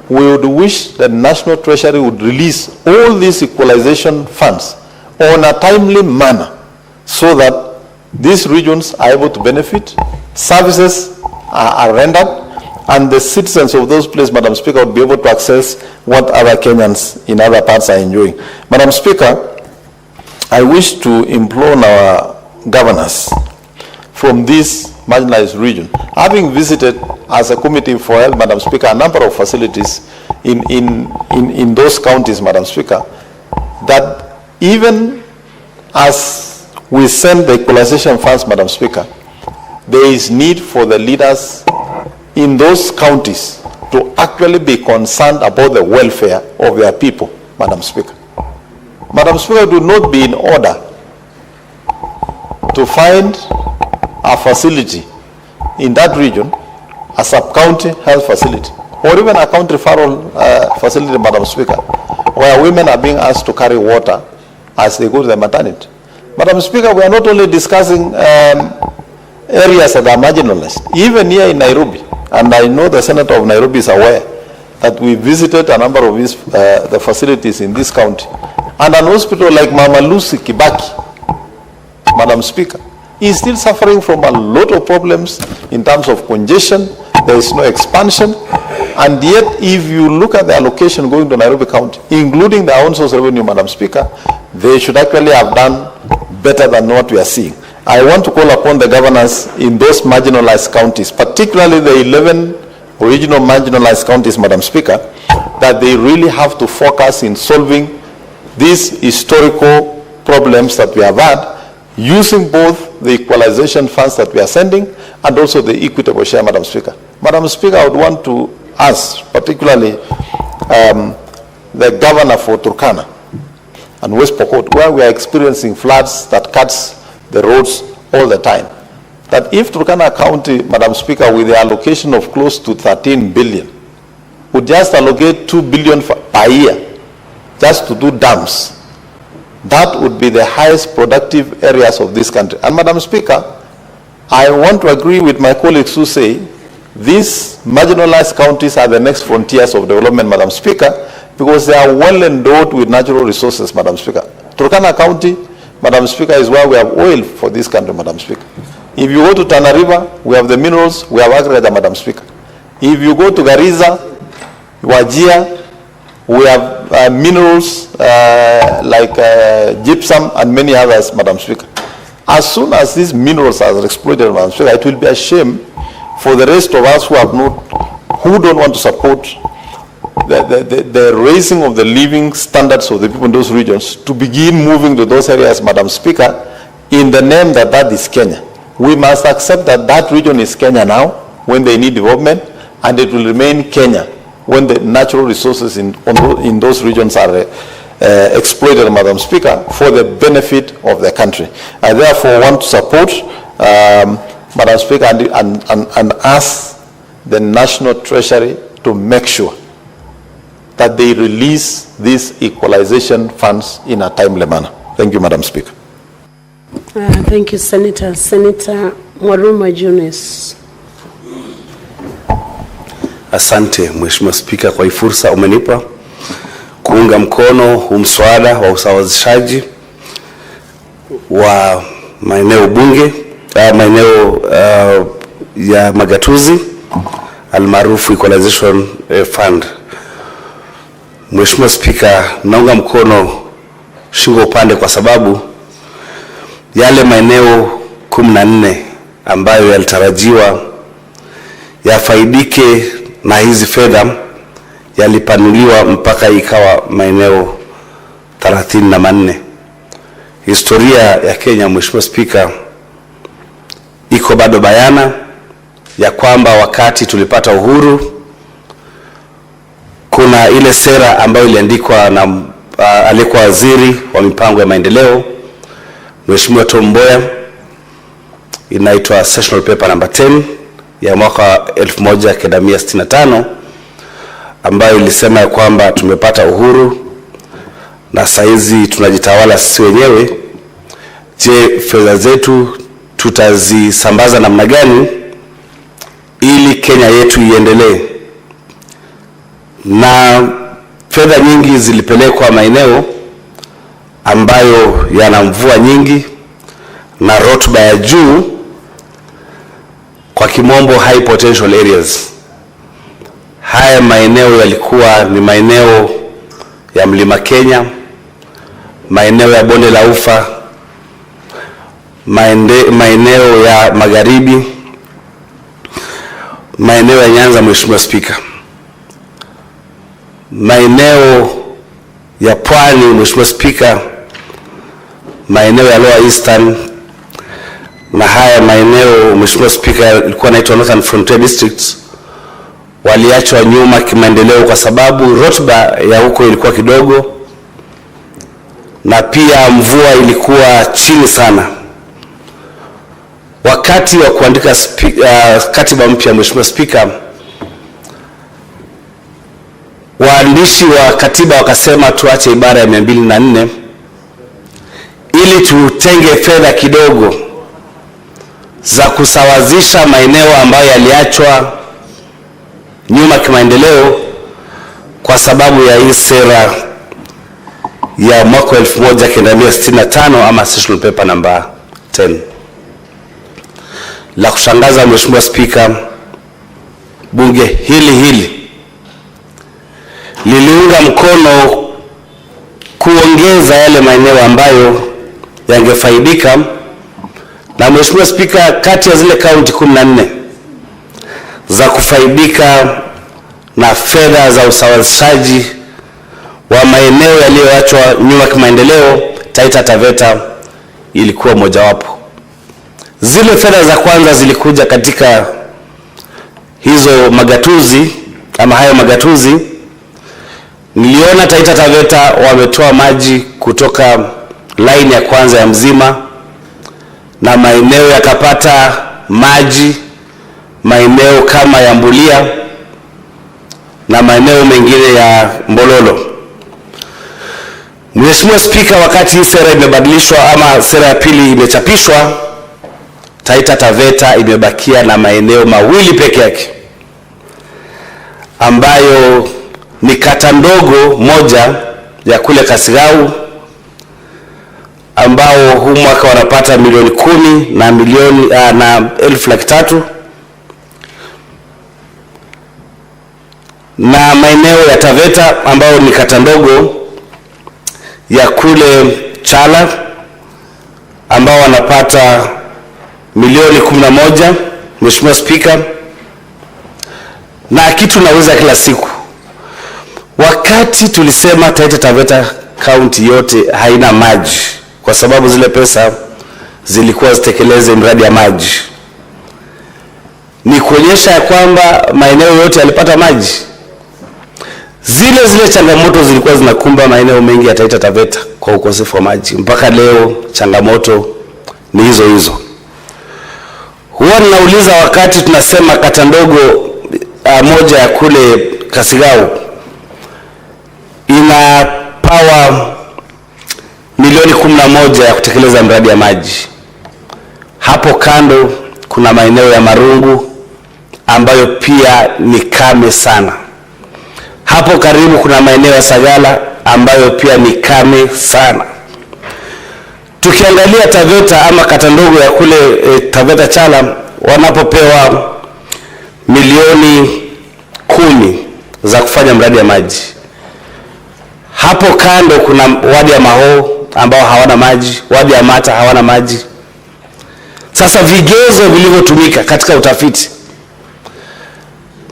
we would wish that National Treasury would release all these equalization funds on a timely manner so that these regions are able to benefit, services are rendered, and the citizens of those places, Madam Speaker, would be able to access what other Kenyans in other parts are enjoying. Madam Speaker, I wish to implore our governors from this marginalized region, having visited as a committee for health, Madam Speaker, a number of facilities in those counties, Madam Speaker, that even as we send the equalization funds, Madam Speaker, there is need for the leaders in those counties to actually be concerned about the welfare of their people, Madam Speaker. Madam Speaker, it would not be in order to find a facility in that region, a sub-county health facility, or even a county referral facility, Madam Speaker, where women are being asked to carry water as they go to the maternity. Madam Speaker, we are not only discussing areas that are marginalized, even here in Nairobi, and I know the Senator of Nairobi is aware that we visited a number of these, the facilities in this county, and an hospital like Mama Lucy Kibaki, Madam Speaker, is still suffering from a lot of problems in terms of congestion. There is no expansion, and yet if you look at the allocation going to Nairobi County, including the own source revenue, Madam Speaker, they should actually have done better than what we are seeing. I want to call upon the governors in those marginalized counties, particularly the 11 original marginalized counties, Madam Speaker, that they really have to focus in solving these historical problems that we have had, using both the equalization funds that we are sending and also the equitable share, Madam Speaker. Madam Speaker, I would want to ask, particularly the governor for Turkana and West Pokot, where we are experiencing floods that cuts the roads all the time, that if Turkana County, Madam Speaker, with the allocation of close to 13 billion, would just allocate 2 billion per year just to do dams, that would be the highest productive areas of this country. And Madam Speaker, I want to agree with my colleagues who say these marginalized counties are the next frontiers of development, Madam Speaker, because they are well endowed with natural resources, Madam Speaker. Turkana County, Madam Speaker, is where we have oil for this country, Madam Speaker. If you go to Tana River, we have the minerals, we have agriculture, Madam Speaker. If you go to Garissa, Wajir, we have minerals like gypsum and many others, Madam Speaker. As soon as these minerals are exploited, Madam Speaker, it will be a shame for the rest of us who don't want to support the raising of the living standards of the people in those regions to begin moving to those areas, Madam Speaker, in the name that that is Kenya. We must accept that that region is Kenya now when they need development, and it will remain Kenya when the natural resources in those regions are exploited, Madam Speaker, for the benefit of the country. I therefore want to support, Madam Speaker, and ask the National Treasury to make sure that they release these equalization funds in a timely manner. Thank you, Madam Speaker. Thank you, Senator. Senator Mwaruma Jones. Asante Mheshimiwa Spika kwa fursa umenipa kuunga mkono mswada wa usawazishaji wa maeneo bunge, maeneo ya magatuzi almaarufu Equalization Fund. Mheshimiwa Spika, naunga mkono shingo upande kwa sababu yale maeneo 14 ambayo yalitarajiwa yafaidike na hizi fedha yalipanuliwa mpaka ikawa maeneo 34. Historia ya Kenya, Mheshimiwa Spika, iko bado bayana ya kwamba wakati tulipata uhuru kuna ile sera ambayo iliandikwa na aliyekuwa waziri wa mipango ya maendeleo Mheshimiwa Tom Mboya, inaitwa Sessional Paper number 10 ya mwaka 1965, ambayo ilisema ya kwamba tumepata uhuru na saizi tunajitawala sisi wenyewe. Je, fedha zetu tutazisambaza namna gani ili Kenya yetu iendelee? Na fedha nyingi zilipelekwa maeneo ambayo yana mvua nyingi na rotuba ya juu, kwa kimombo high potential areas. Haya maeneo yalikuwa ni maeneo ya Mlima Kenya, maeneo ya Bonde la Ufa, maeneo ya Magharibi, maeneo ya Nyanza, Mheshimiwa Spika, maeneo ya Pwani, Mheshimiwa Spika, maeneo ya Lower Eastern, na haya maeneo, Mheshimiwa Spika, yalikuwa yanaitwa Northern Frontier Districts, waliachwa nyuma kimaendeleo kwa sababu rotuba ya huko ilikuwa kidogo na pia mvua ilikuwa chini sana. Wakati wa kuandika katiba mpya, Mheshimiwa Spika, waandishi wa katiba wakasema tuache ibara ya 204 ili tutenge fedha kidogo za kusawazisha maeneo ambayo yaliachwa nyuma kimaendeleo kwa sababu ya hii sera ya mwaka 1965 ama Sessional Paper number 10. La kushangaza, Mheshimiwa Spika, bunge hili liliunga mkono kuongeza yale maeneo ambayo yangefaidika. Na Mheshimiwa Spika, kati ya zile kaunti 14 za kufaidika na fedha za usawazishaji wa maeneo yaliyoachwa nyuma kimaendeleo, Taita Taveta ilikuwa mojawapo. Zile fedha za kwanza zilikuja katika hizo magatuzi ama hayo magatuzi. Niliona Taita Taveta wametoa maji kutoka line ya kwanza ya Mzima na maeneo yakapata maji, maeneo kama ya Mbulia na maeneo mengine ya Mbololo. Mheshimiwa Spika, wakati hii sera imebadilishwa ama sera ya pili imechapishwa, Taita Taveta imebakia na maeneo mawili peke yake ambayo ni kata ndogo moja ya kule Kasigau, ambao huu mwaka wanapata milioni 10 na milioni na 1,300,000, na maeneo ya Taveta ambao ni kata ndogo ya kule Chala ambao wanapata milioni 11. Mheshimiwa Spika, na kitu naweza kila siku, wakati tulisema Taita Taveta county yote haina maji kwa sababu zile pesa zilikuwa zitekeleze mradi ya maji, ni kuonyesha ya kwamba maeneo yote yalipata maji. Zile changamoto zilikuwa zinakumba maeneo mengi ya Taita Taveta kwa ukosefu wa maji. Mpaka leo changamoto ni hizo. Huwa ninauliza, wakati tunasema kata ndogo moja ya kule Kasigau ina power milioni 11 ya kutekeleza mradi ya maji, hapo kando kuna maeneo ya Marungu ambayo pia ni kame sana. Hapo karibu kuna maeneo ya Sagala ambayo pia ni kame sana. Tukiangalia Taveta ama kata ndogo ya kule Taveta Chala, wanapopewa milioni 10 za kufanya mradi ya maji, hapo kando kuna wadi ya Maho ambao hawana maji, wadi ya Mata hawana maji. Sasa vigezo vilivyotumika katika utafiti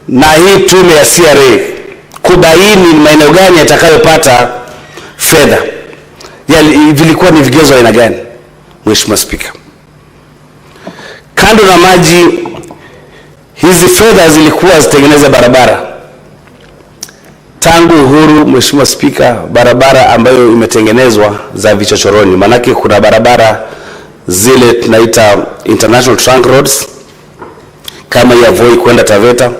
na hii tume ya CRA kubaini maeneo gani yatakayopata fedha. Vilikuwa ni vigezo aina gani, Mheshimiwa Spika? Kando na maji, hizi fedha zilikuwa zitengeneze barabara. Tangu uhuru, Mheshimiwa Spika, barabara ambayo imetengenezwa za vichochoroni, manake kuna barabara zile tunaita international trunk roads kama ya Voi kwenda Taveta.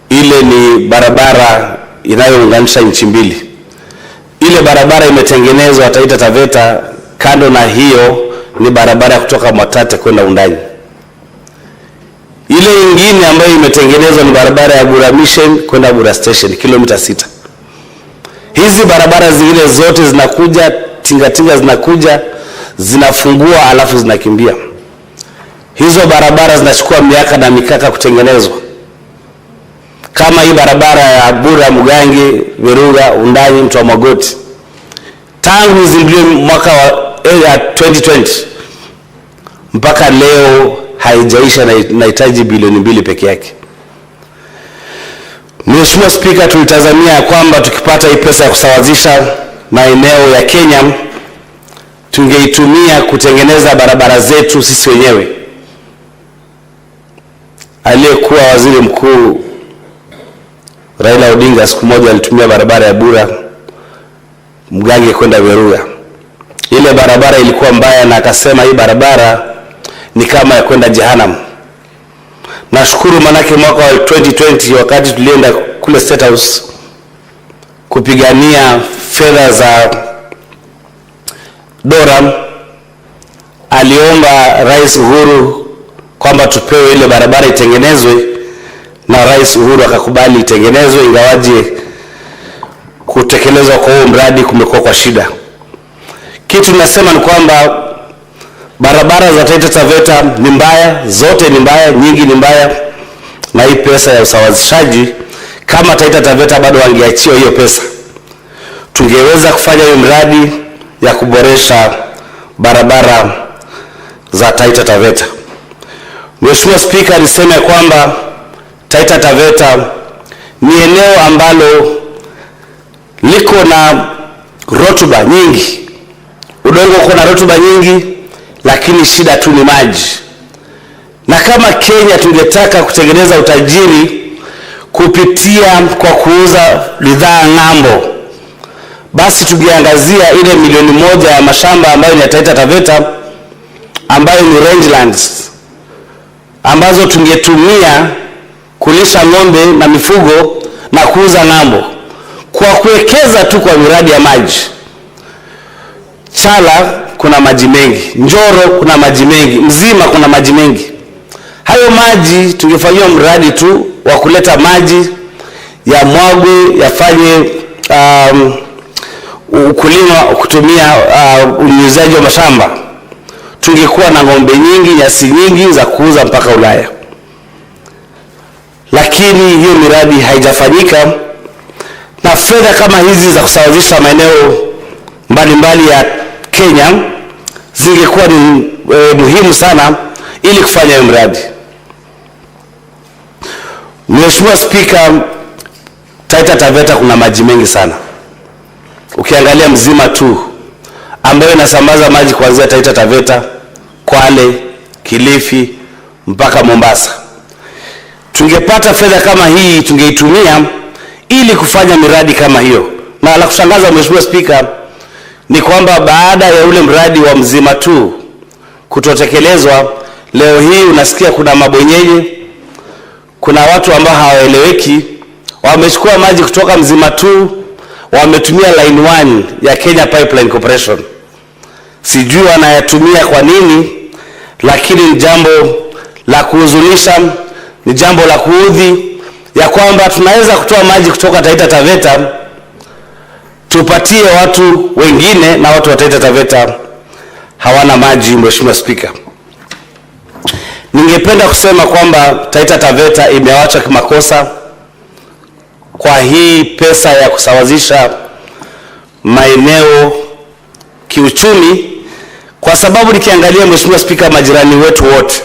Ile ni barabara inayounganisha nchi mbili. Ile barabara imetengenezwa Taita Taveta. Kando na hiyo ni barabara kutoka Mwatate kwenda Undanyi. Ile nyingine ambayo imetengenezwa ni barabara ya Bura Mission kwenda Bura Station, kilomita 6. Hizi barabara zingine zote zinakuja, tingatinga zinakuja, zinafungua alafu zinakimbia. Hizo barabara zinachukua miaka na mikaka kutengenezwa. Kama hii barabara ya Bura Mugangi, Viruga, Undanyi, Mtwa Magoti, tangu izinduliwe mwaka wa 2020 mpaka leo haijaisha na inahitaji bilioni 2 peke yake. Mheshimiwa Spika, tulitazamia kwamba tukipata hii pesa ya kusawazisha maeneo ya Kenya tungeitumia kutengeneza barabara zetu sisi wenyewe. Aliyekuwa waziri mkuu Raila Odinga siku moja alitumia barabara ya Bura Mugangi kwenda Viruga. Ile barabara ilikuwa mbaya na akasema hii barabara ni kama ya kwenda Jehanamu. Nashukuru manake mwaka wa 2020 wakati tulienda kule State House kupigania fedha za Dora, aliomba Rais Uhuru kwamba tupewe ile barabara itengenezwe, na Rais Uhuru akakubali itengenezwe, ingawaje kutekelezwa kwa huo mradi kumekuwa kwa shida. Kitu nasema ni kwamba barabara za Taita Taveta ni mbaya, zote ni mbaya, nyingi ni mbaya, na hii pesa ya usawazishaji, kama Taita Taveta bado wangeachiwa hiyo pesa, tungeweza kufanya hiyo mradi ya kuboresha barabara za Taita Taveta. Mheshimiwa Spika, niseme kwamba Taita Taveta ni eneo ambalo liko na rotuba nyingi. Udongo uko na rotuba nyingi, lakini shida tu ni maji. Na kama Kenya tungetaka kutengeneza utajiri kupitia kwa kuuza bidhaa ng'ambo, basi tungeangazia ile milioni 1 ya mashamba ambayo ni ya Taita Taveta, ambayo ni rangelands, ambazo tungetumia kulisha ng'ombe na mifugo na kuuza ng'ambo, kwa kuwekeza tu kwa miradi ya maji. Chala kuna maji mengi, Njoro kuna maji mengi, Mzima kuna maji mengi. Hayo maji tungefanyia mradi tu wa kuleta maji ya mwagwe, yafanye ukulima kutumia unyunyizaji wa mashamba. Tungekuwa na ng'ombe nyingi, nyasi nyingi za kuuza mpaka Ulaya. Lakini hiyo miradi haijafanyika, na fedha kama hizi za kusawazisha maeneo mbalimbali ya Kenya zingekuwa ni muhimu sana ili kufanya hiyo mradi. Mheshimiwa Spika, Taita Taveta kuna maji mengi sana. Ukiangalia Mzima tu ambayo inasambaza maji kuanzia Taita Taveta, Kwale, Kilifi mpaka Mombasa. Tungepata fedha kama hii tungeitumia ili kufanya miradi kama hiyo. Na la kushangaza Mheshimiwa Spika ni kwamba baada ya ule mradi wa Mzima tu kutotekelezwa, leo hii unasikia kuna mabwenyenye, kuna watu ambao hawaeleweki wamechukua maji kutoka Mzima tu, wametumia line 1 ya Kenya Pipeline Corporation. Sijui wanayatumia kwa nini, lakini ni jambo la kuhuzunisha, ni jambo la kuudhi, ya kwamba tunaweza kutoa maji kutoka Taita Taveta tupatie watu wengine, na watu wa Taita Taveta hawana maji. Mheshimiwa Spika, ningependa kusema kwamba Taita Taveta imewacha kimakosa kwa hii pesa ya kusawazisha maeneo kiuchumi, kwa sababu nikiangalia Mheshimiwa Spika, majirani wetu wote,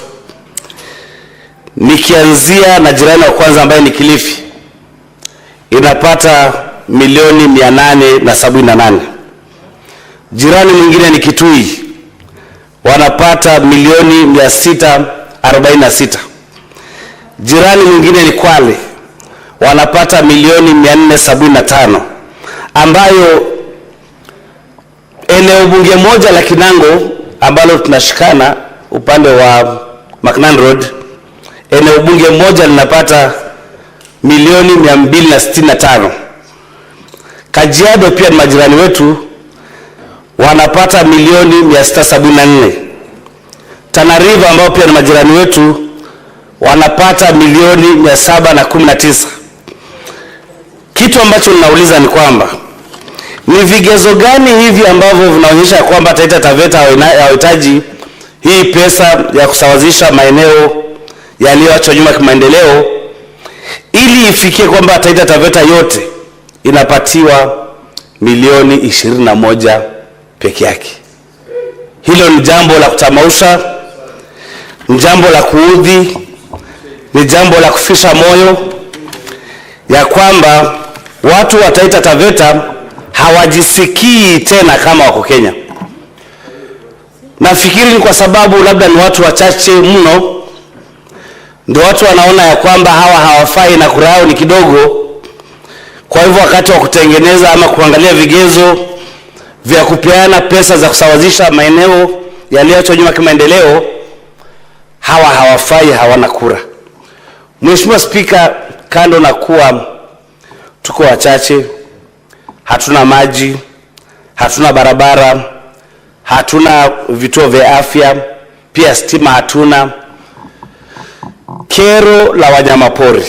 nikianzia na jirani wa kwanza ambaye ni Kilifi, inapata milioni 878. Jirani mwingine ni Kitui, wanapata milioni 646. Jirani mwingine ni Kwale, wanapata milioni 475, ambayo eneo bunge moja la Kinango ambalo tunashikana upande wa Macnan Road, eneo bunge moja linapata milioni 265. Kajiado pia ni majirani wetu, wanapata milioni 674. Tana River ambao pia ni majirani wetu wanapata milioni 719. Kitu ambacho ninauliza ni kwamba ni vigezo gani hivi ambavyo vinaonyesha kwamba Taita Taveta hawahitaji hii pesa ya kusawazisha maeneo yaliyoachwa nyuma kimaendeleo ili ifikie kwamba Taita Taveta yote inapatiwa milioni 21 peke yake? Hilo ni jambo la kutamausha, ni jambo la kuudhi, ni jambo la kufisha moyo ya kwamba watu wa Taita Taveta hawajisikii tena kama wako Kenya. Nafikiri ni kwa sababu labda ni watu wachache mno ndio watu wanaona ya kwamba hawa hawafai na kura yao ni kidogo. Kwa hivyo wakati wa kutengeneza ama kuangalia vigezo vya kupeana pesa za kusawazisha maeneo yaliyoachwa nyuma kimaendeleo, hawa hawafai, hawana kura. Mheshimiwa Spika, kando na kuwa tuko wachache, hatuna maji, hatuna barabara, hatuna vituo vya afya, pia stima hatuna, kero la wanyamapori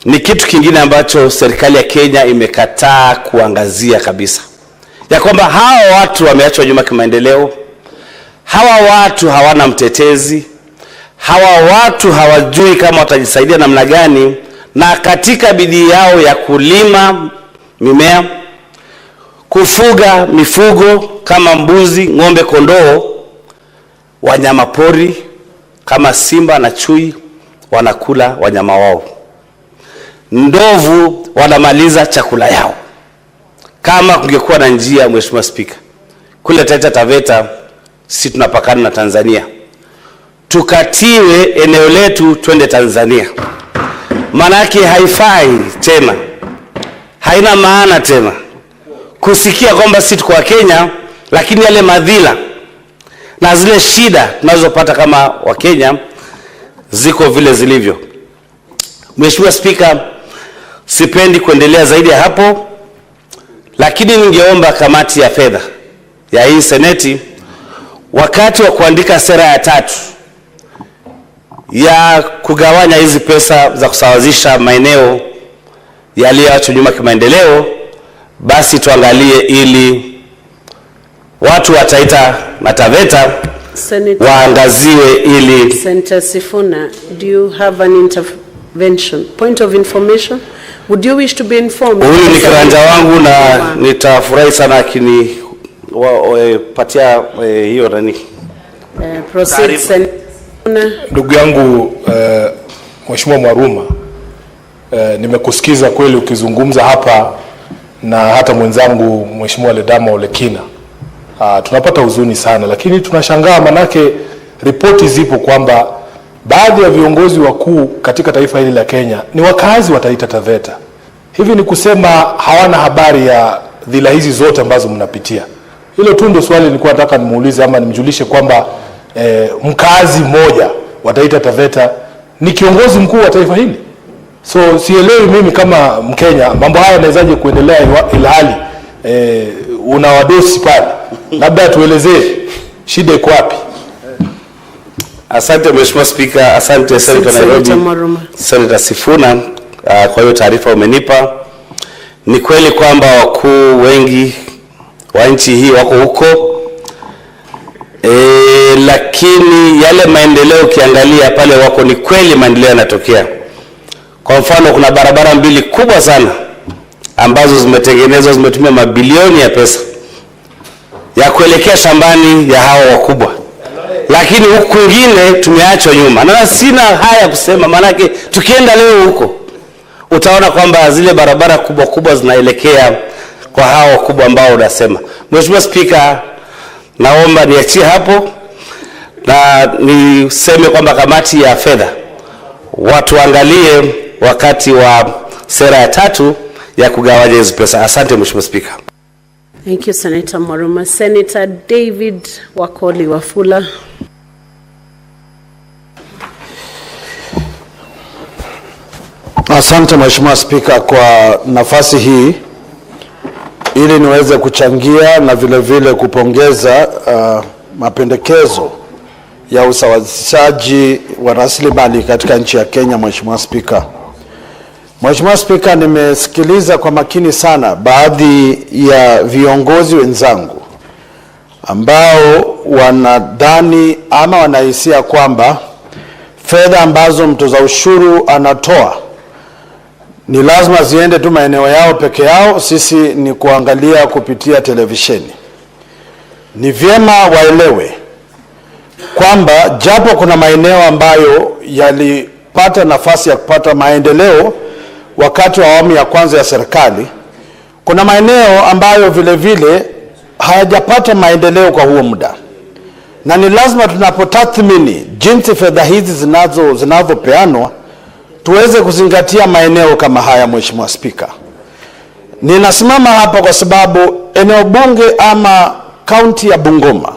ni kitu kingine ambacho serikali ya Kenya imekataa kuangazia kabisa. Ya kwamba hawa watu wameachwa nyuma kimaendeleo, hawa watu hawana mtetezi, hawa watu hawajui kama watajisaidia namna gani, na katika bidii yao ya kulima mimea, kufuga mifugo kama mbuzi, ng'ombe, kondoo, wanyamapori kama simba na chui wanakula wanyama wao. Ndovu wanamaliza chakula yao. Kama kungekuwa na njia, Mheshimiwa Spika, kule Taita Taveta sisi tunapakana na Tanzania, tukatiwe eneo letu twende Tanzania, manake haifai tena, haina maana tena kusikia kwamba sisi tuko Kenya, lakini yale madhila na zile shida tunazopata kama wa Kenya ziko vile zilivyo. Mheshimiwa Spika, sipendi kuendelea zaidi ya hapo, lakini ningeomba kamati ya fedha ya hii seneti wakati wa kuandika sera ya 3 ya kugawanya hizi pesa za kusawazisha maeneo yaliyoachwa nyuma kimaendeleo, basi tuangalie ili watu wa Taita na Taveta waangaziwe ili. Senator Sifuna, do you have an intervention? Point of information? Would you wish to be informed? Huyu ni kiranja wangu na nitafurahi sana akini patia hiyo nani. Proceed, Senator. Ndugu yangu Mheshimiwa Mwaruma, nimekusikiza kweli ukizungumza hapa na hata mwenzangu Mheshimiwa Ledama Olekina. Tunapata huzuni sana, lakini tunashangaa manake ripoti zipo kwamba baadhi ya viongozi wakuu katika taifa hili la Kenya ni wakazi wa Taita Taveta. Hivi ni kusema hawana habari ya dhila hizi zote ambazo mnapitia. Hilo tu ndio swali nilikuwa nataka nimuulize ama nimjulishe kwamba mkazi mmoja wa Taita Taveta ni kiongozi mkuu wa taifa hili. So sielewi mimi kama Mkenya mambo haya yanawezaje kuendelea ilhali una wadosi pale. Labda tuelezee shida iko wapi? Asante Mheshimiwa Spika, asante Senator Nairobi, Senator Sifuna kwa hiyo taarifa umenipa. Ni kweli kwamba wakuu wengi wa nchi hii wako huko, lakini yale maendeleo ukiangalia pale wako ni kweli maendeleo yanatokea. Kwa mfano kuna barabara 2 kubwa sana ambazo zimetengenezwa, zimetumia mabilioni ya pesa ya kuelekea shambani ya hao wakubwa, lakini huku kwingine tumeachwa nyuma. Na sina haya kusema, manake tukienda leo huko utaona kwamba zile barabara kubwa kubwa zinaelekea kwa hao kubwa ambao unasema. Mheshimiwa Spika, naomba niachie hapo na niseme kwamba kamati ya fedha watuangalie wakati wa sera ya 3 ya kugawanya hizo pesa. Asante Mheshimiwa Spika. Thank you, Senator Mwaruma. Senator David Wakoli Wafula. Asante Mheshimiwa Spika kwa nafasi hii ili niweze kuchangia na vile vile kupongeza mapendekezo ya usawazishaji wa rasilimali katika nchi ya Kenya. Mheshimiwa Spika, Mheshimiwa Spika, nimesikiliza kwa makini sana baadhi ya viongozi wenzangu ambao wanadhani ama wanahisia kwamba fedha ambazo mtoza ushuru anatoa ni lazima ziende tu maeneo yao peke yao, sisi ni kuangalia kupitia televisheni. Ni vyema waelewe kwamba japo kuna maeneo ambayo yalipata nafasi ya kupata maendeleo wakati wa awamu ya kwanza ya serikali, kuna maeneo ambayo vile vile hayajapata maendeleo kwa huo muda. Na ni lazima tunapotathmini jinsi fedha hizi zinavyopeanwa tuweze kuzingatia maeneo kama haya. Mheshimiwa Spika, ninasimama hapa kwa sababu eneo bunge ama kaunti ya Bungoma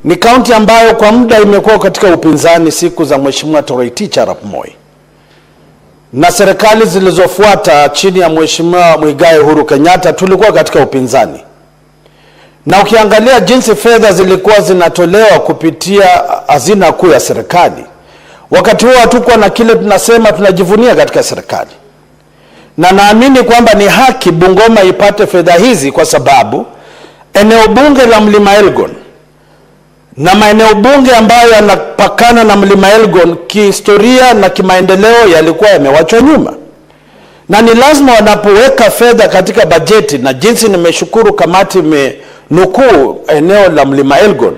ni kaunti ambayo kwa muda imekuwa katika upinzani siku za Mheshimiwa Toroitich Arap Moi na serikali zilizofuata chini ya Mheshimiwa Muigai Uhuru Kenyatta tulikuwa katika upinzani. Na ukiangalia jinsi fedha zilikuwa zinatolewa kupitia hazina kuu ya serikali, wakati huo hatukuwa na kile tunasema tunajivunia katika serikali. Na naamini kwamba ni haki Bungoma ipate fedha hizi kwa sababu eneo bunge la Mlima Elgon na maeneo bunge ambayo yanapakana na Mlima Elgon kihistoria na kimaendeleo yalikuwa yamewachwa nyuma. Na ni lazima wanapoweka fedha katika bajeti, na jinsi nimeshukuru kamati imenukuu eneo la Mlima Elgon,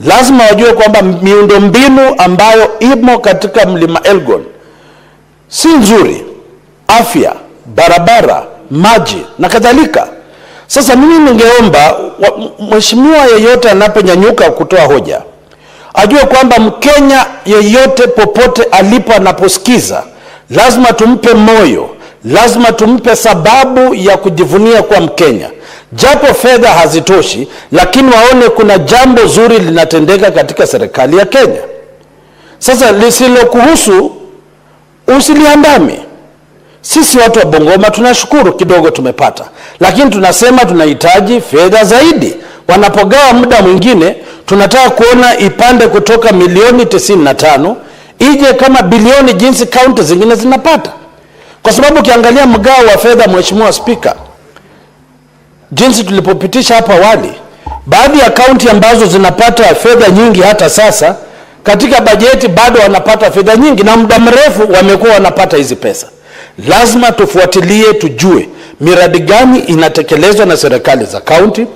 lazima wajue kwamba miundombinu ambayo imo katika Mlima Elgon si nzuri, afya, barabara, maji na kadhalika. Sasa mimi ningeomba mheshimiwa yeyote anaponyanyuka kutoa hoja ajue kwamba Mkenya yeyote popote alipo anaposikiza lazima tumpe moyo, lazima tumpe sababu ya kujivunia kwa Mkenya. Japo fedha hazitoshi, lakini waone kuna jambo zuri linatendeka katika serikali ya Kenya. Sasa lisilokuhusu usiliandame. Sisi watu wa Bungoma tunashukuru kidogo tumepata, lakini tunasema tunahitaji fedha zaidi. Wanapogawa muda mwingine tunataka kuona ipande kutoka milioni 95 ije kama bilioni jinsi kaunti zingine zinapata. Kwa sababu ukiangalia mgao wa fedha, Mheshimiwa Spika, jinsi tulipopitisha hapa awali, baadhi ya kaunti ambazo zinapata fedha nyingi hata sasa katika bajeti bado wanapata fedha nyingi, na muda mrefu wamekuwa wanapata hizi pesa. Lazima tufuatilie, tujue miradi gani inatekelezwa na serikali za kaunti,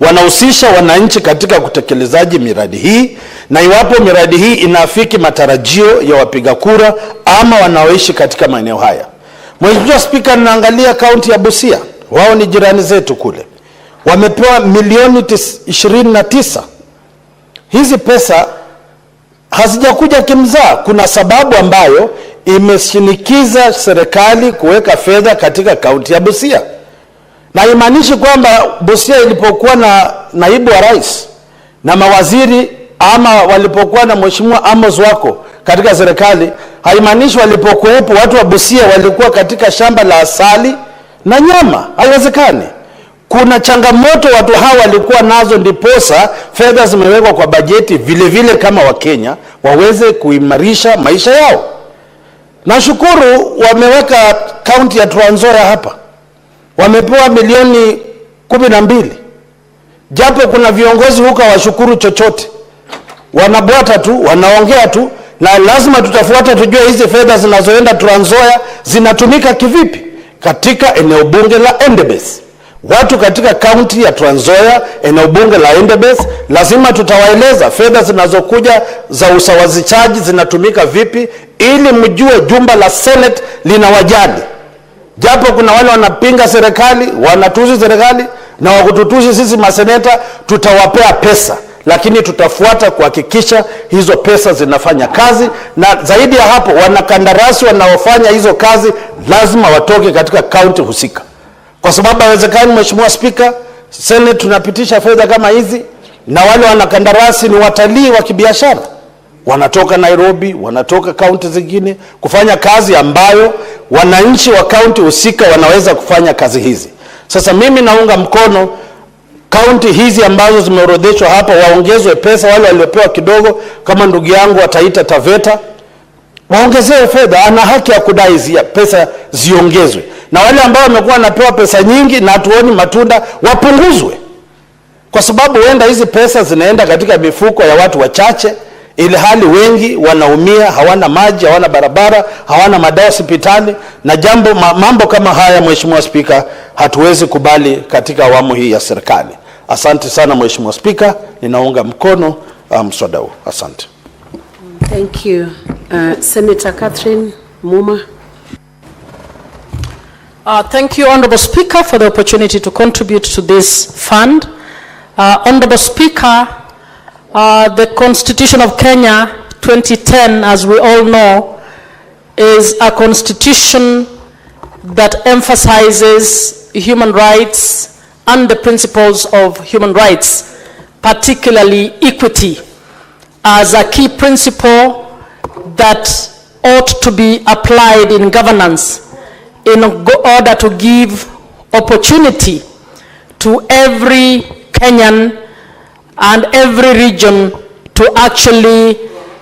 wanahusisha wananchi katika kutekelezaji miradi hii, na iwapo miradi hii inaafiki matarajio ya wapiga kura ama wanaoishi katika maeneo haya. Mheshimiwa Spika, ninaangalia kaunti ya Busia, wao ni jirani zetu kule, wamepewa milioni 29. Hizi pesa hazijakuja kimzaa. Kuna sababu ambayo imeshinikiza serikali kuweka fedha katika kaunti ya Busia. Na imaanishi kwamba Busia ilipokuwa na naibu wa rais na mawaziri ama walipokuwa na Mheshimiwa Amos Wako katika serikali, haimaanishi walipokuwepo watu wa Busia walikuwa katika shamba la asali na nyama. Haiwezekani. Kuna changamoto watu hawa walikuwa nazo, ndiposa fedha zimewekwa kwa bajeti vile vile kama Wakenya waweze kuimarisha maisha yao. Nashukuru wameweka kaunti ya Trans Nzoia hapa, wamepewa milioni 12. Japo kuna viongozi huko washukuru chochote, wanabwata tu, wanaongea tu, na lazima tutafuata tujue hizi fedha zinazoenda Trans Nzoia zinatumika kivipi katika eneo bunge la Endebess. Watu katika kaunti ya Trans Nzoia, eneo bunge la Endebess, lazima tutawaeleza fedha zinazokuja za usawazishaji zinatumika vipi ili mjue jumba la Senate linawajali. Japo kuna wale wanapinga serikali, wanatusi serikali, na wakututusi sisi maseneta, tutawapea pesa, lakini tutafuata kuhakikisha hizo pesa zinafanya kazi. Na zaidi ya hapo, wanakandarasi wanaofanya hizo kazi lazima watoke katika kaunti husika, kwa sababu haiwezekani, Mheshimiwa Spika, Senate tunapitisha fedha kama hizi na wale wanakandarasi ni watalii wa kibiashara, wanatoka Nairobi, wanatoka kaunti zingine kufanya kazi ambayo wananchi wa kaunti husika wanaweza kufanya kazi hizi. Sasa mimi naunga mkono kaunti hizi ambazo zimeorodheshwa hapa, waongezwe pesa. Wale waliopewa kidogo, kama ndugu yangu ataita Taveta, waongezewe fedha, ana haki ya kudai pesa ziongezwe. Na wale ambao wamekuwa wanapewa pesa nyingi na hatuoni matunda, wapunguzwe, kwa sababu huenda hizi pesa zinaenda katika mifuko ya watu wachache, ili hali wengi wanaumia, hawana maji, hawana barabara, hawana madawa hospitali. Na mambo kama haya, Mheshimiwa Spika, hatuwezi kubali katika awamu hii ya serikali. Asante sana Mheshimiwa Spika, ninaunga mkono mswada huu. Asante. Thank you. Senator Catherine Muma. Thank you, Honorable Speaker, for the opportunity to contribute to this fund. Honorable Speaker, the Constitution of Kenya 2010, as we all know, is a constitution that emphasizes human rights and the principles of human rights, particularly equity, as a key principle that ought to be applied in governance in order to give opportunity to every Kenyan and every region to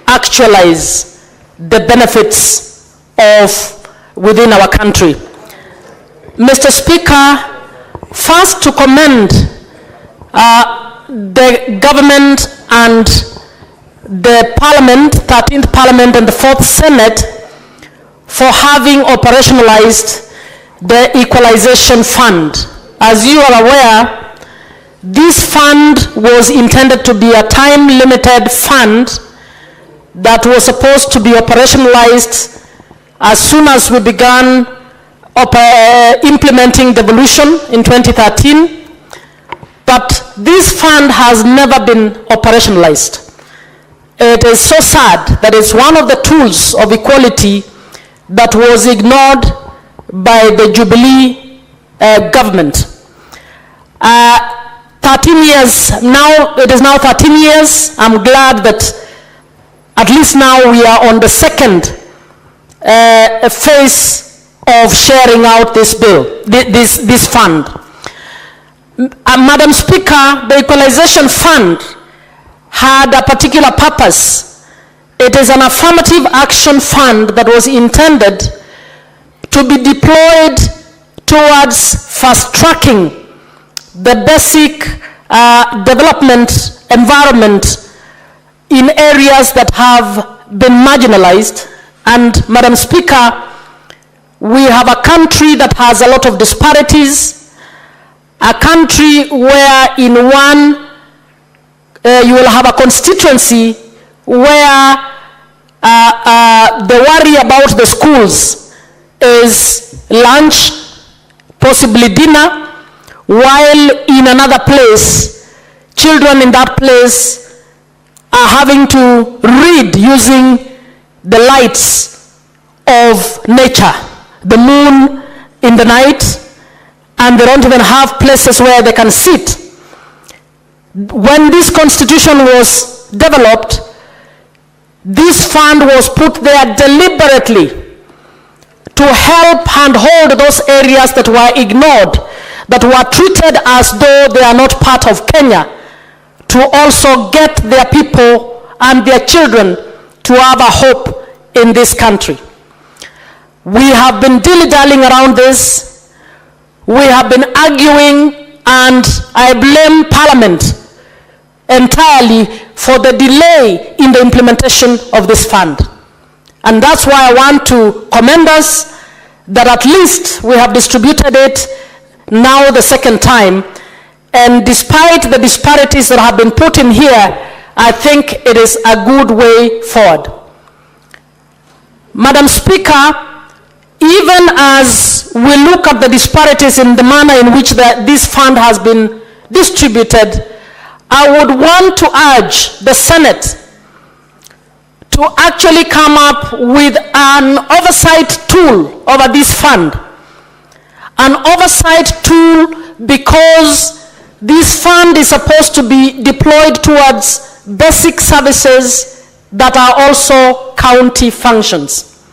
actualize the benefits of within our country. Mr. Speaker, first to commend the government and the Parliament, 13th Parliament and the 4th Senate, for having operationalized the Equalization Fund. As you are aware, this fund was intended to be a time-limited fund that was supposed to be operationalized as soon as we began implementing devolution in 2013. But this fund has never been operationalized. It is so sad that it's one of the tools of equality that was ignored by the Jubilee government. 13 years now, it is now 13 years. I'm glad that at least now we are on the second phase of sharing out this bill, this fund. Madam Speaker, the Equalization Fund had a particular purpose. It is an affirmative action fund that was intended to be deployed towards fast-tracking the basic development environment in areas that have been marginalized. And Madam Speaker, we have a country that has a lot of disparities, a country where in one you will have a constituency where the worry about the schools is lunch, possibly dinner, while in another place, children in that place are having to read using the lights of nature, the moon in the night, and they don't even have places where they can sit. When this constitution was developed, this fund was put there deliberately to help and hold those areas that were ignored, that were treated as though they are not part of Kenya, to also get their people and their children to have a hope in this country. We have been dilly-dallying around this. We have been arguing, and I blame Parliament entirely for the delay in the implementation of this fund. And that's why I want to commend us that at least we have distributed it now the second time. And despite the disparities that have been put in here, I think it is a good way forward. Madam Speaker, even as we look at the disparities in the manner in which this fund has been distributed, I would want to urge the Senate to actually come up with an oversight tool over this fund. An oversight tool because this fund is supposed to be deployed towards basic services that are also county functions.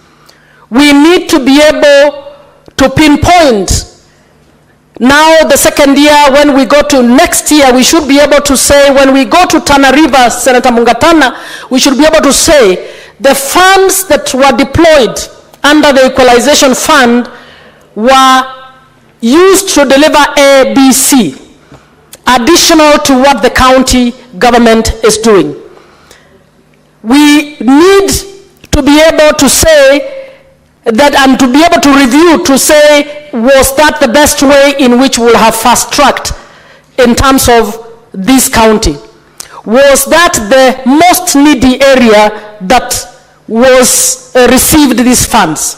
We need to be able to pinpoint. Now, the second year, when we go to next year, we should be able to say, when we go to Tana River, Senator Mungatana, we should be able to say the funds that were deployed under the Equalization Fund were used to deliver A, B, C, additional to what the county government is doing. We need to be able to say that, and to be able to review, to say, was that the best way in which we'll have fast-tracked in terms of this county? Was that the most needy area that was received these funds?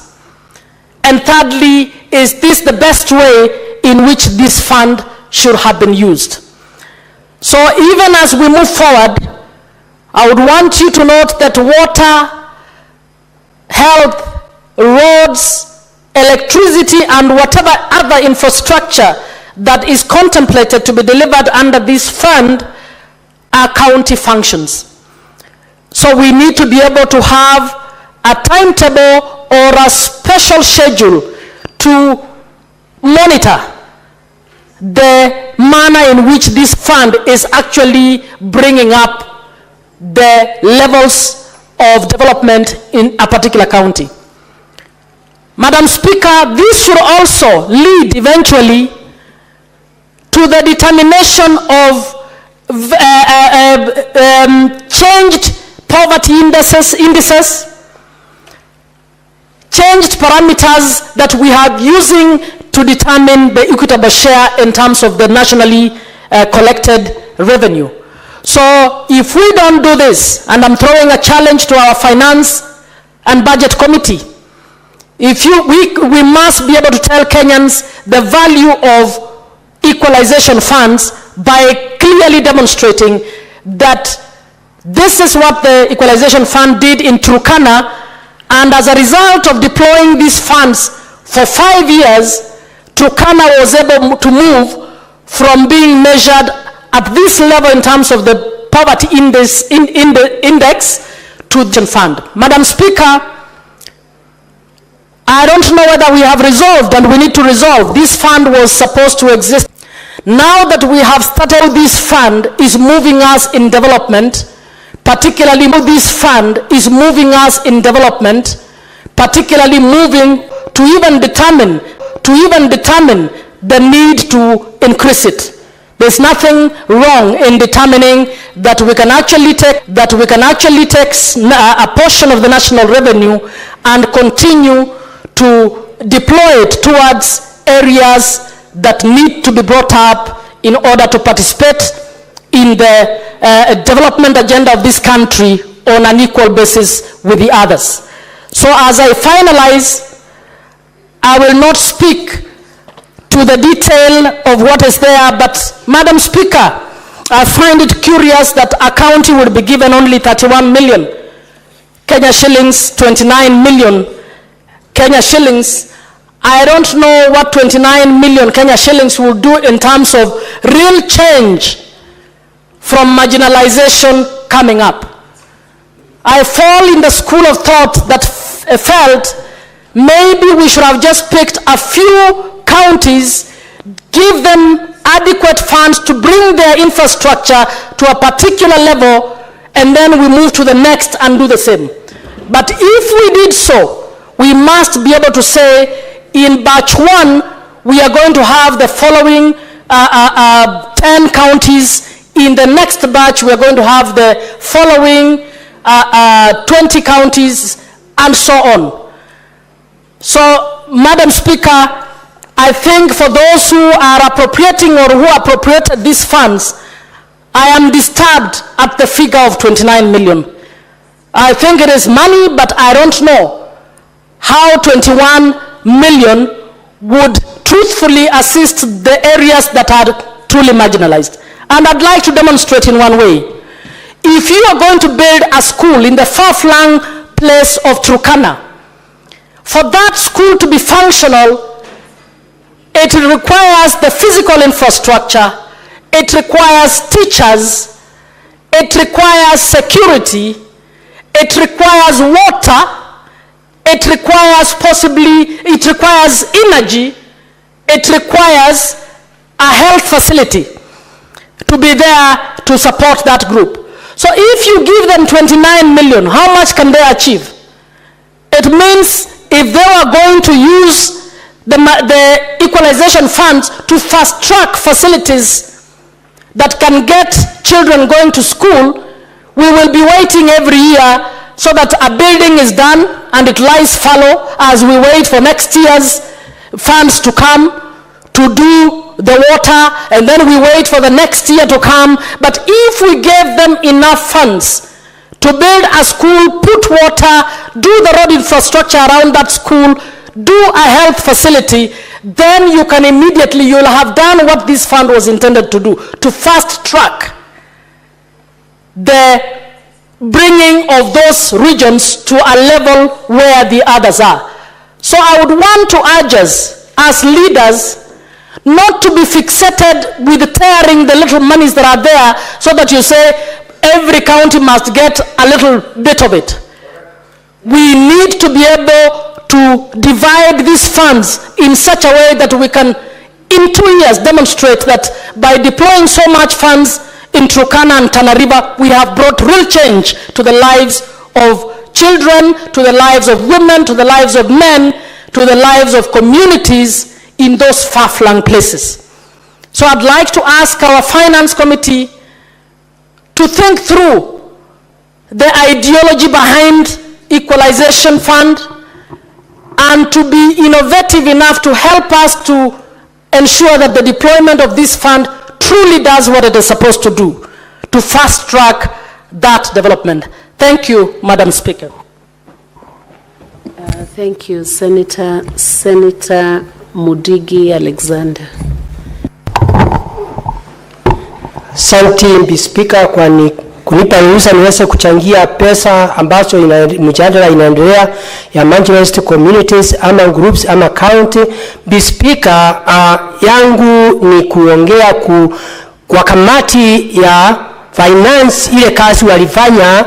And thirdly, is this the best way in which this fund should have been used? So even as we move forward, I would want you to note that water, health, roads, electricity, and whatever other infrastructure that is contemplated to be delivered under this fund are county functions. So we need to be able to have a timetable or a special schedule to monitor the manner in which this fund is actually bringing up the levels of development in a particular county. Madam Speaker, this should also lead eventually to the determination of changed poverty indices, changed parameters that we are using to determine the equitable share in terms of the nationally collected revenue. So if we don't do this, and I'm throwing a challenge to our Finance and Budget Committee, we must be able to tell Kenyans the value of equalization funds by clearly demonstrating that this is what the equalization fund did in Turkana, and as a result of deploying these funds for 5 years, Turkana was able to move from being measured at this level in terms of the poverty index to the fund. Madam Speaker, I don't know whether we have resolved, and we need to resolve. This fund was supposed to exist. Now that we have started, this fund is moving us in development, particularly this fund is moving us in development, particularly moving to even determine the need to increase it. There's nothing wrong in determining that we can actually take a portion of the national revenue and continue to deploy it towards areas that need to be brought up in order to participate in the development agenda of this country on an equal basis with the others. So as I finalize, I will not speak to the detail of what is there, but Madam Speaker, I find it curious that a county would be given only 31 million Kenya shillings, 29 million Kenya shillings. I don't know what 29 million Kenya shillings will do in terms of real change from marginalization coming up. I fall in the school of thought that felt maybe we should have just picked a few counties, give them adequate funds to bring their infrastructure to a particular level, and then we move to the next and do the same. But if we did so, we must be able to say, in batch 1, we are going to have the following 10 counties. In the next batch, we are going to have the following 20 counties, and so on. So, Madam Speaker, I think for those who are appropriating or who appropriated these funds, I am disturbed at the figure of 29 million. I think it is money, but I don't know how 21 million would truthfully assist the areas that are truly marginalized. And I'd like to demonstrate in one way. If you are going to build a school in the far-flung place of Turkana, for that school to be functional, it requires the physical infrastructure, it requires teachers, it requires security, it requires water, it requires energy, it requires a health facility to be there to support that group. So if you give them 29 million, how much can they achieve? It means if they are going to use the equalization funds to fast-track facilities that can get children going to school, we will be waiting every year so that a building is done and it lies fallow as we wait for next year's funds to come to do the water, and then we wait for the next year to come. But if we gave them enough funds to build a school, put water, do the road infrastructure around that school, do a health facility, then you can immediately, you'll have done what this fund was intended to do, to fast track the bringing of those regions to a level where the others are. So I would want to urge us as leaders not to be fixated with tearing the little monies that are there so that you say every county must get a little bit of it. We need to be able to divide these funds in such a way that we can, in 2 years, demonstrate that by deploying so much funds in Turkana and Tana River, we have brought real change to the lives of children, to the lives of women, to the lives of men, to the lives of communities in those far-flung places. So I'd like to ask our finance committee to think through the ideology behind Equalization Fund and to be innovative enough to help us to ensure that the deployment of this fund truly does what it is supposed to do, to fast-track that development. Thank you, Madam Speaker. Thank you, Senator Mudigi Alexander. Asante Mbi Speaker kwa kunipa ruhusa niweze kuchangia pesa ambazo mjadala inaendelea ya marginalized communities ama groups ama county. Mbi Speaker, yangu ni kuongea kwa kamati ya finance. Ile kazi walifanya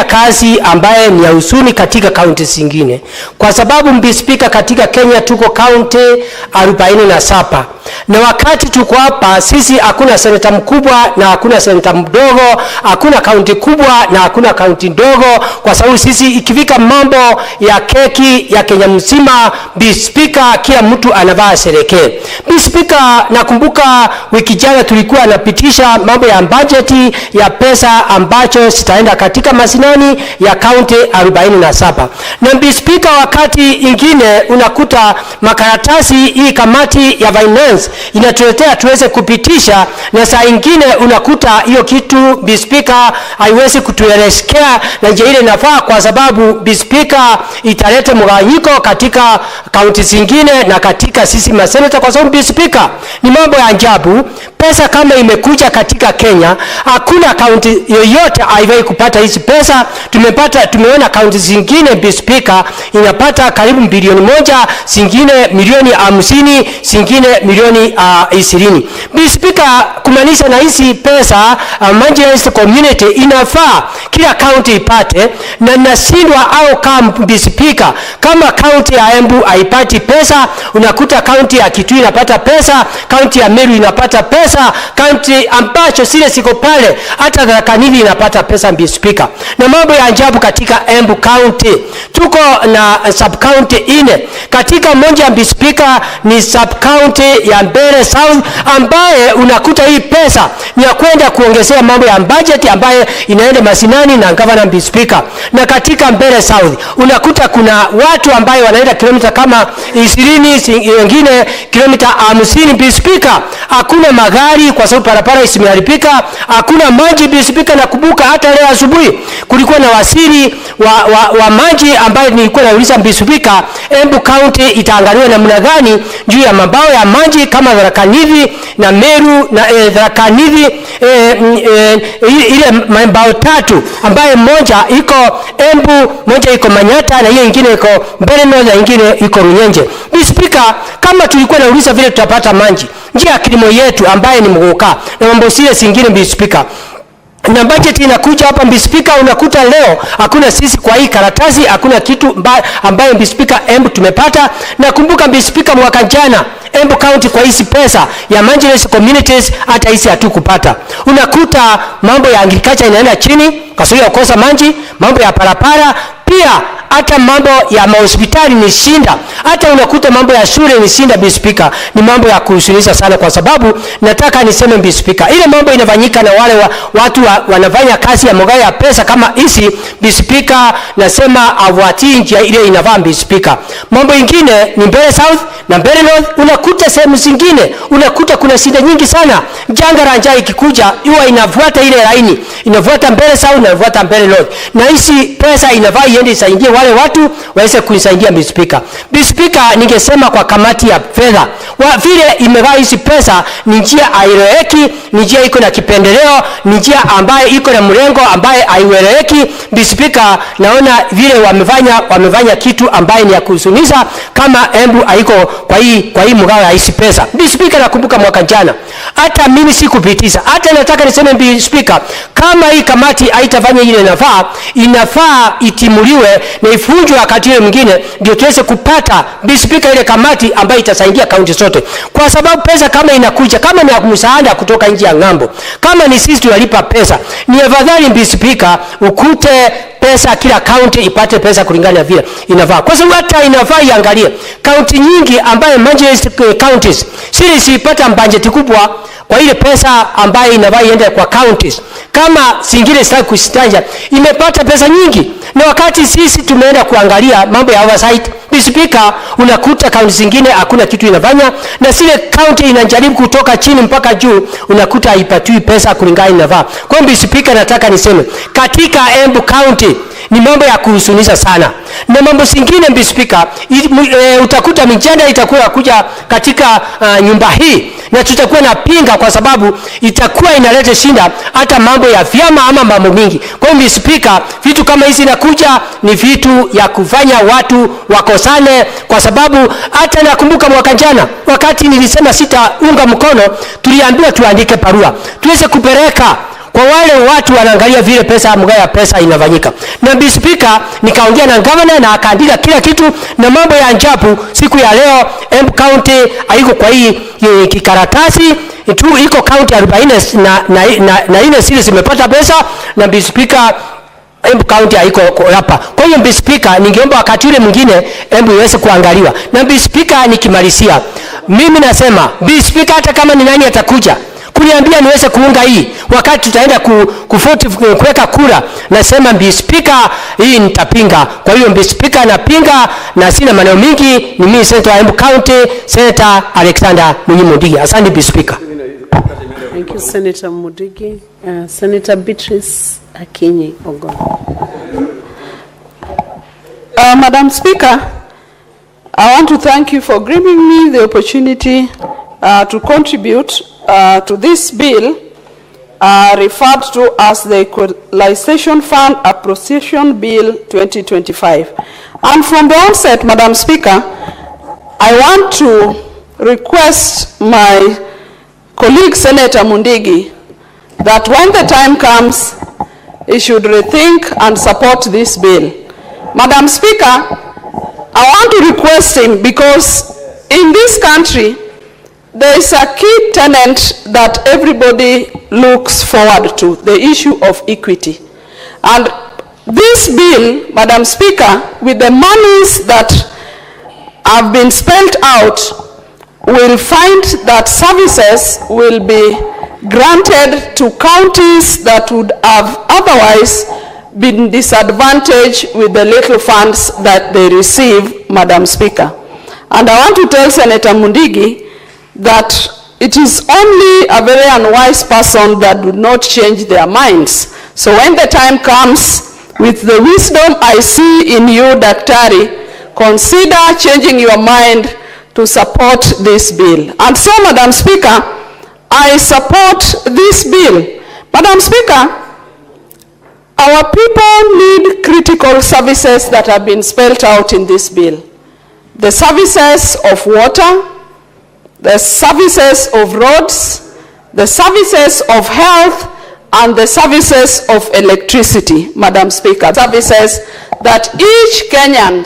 kazi ambaye ni ya huzuni katika county zingine, kwa sababu Mbi Speaker, katika Kenya tuko county 47, na wakati tuko hapa sisi hakuna seneta mkubwa na hakuna seneta mdogo, hakuna county kubwa na hakuna county ndogo, kwa sababu sisi ikifika mambo ya keki ya Kenya mzima, Mbi Speaker, kila mtu anavaa serikali. Mbi Speaker, nakumbuka wiki jana tulikuwa napitisha mambo ya budgeti ya pesa ambacho sitaenda katika masinani ya county 47. Na Mbi Speaker, wakati ingine unakuta makaratasi hii kamati ya finance inatuletea tuweze kupitisha, na saa ingine unakuta hiyo kitu Mbi Speaker haiwezi kutuelekea na njia ile inafaa, kwa sababu Mbi Speaker italeta mgawanyiko katika county zingine na katika sisi maseneta, kwa sababu Mbi Speaker ni mambo ya ajabu. Pesa kama imekuja katika Kenya, hakuna county yoyote haiwahi kupata hizi pesa. Tumeona county zingine Mbi Speaker inapata karibu bilioni 1, zingine milioni 50, zingine milioni 20. Mbi Speaker, kumaanisha na hizi pesa marginalized community inafaa kila county ipate, na nasindwa au kama Mbi Speaker, kama county ya Embu haipati pesa, unakuta county ya Kitui inapata pesa, county ya Meru inapata pesa, county ambacho sile siko pale hata Tharaka-Nithi inapata pesa Mbi Speaker. Na mambo ya ajabu katika Embu County, tuko na sub county 4. Katika moja Mbi Speaker ni sub county ya Mbeere South, ambaye unakuta hii pesa ni ya kwenda kuongezea mambo ya budget ambaye inaenda masinani na Governor Mr. Speaker. Na katika Mbeere South unakuta kuna watu ambaye wanaenda kilomita kama 20, wengine kilomita 50 Mr. Speaker. Hakuna magari kwa sababu barabara isimeharibika, hakuna maji Mr. Speaker. Na kubuka hata leo asubuhi kulikuwa na wasiri wa maji ambaye nilikuwa nauliza Mr. Speaker, Embu County itaangaliwa namna gani juu ya mabao ya maji kama Tharaka Nithi na Meru na Tharaka Nithi, ile mabao tatu ambaye moja iko Embu, moja iko Manyata na hiyo nyingine iko Mbeere North na nyingine iko Runyenje. Mr. Speaker, kama tulikuwa nauliza vile tutapata maji, njia ya kilimo yetu ambaye ni mguka na mambo sile singine Mr. Speaker, na budget inakuja hapa Mr. Speaker, unakuta leo hakuna sisi kwa hii karatasi, hakuna kitu ambayo Mr. Speaker Embu tumepata. Na kumbuka Mr. Speaker, mwaka jana Embu County kwa hizi pesa ya marginalized communities hata hizi hatukupata. Unakuta mambo ya agriculture inaenda chini kwa sababu ya kukosa maji, mambo ya parapara pia, hata mambo ya mahospitali ni shinda, hata unakuta mambo ya shule ni shinda Mr. Speaker. Ni mambo ya kuhuzunisha sana, kwa sababu nataka niseme Mr. Speaker, ile mambo inafanyika na wale watu wanafanya kazi ya mgao ya pesa kama hizi Mr. Speaker, nasema awatii njia ile inafaa Mr. Speaker. Mambo ingine ni Mbeere South na Mbeere North, unakuta sehemu zingine unakuta kuna shida nyingi sana. Janga la njaa ikikuja huwa inafuata ile laini, inafuata Mbeere South na inafuata Mbeere North, na hizi pesa inafaa iende isaidie wale watu waweze kuisaidia Mr. Speaker. Mr. Speaker, ningesema kwa kamati ya fedha, vile imevaa hizi pesa ni njia haieleweki, ni njia iko na kipendeleo, ni njia ambaye iko na mrengo ambaye haieleweki Mr. Speaker. Naona vile wamefanya kitu ambaye ni ya kuhuzunisha, kama Embu haiko kwa hii mgao ya hizi pesa Mr. Speaker. Nakumbuka mwaka jana hata mimi sikupitisha, hata nataka niseme Mr. Speaker, kama hii kamati haitafanya ile inafaa itimuliwe na ifunjwe wakati ile mwingine, ndio tuweze kupata Mr. Speaker ile kamati ambayo itasaidia kaunti zote, kwa sababu pesa kama inakuja kama ni msaada kutoka nje ya ng'ambo, kama ni sisi tunalipa pesa, ni afadhali Mr. Speaker ukute pesa kila county ipate pesa kulingana vile inafaa, kwa sababu hata inafaa iangalie county nyingi ambaye marginalized counties sisi ipata budget kubwa kwa ile pesa ambayo inafaa iende kwa counties, kama singine sitaki kusitanja imepata pesa nyingi, na wakati sisi tumeenda kuangalia mambo ya oversight Mr. Speaker, unakuta county zingine hakuna kitu inafanya, na zile county inajaribu kutoka chini mpaka juu, unakuta haipatiwi pesa kulingana inafaa. Kwa Mr. Speaker, nataka niseme katika Embu County ni mambo ya kuhuzunisha sana, na mambo zingine Mr. Speaker, utakuta mijadala itakuwa kuja katika nyumba hii na tutakuwa na pinga, kwa sababu itakuwa inaleta shinda hata mambo ya vyama ama mambo mingi. Kwa Mr. Speaker, vitu kama hizi inakuja ni vitu ya kufanya watu wakosane, kwa sababu hata nakumbuka mwaka jana wakati nilisema sitaunga mkono, tuliambiwa tuandike barua tuweze kupeleka kwa wale watu wanaangalia vile pesa mgao ya pesa inafanyika. Na Mr. Speaker, nikaongea na governor na akaandika kila kitu, na mambo ya ajabu siku ya leo Embu County haiko kwa hii kikaratasi tu, iko county 40 na ile siri zimepata pesa, na Mr. Speaker Embu County haiko hapa. Kwa hiyo Mr. Speaker, ningeomba wakati ule mwingine Embu iweze kuangaliwa. Na Mr. Speaker, nikimalizia mimi nasema Mr. Speaker, hata kama ni nani atakuja kuniambia niweze kuunga hii wakati tutaenda kuweka kura, nasema Mr. Speaker, hii nitapinga. Kwa hiyo Mr. Speaker, napinga na sina maneno mingi. Ni mimi Senator wa Embu County, Senator Alexander Mudigi. Asante Mr. Speaker. Thank you Senator Mudigi. Senator Beatrice Akinyi Ogono. Madam Speaker, I want to thank you for giving me the opportunity to contribute to this bill referred to as the Equalization Fund Appropriation Bill 2025. And from the onset, Madam Speaker, I want to request my colleague Senator Mudigi that when the time comes, he should rethink and support this bill. Madam Speaker, I want to request him because in this country, there is a key tenet that everybody looks forward to, the issue of equity. And this bill, Madam Speaker, with the monies that have been spent out will find that services will be granted to counties that would have otherwise been disadvantaged with the little funds that they receive, Madam Speaker. And I want to tell Senator Mundigi that it is only a very unwise person that would not change their minds. So when the time comes, with the wisdom I see in you, Daktari, consider changing your mind to support this bill. And so, Madam Speaker, I support this bill. Madam Speaker, our people need critical services that have been spelled out in this bill. The services of water, the services of roads, the services of health, and the services of electricity, Madam Speaker. Services that each Kenyan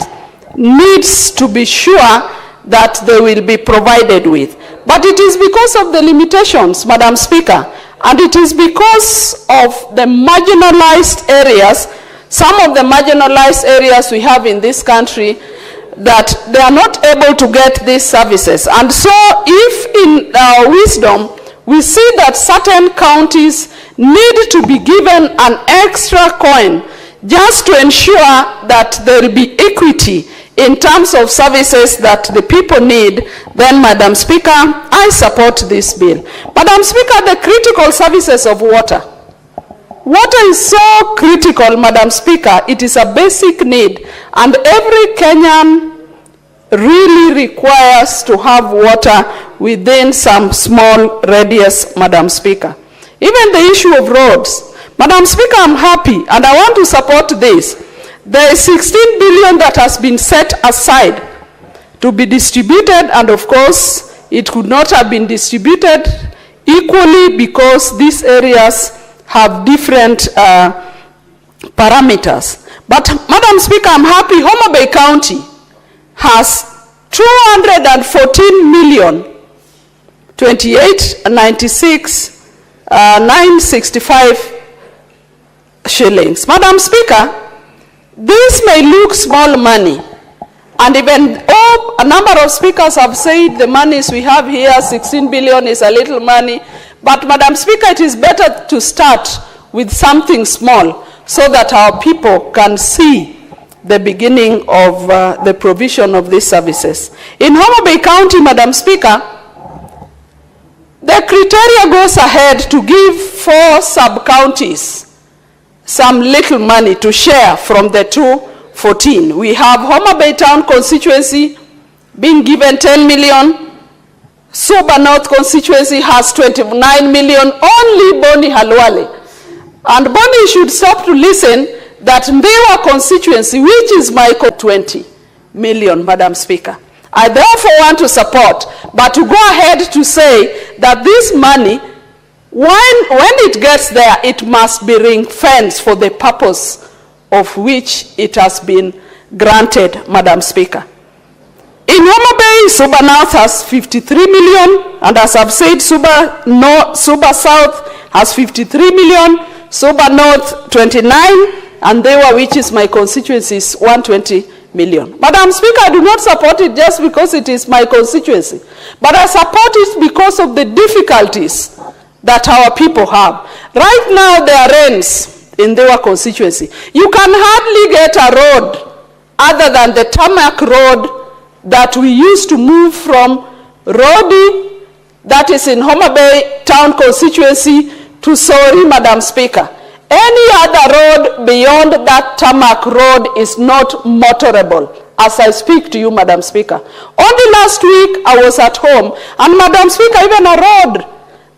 needs to be sure that they will be provided with. But it is because of the limitations, Madam Speaker, and it is because of the marginalized areas, some of the marginalized areas we have in this country, that they are not able to get these services. And so if in our wisdom we see that certain counties need to be given an extra coin just to ensure that there will be equity in terms of services that the people need, then, Madam Speaker, I support this bill. Madam Speaker, the critical services of water. Water is so critical, Madam Speaker. It is a basic need, and every Kenyan really requires to have water within some small radius, Madam Speaker. Even the issue of roads. Madam Speaker, I'm happy, and I want to support this. There is 16 billion that has been set aside to be distributed, and of course, it could not have been distributed equally because these areas have different parameters. But, Madam Speaker, I'm happy Homa Bay County has 214 million, 965 shillings. Madam Speaker, this may look small money, and even a number of speakers have said the monies we have here, 16 billion, is a little money. But, Madam Speaker, it is better to start with something small so that our people can see the beginning of the provision of these services. In Homa Bay County, Madam Speaker, the criteria goes ahead to give 4 sub-counties some little money to share from the 214. We have Homa Bay Town constituency being given 10 million. Suba North constituency has 29 million, only Boni Halwale. And Boni should stop to listen that Mbewa constituency, which is my 20 million, Madam Speaker. I therefore want to support, but to go ahead to say that this money, when it gets there, it must be ring-fenced for the purpose of which it has been granted, Madam Speaker. In Homa Bay, Suba North has 53 million, and as I've said, Suba South has 53 million, Suba North 29, and Dewa, which is my constituency, is 120 million. Madam Speaker, I do not support it just because it is my constituency, but I support it because of the difficulties that our people have. Right now, there are rains in Dewa constituency. You can hardly get a road other than the tarmac road that we used to move from Rodi, that is in Homa Bay Town constituency, to Sori, Madam Speaker. Any other road beyond that tarmac road is not motorable as I speak to you, Madam Speaker. Only last week I was at home, and Madam Speaker, even a road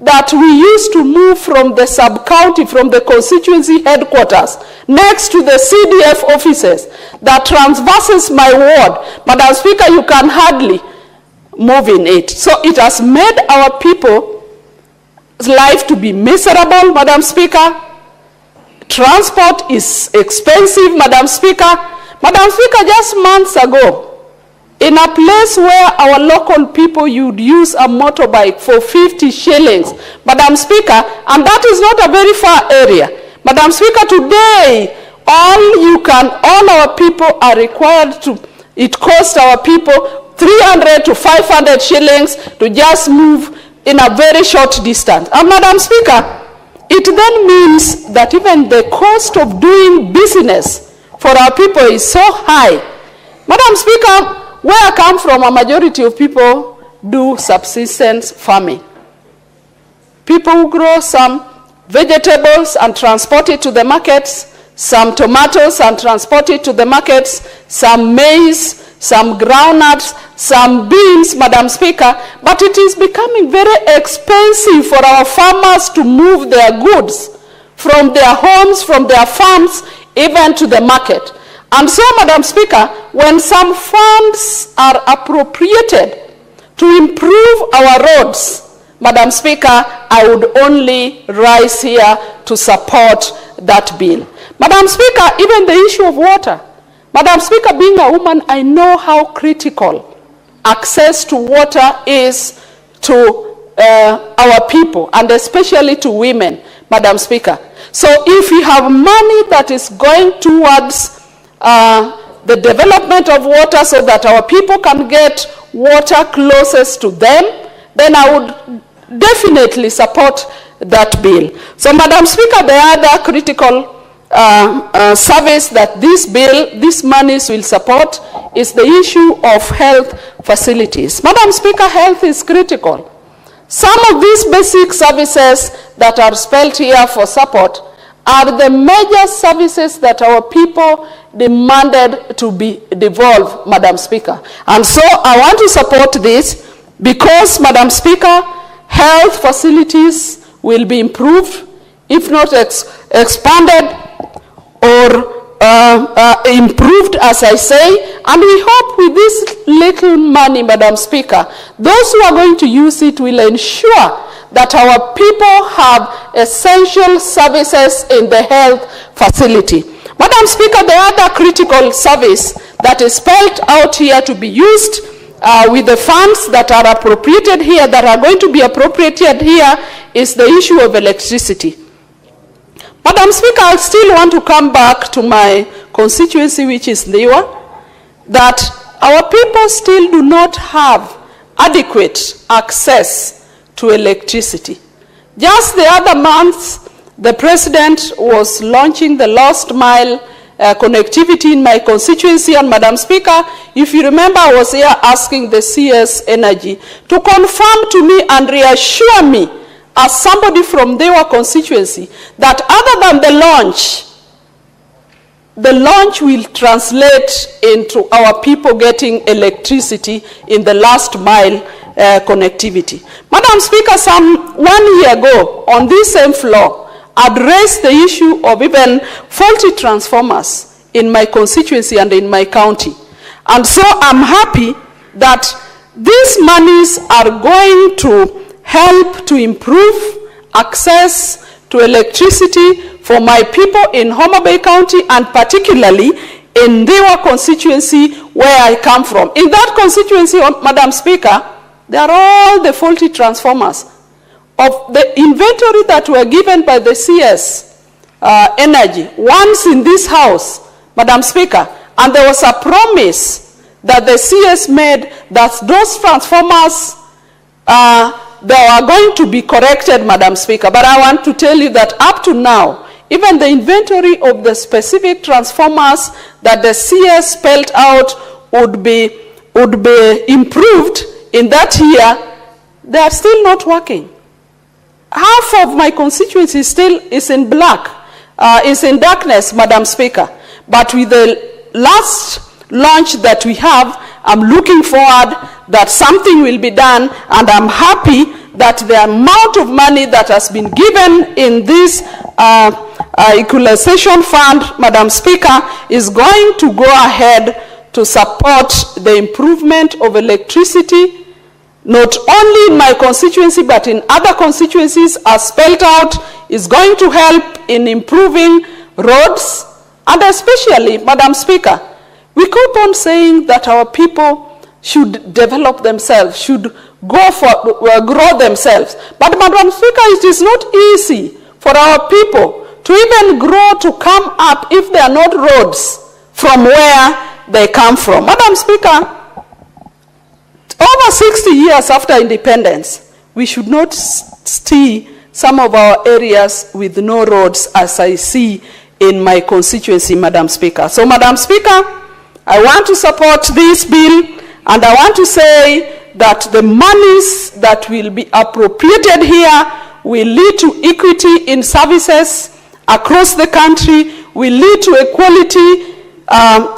that we used to move from the sub-county, from the constituency headquarters, next to the CDF offices, that traverses my ward, Madam Speaker, you can hardly move in it. So it has made our people's life to be miserable, Madam Speaker. Transport is expensive, Madam Speaker. Madam Speaker, just months ago, in a place where our local people, you'd use a motorbike for 50 shillings, Madam Speaker, and that is not a very far area. Madam Speaker, today, all our people are required to, it costs our people 300 to 500 shillings to just move in a very short distance. And Madam Speaker, it then means that even the cost of doing business for our people is so high. Madam Speaker, where I come from, a majority of people do subsistence farming. People who grow some vegetables and transport it to the markets, some tomatoes and transport it to the markets, some maize, some groundnuts, some beans, Madam Speaker, but it is becoming very expensive for our farmers to move their goods from their homes, from their farms, even to the market. And so, Madam Speaker, when some funds are appropriated to improve our roads, Madam Speaker, I would only rise here to support that bill. Madam Speaker, even the issue of water. Madam Speaker, being a woman, I know how critical access to water is to our people, and especially to women, Madam Speaker. So if we have money that is going towards the development of water so that our people can get water closest to them, then I would definitely support that bill. So, Madam Speaker, the other critical service that this bill, these monies will support is the issue of health facilities. Madam Speaker, health is critical. Some of these basic services that are spelled here for support are the major services that our people demanded to be devolved, Madam Speaker. And so I want to support this because, Madam Speaker, health facilities will be improved, if not expanded or improved, as I say, and we hope with this little money, Madam Speaker, those who are going to use it will ensure that our people have essential services in the health facility. Madam Speaker, the other critical service that is spelled out here to be used with the funds that are appropriated here, that are going to be appropriated here, is the issue of electricity. Madam Speaker, I still want to come back to my constituency, which is Niwa, that our people still do not have adequate access to electricity. Just the other month, the President was launching the last mile connectivity in my constituency, and Madam Speaker, if you remember, I was here asking the CS Energy to confirm to me and reassure me as somebody from their constituency that other than the launch will translate into our people getting electricity in the last mile connectivity. Madam Speaker, some 1 year ago on this same floor, I'd raised the issue of even faulty transformers in my constituency and in my county. And so I'm happy that these monies are going to help to improve access to electricity for my people in Homa Bay County, and particularly in their constituency where I come from. In that constituency, Madam Speaker, there are all the faulty transformers of the inventory that were given by the CS Energy once in this house, Madam Speaker, and there was a promise that the CS made that those transformers they are going to be corrected, Madam Speaker. But I want to tell you that up to now, even the inventory of the specific transformers that the CS spelled out would be improved in that year, they are still not working. Half of my constituency still is in black, is in darkness, Madam Speaker. But with the last launch that we have, I'm looking forward that something will be done, and I'm happy that the amount of money that has been given in this Equalization Fund, Madam Speaker, is going to go ahead to support the improvement of electricity, not only in my constituency, but in other constituencies, as spelled out, is going to help in improving roads, and especially, Madam Speaker, we keep on saying that our people should develop themselves, should go for grow themselves. But Madam Speaker, it is not easy for our people to even grow, to come up, if there are not roads from where they come from. Madam Speaker, over 60 years after independence, we should not see some of our areas with no roads, as I see in my constituency, Madam Speaker. So, Madam Speaker, I want to support this bill, and I want to say that the monies that will be appropriated here will lead to equity in services across the country, will lead to equality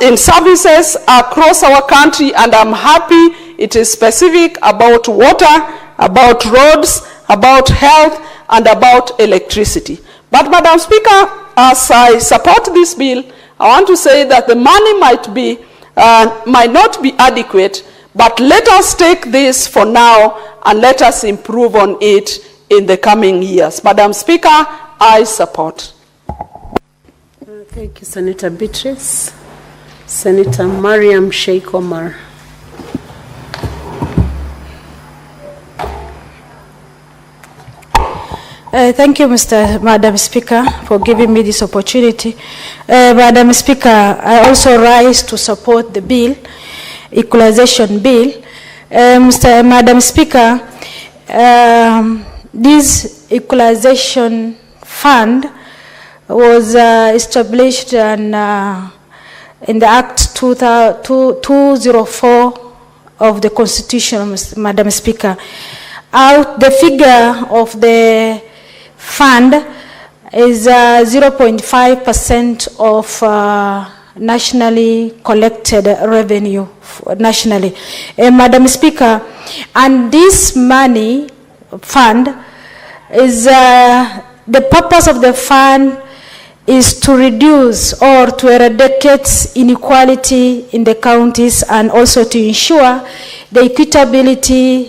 in services across our country, and I'm happy it is specific about water, about roads, about health, and about electricity. But, Madam Speaker, as I support this bill, I want to say that the money might not be adequate, but let us take this for now and let us improve on it in the coming years. Madam Speaker, I support. Thank you, Senator Beatrice. Senator Mariam Sheikh Omar. Thank you, Madam Speaker, for giving me this opportunity. Madam Speaker, I also rise to support the bill, Equalization Bill. Madam Speaker, this Equalization Fund was established in the Act 204 of the Constitution, Madam Speaker. The figure of the fund is 0.5% of nationally collected revenue nationally. Madam Speaker, and this money fund is, the purpose of the fund is to reduce or to eradicate inequality in the counties and also to ensure the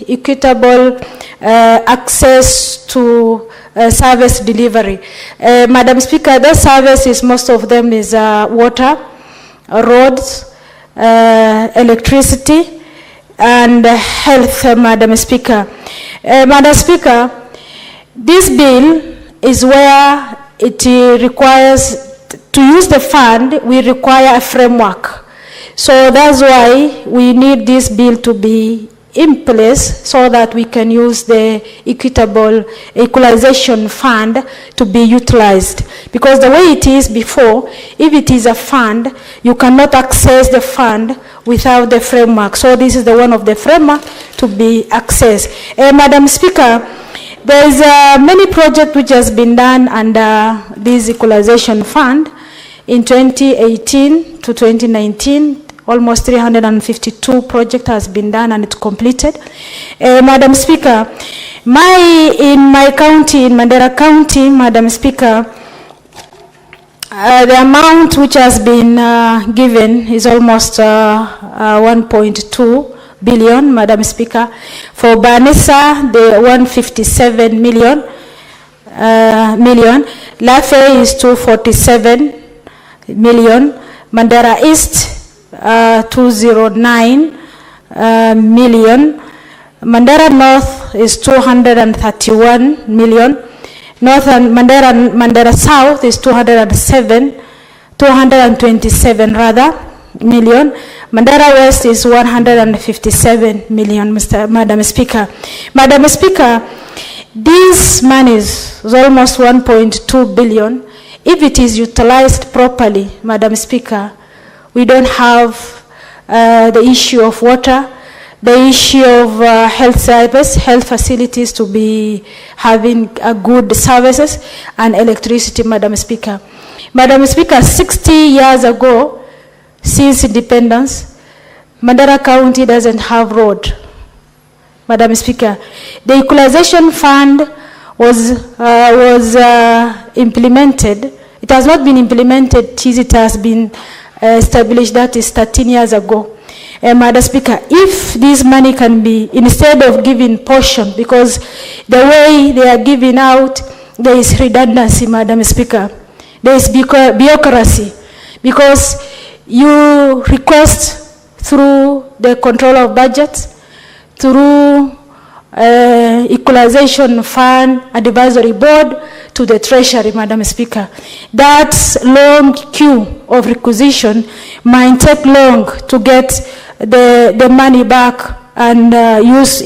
equitable access to service delivery. Madam Speaker, the services, most of them is water, roads, electricity, and health, Madam Speaker. Madam Speaker, this bill is where it requires, to use the fund, we require a framework. So that's why we need this bill to be in place so that we can use the equalization fund to be utilized. Because the way it is before, if it is a fund, you cannot access the fund without the framework. So this is the one of the framework to be accessed. Madam Speaker, there is many projects which has been done under this equalization fund. In 2018 to 2019, almost 352 projects has been done and it's completed. Madam Speaker, in my county, in Mandera County, Madam Speaker, the amount which has been given is almost 1.2 billion, Madam Speaker. For Banissa, the 157 million. Lafe is 247 million. Mandera East, 209 million. Mandera North is 231 million. North and Mandera South is 227 million. Mandera West is 157 million, Madam Speaker. Madam Speaker, this money is almost 1.2 billion. If it is utilized properly, Madam Speaker, we don't have the issue of water, the issue of health service, health facilities to be having good services, and electricity, Madam Speaker. Madam Speaker, 60 years ago, since independence, Mandera County doesn't have road. Madam Speaker, the equalization fund was implemented. It has not been implemented since it has been established, that is 13 years ago. Madam Speaker, if this money can be, instead of giving portion, because the way they are giving out, there is redundancy, Madam Speaker. There is bureaucracy, because you request through the control of budgets, through equalization fund advisory board to the treasury, Madam Speaker. That long queue of requisition might take long to get the money back and use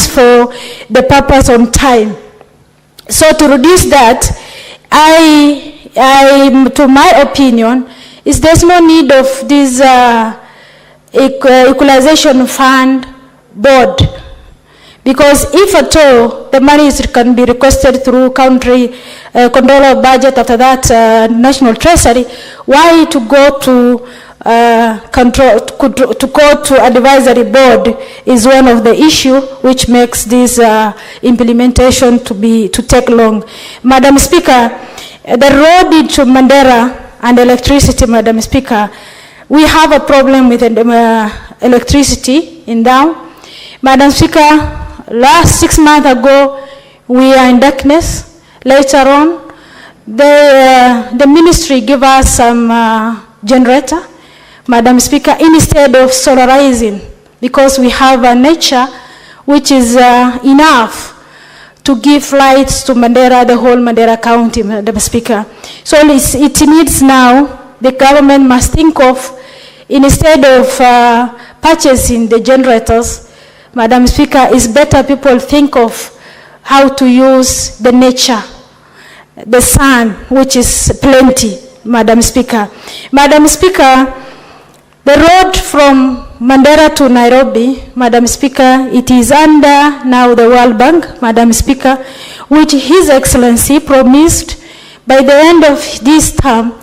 for the purpose on time. So to reduce that, to my opinion, there's no need of this equalization fund board, because if at all the money can be requested through country controller of budget, after that national treasury, why to go to advisory board is one of the issue which makes this implementation to take long. Madam Speaker, the road into Mandera and electricity, Madam Speaker, we have a problem with electricity in down. Madam Speaker, last 6 months ago, we are in darkness. Later on, the ministry gave us some generator, Madam Speaker, instead of solarizing, because we have a nature which is enough to give lights to Mandera, the whole Mandera County, Madam Speaker. So it needs now, the government must think of, instead of purchasing the generators, Madam Speaker, it's better people think of how to use the nature, the sun, which is plenty, Madam Speaker. Madam Speaker, the road from Mandera to Nairobi, Madam Speaker, it is under now the World Bank, Madam Speaker, which His Excellency promised by the end of this term,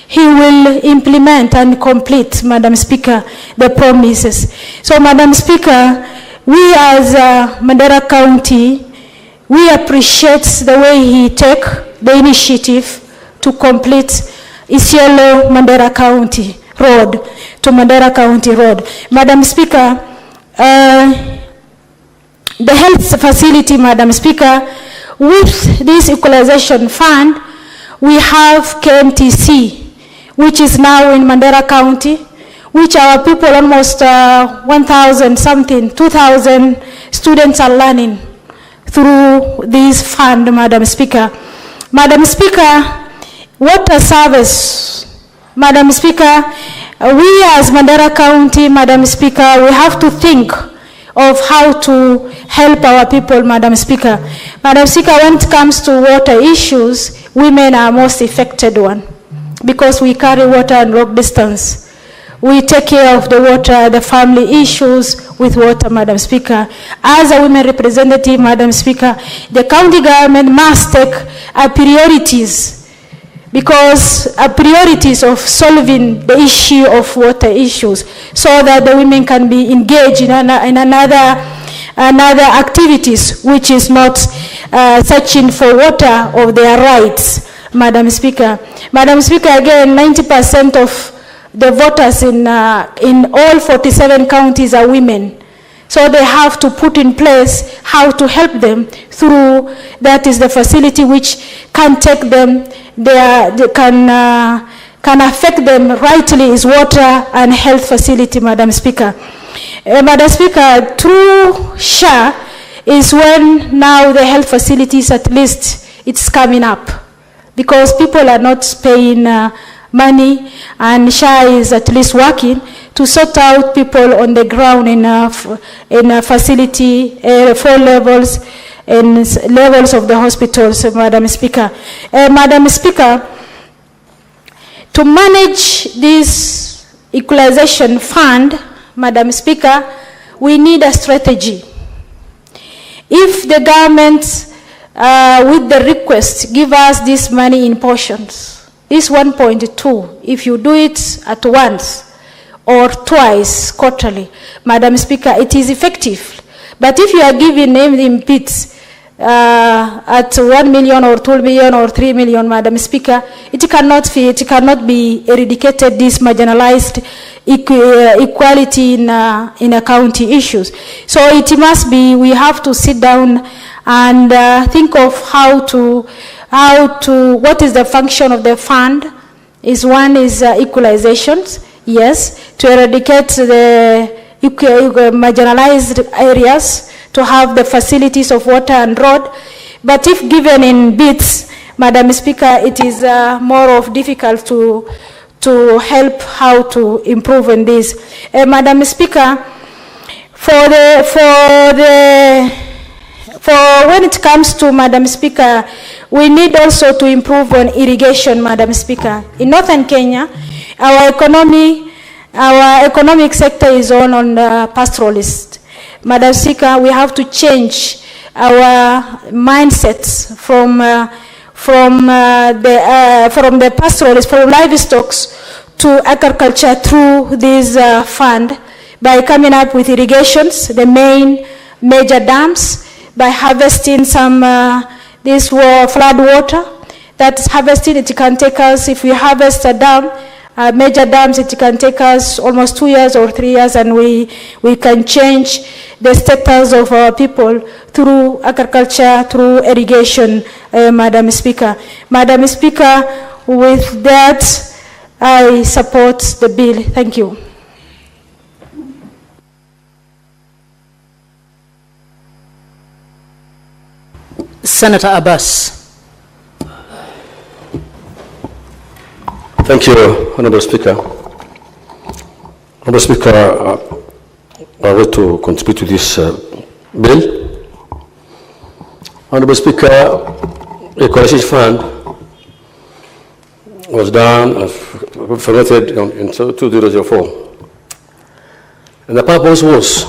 he will implement and complete, Madam Speaker, the promises. So, Madam Speaker, we as Mandera County, we appreciate the way he take the initiative to complete Isiolo Mandera County Road to Mandera County Road. Madam Speaker, the health facility, Madam Speaker, with this equalization fund, we have KMTC, which is now in Mandera County, which our people, almost 1,000 something, 2,000 students are learning through this fund, Madam Speaker. Madam Speaker, water service, Madam Speaker, we as Mandera County, Madam Speaker, we have to think of how to help our people, Madam Speaker. Madam Speaker, when it comes to water issues, women are most affected one, because we carry water and long distance. We take care of the water, the family issues with water, Madam Speaker. As a women representative, Madam Speaker, the county government must take priorities, because priorities of solving the issue of water issues, so that the women can be engaged in another activities, which is not searching for water of their rights, Madam Speaker. Madam Speaker, again, 90% of the voters in all 47 counties are women. So they have to put in place how to help them through, that is the facility which can take them, can affect them rightly, is water and health facility, Madam Speaker. Madam Speaker, through SHA is when now the health facilities, at least it's coming up, because people are not paying money, and SHA is at least working to sort out people on the ground in a facility, 4 levels, and levels of the hospitals, Madam Speaker. Madam Speaker, to manage this equalization fund, Madam Speaker, we need a strategy. If the government, with the request, give us this money in portions, this 1.2, if you do it at once or twice quarterly, Madam Speaker, it is effective. But if you are giving them in bits at 1 million or 2 million or 3 million, Madam Speaker, it cannot be eradicated, this marginalized equality in a county issues. So it must be, we have to sit down and think of what is the function of the fund. One is equalizations, yes, to eradicate the marginalized areas, to have the facilities of water and road. But if given in bits, Madam Speaker, it is more of difficult to to help how to improve on this. Madam Speaker, for when it comes to, Madam Speaker, we need also to improve on irrigation, Madam Speaker. In northern Kenya, our economic sector is on the pastoralist. Madam Speaker, we have to change our mindsets from the pastoralist, from livestock to agriculture through this fund by coming up with irrigations, the major dams, by harvesting some this flood water. That's harvested. It can take us, if we harvest a dam, major dams, it can take us almost 2 years or 3 years, and we can change the status of our people through agriculture, through irrigation, Madam Speaker. Madam Speaker, with that, I support the bill. Thank you. Senator Abbas. Thank you, Honorable Speaker. Honorable Speaker, I want to contribute to this bill. Honorable Speaker, Equalization Fund was done, formatted in 2004. And the purpose was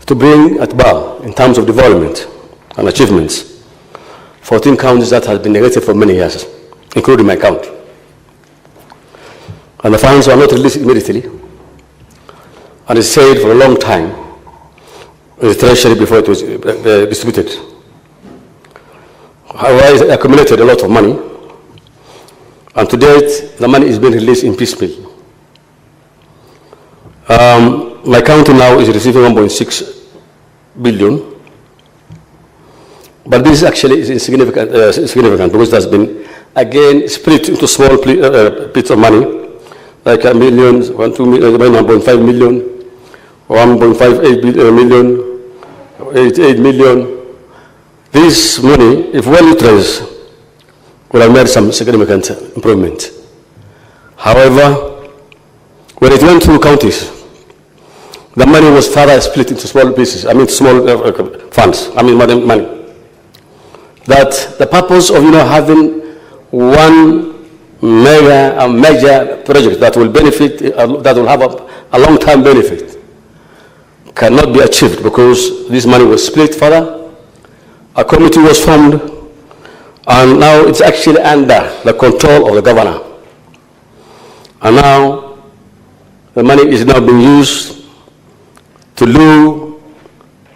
to bring at bar, in terms of development and achievements, 14 counties that have been neglected for many years, including my county. And the funds were not released immediately, and it stayed for a long time in the treasury before it was distributed. However, it accumulated a lot of money, and to date, the money is being released in piecemeal. My county now is receiving 1.6 billion, but this actually is insignificant because it has been, again, split into small bits of money, like a million, 1.5 million, 1.58 million, 88 million. This money, if well utilized, would have made some significant improvement. However, when it went to counties, the money was further split into small pieces, small funds, money. That the purpose of having one major project that will benefit, that will have a long-term benefit, cannot be achieved because this money was split further. A committee was formed, and now it's actually under the control of the governor. And now the money is now being used to lure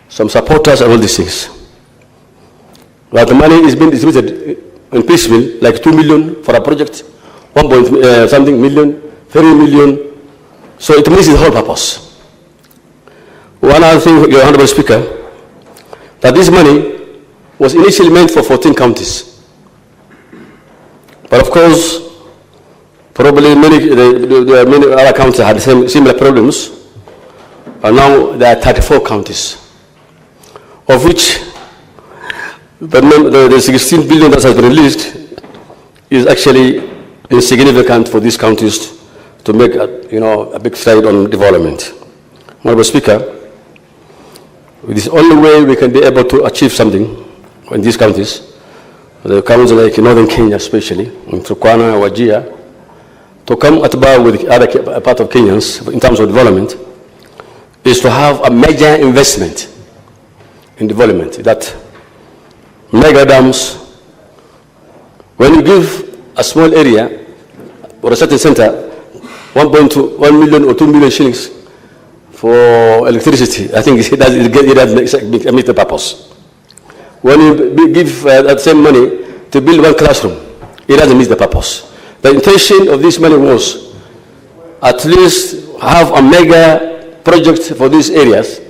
some supporters and all these things. But the money is being distributed in piecemeal, like 2 million for a project, 1.something million, 3 million. So it misses the whole purpose. One other thing, Your Honorable Speaker, that this money was initially meant for 14 counties. But of course, probably many other counties had similar problems, and now there are 34 counties, of which the 16 billion that has been released is actually insignificant for these counties to make a big stride on development. Honorable Speaker, it is the only way we can be able to achieve something in these counties, the counties like northern Kenya especially, in Turkana, Wajir, to come at bar with other part of Kenyans in terms of development, is to have a major investment in development. That mega dams, when you give a small area or a certain center 1 million or 2 million shillings for electricity, I think it doesn't meet the purpose. When you give that same money to build one classroom, it doesn't meet the purpose. The intention of this money was at least have a mega project for these areas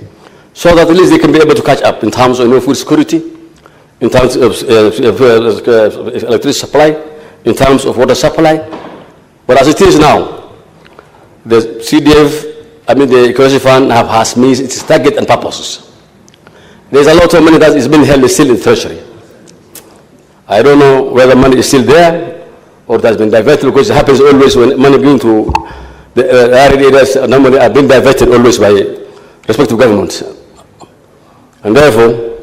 so that at least they can be able to catch up in terms of food security, in terms of electricity supply, in terms of water supply. But as it is now, the CDF, the Equalization Fund has missed its target and purposes. There's a lot of money that is being held still in the treasury. I don't know whether money is still there or that has been diverted, because it happens always when money being to the arid areas, normally are being diverted always by respective governments. And therefore,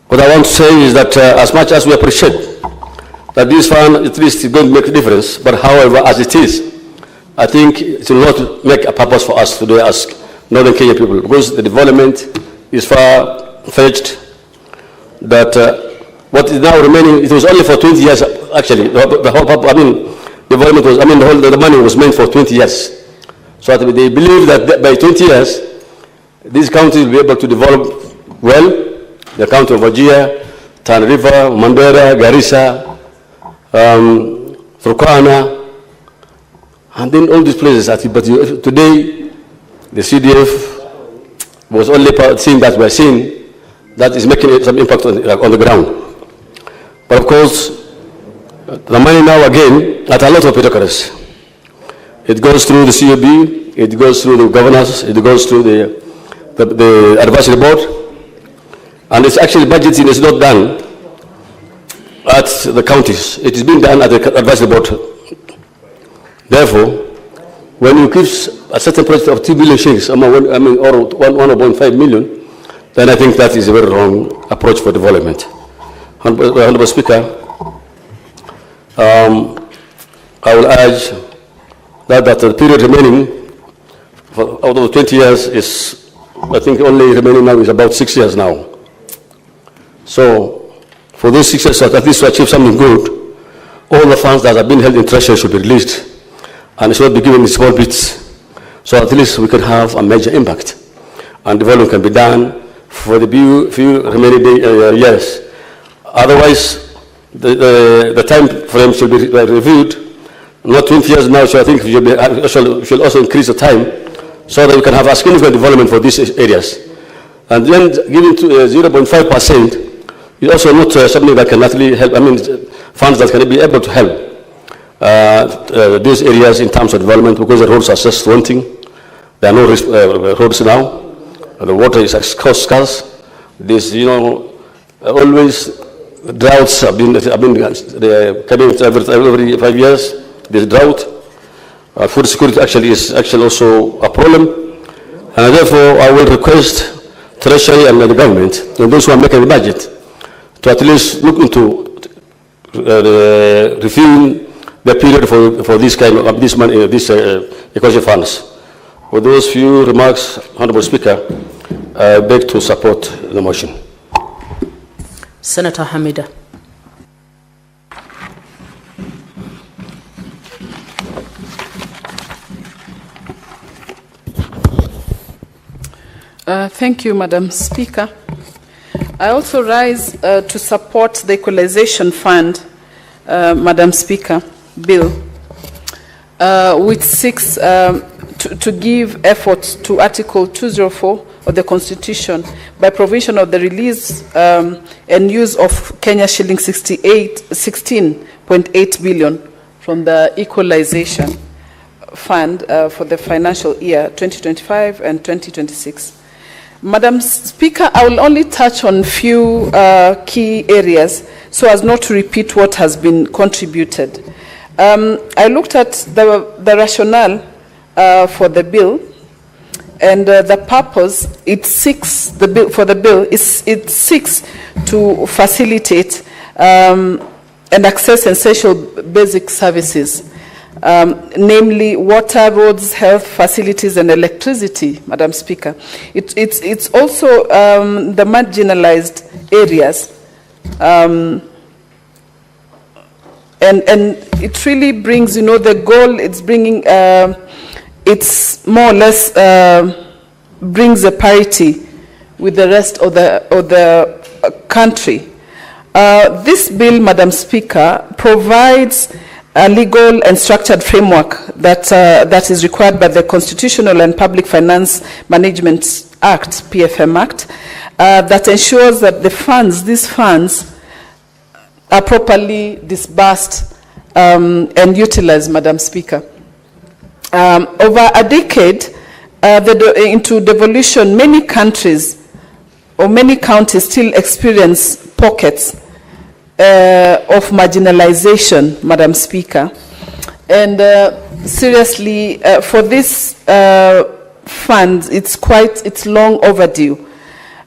what I want to say is that as much as we appreciate that this fund at least is going to make a difference, but however, as it is, I think it will not make a purpose for us today as Northern Kenya people, because the development is far-fetched, that what is now remaining, it was only for 20 years, actually. The whole, development was, the money was meant for 20 years. So they believe that by 20 years, these counties will be able to develop well. The county of Wajir, Tana River, Mandera, Garissa, Turkana, and then all these places. But today, the CDF was only seeing that we're seeing that is making some impact on the ground. But of course, the money now again, at a lot of bureaucracies. It goes through the COB, it goes through the governors, it goes through the advisory board, and it's actually budgeting is not done at the counties. It is being done at the advisory board. Therefore, when you give a certain project of 2 billion shillings, or 1.5 million, then I think that is a very wrong approach for development. Honorable Speaker, I will urge that the period remaining out of 20 years is, I think only remaining now is about 6 years now. So for those 6 years, at least to achieve something good, all the funds that have been held in treasury should be released and should be given in small bits, so at least we can have a major impact and development can be done for the few remaining years. Otherwise, the time frame should be reviewed, not 20 years now, so I think we should also increase the time so that we can have a significant development for these areas. And then giving to 0.5% is also not something that can actually help, funds that can be able to help these areas in terms of development, because the roads are just wanting. There are no roads now. The water is scarce. There's, always droughts have been coming every 5 years. There's drought. Food security actually is also a problem. And therefore, I will request Treasury and the government and those who are making the budget to at least look into reviewing the period for this kind of this money, these equalization funds. With those few remarks, Honorable Speaker, I beg to support the motion. Senator Hamida. Thank you, Madam Speaker. I also rise to support the Equalization Fund, Madam Speaker, bill, which seeks to give efforts to Article 204 of the Constitution by provision of the release and use of Kenya shilling 16.8 billion from the Equalization Fund for the financial year 2025 and 2026. Madam Speaker, I will only touch on few key areas so as not to repeat what has been contributed. I looked at the rationale for the bill, and the purpose it seeks it seeks to facilitate and access essential basic services, namely water, roads, health facilities, and electricity, Madam Speaker. It's also the marginalized areas, and it really brings, the goal it's bringing, it's more or less brings a parity with the rest of the country. This bill, Madam Speaker, provides a legal and structured framework that is required by the Constitutional and Public Finance Management Act, PFM Act, that ensures that these funds are properly disbursed and utilized, Madam Speaker. Over a decade into devolution, many countries or many counties still experience pockets of marginalization, Madam Speaker. And seriously, for this fund, it's long overdue.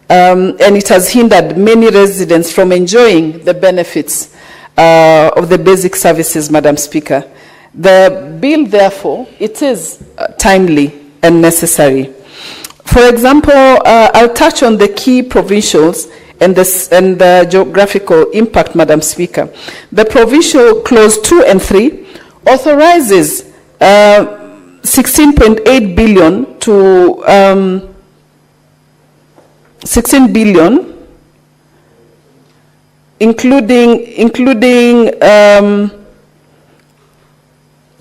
And it has hindered many residents from enjoying the benefits of the basic services, Madam Speaker. The bill, therefore, it is timely and necessary. For example, I'll touch on the key provincials and the geographical impact, Madam Speaker. The provincial clause 2 and 3 authorizes 16.8 billion to 16 billion, including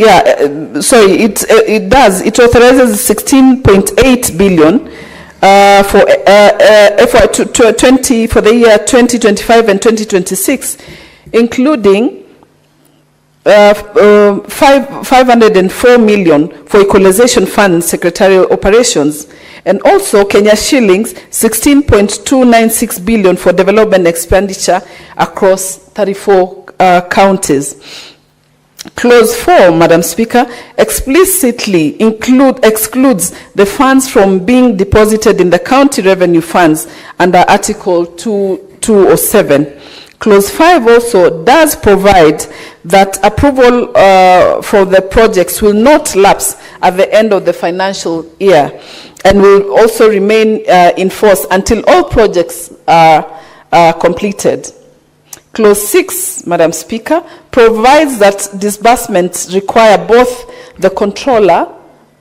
it authorizes 16.8 billion for the year 2025 and 2026, including 504 million for Equalization Fund secretarial operations, and also Kenya shillings 16.296 billion for development expenditure across 34 counties. Clause 4, Madam Speaker, explicitly excludes the funds from being deposited in the county revenue funds under Article 207. Clause 5 also does provide that approval for the projects will not lapse at the end of the financial year and will also remain in force until all projects are completed. Clause 6, Madam Speaker, provides that disbursements require both the controller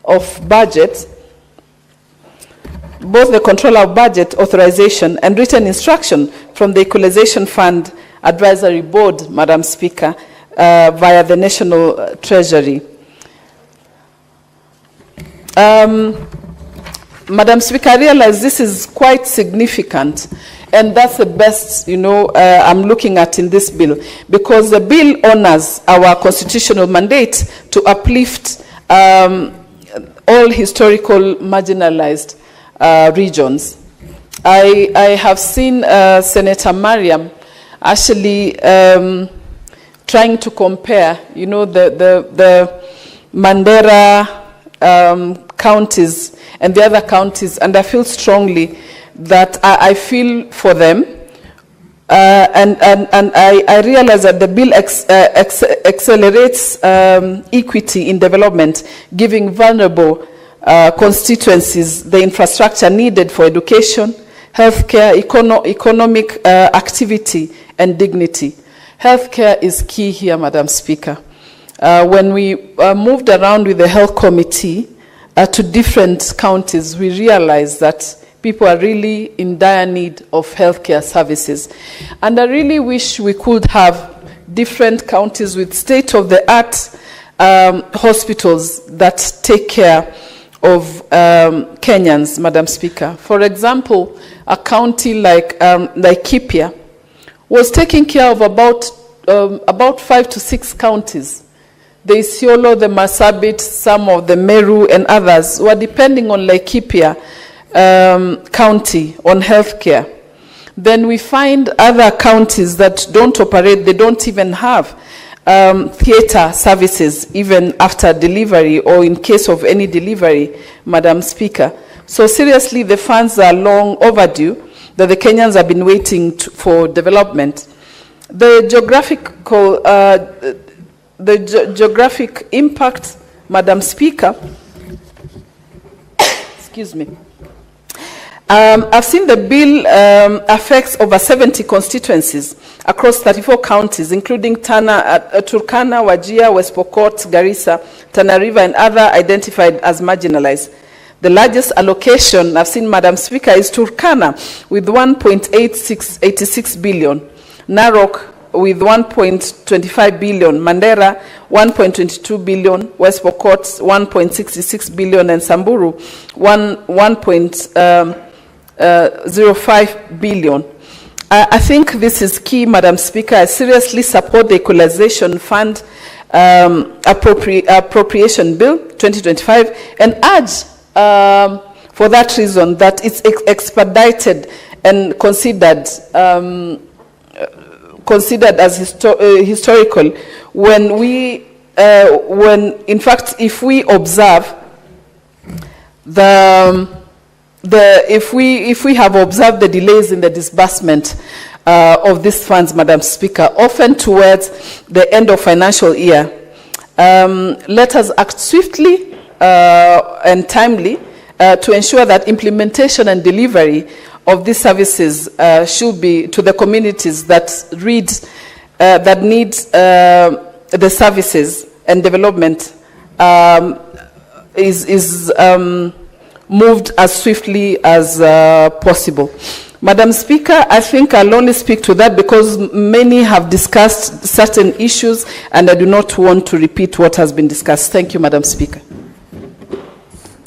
of budget authorization and written instruction from the Equalization Fund Advisory Board, Madam Speaker, via the National Treasury. Madam Speaker, I realize this is quite significant, and that's the best, I'm looking at in this bill, because the bill honors our constitutional mandate to uplift all historical marginalized regions. I have seen Senator Mariam actually trying to compare, the Mandera counties and the other counties, and I feel strongly that I feel for them, and I realize that the bill accelerates equity in development, giving vulnerable constituencies the infrastructure needed for education, healthcare, economic activity, and dignity. Healthcare is key here, Madam Speaker. When we moved around with the health committee to different counties, we realized that people are really in dire need of healthcare services. And I really wish we could have different counties with state-of-the-art hospitals that take care of Kenyans, Madam Speaker. For example, a county like Laikipia was taking care of about 5 to 6 counties. The Isiolo, the Marsabit, some of the Meru, and others were depending on Laikipia county on healthcare. Then we find other counties that don't operate, they don't even have theater services even after delivery or in case of any delivery, Madam Speaker. So seriously, the funds are long overdue that the Kenyans have been waiting for development. The geographic impact, Madam Speaker, excuse me. I've seen the bill affects over 70 constituencies across 34 counties, including Turkana, Wajir, West Pokot, Garissa, Tana River, and other identified as marginalized. The largest allocation I've seen, Madam Speaker, is Turkana with 1.86 billion, Narok with 1.25 billion, Mandera 1.22 billion, West Pokot 1.66 billion, and Samburu 1.05 billion. I think this is key, Madam Speaker. I seriously support the Equalization Fund Appropriation Bill 2025 and urge for that reason that it's expedited and considered considered as historical when in fact, if we observe if we have observed the delays in the disbursement of these funds, Madam Speaker, often towards the end of financial year, let us act swiftly and timely to ensure that implementation and delivery of these services should be to the communities that need the services and development is moved as swiftly as possible. Madam Speaker, I think I'll only speak to that because many have discussed certain issues and I do not want to repeat what has been discussed. Thank you, Madam Speaker.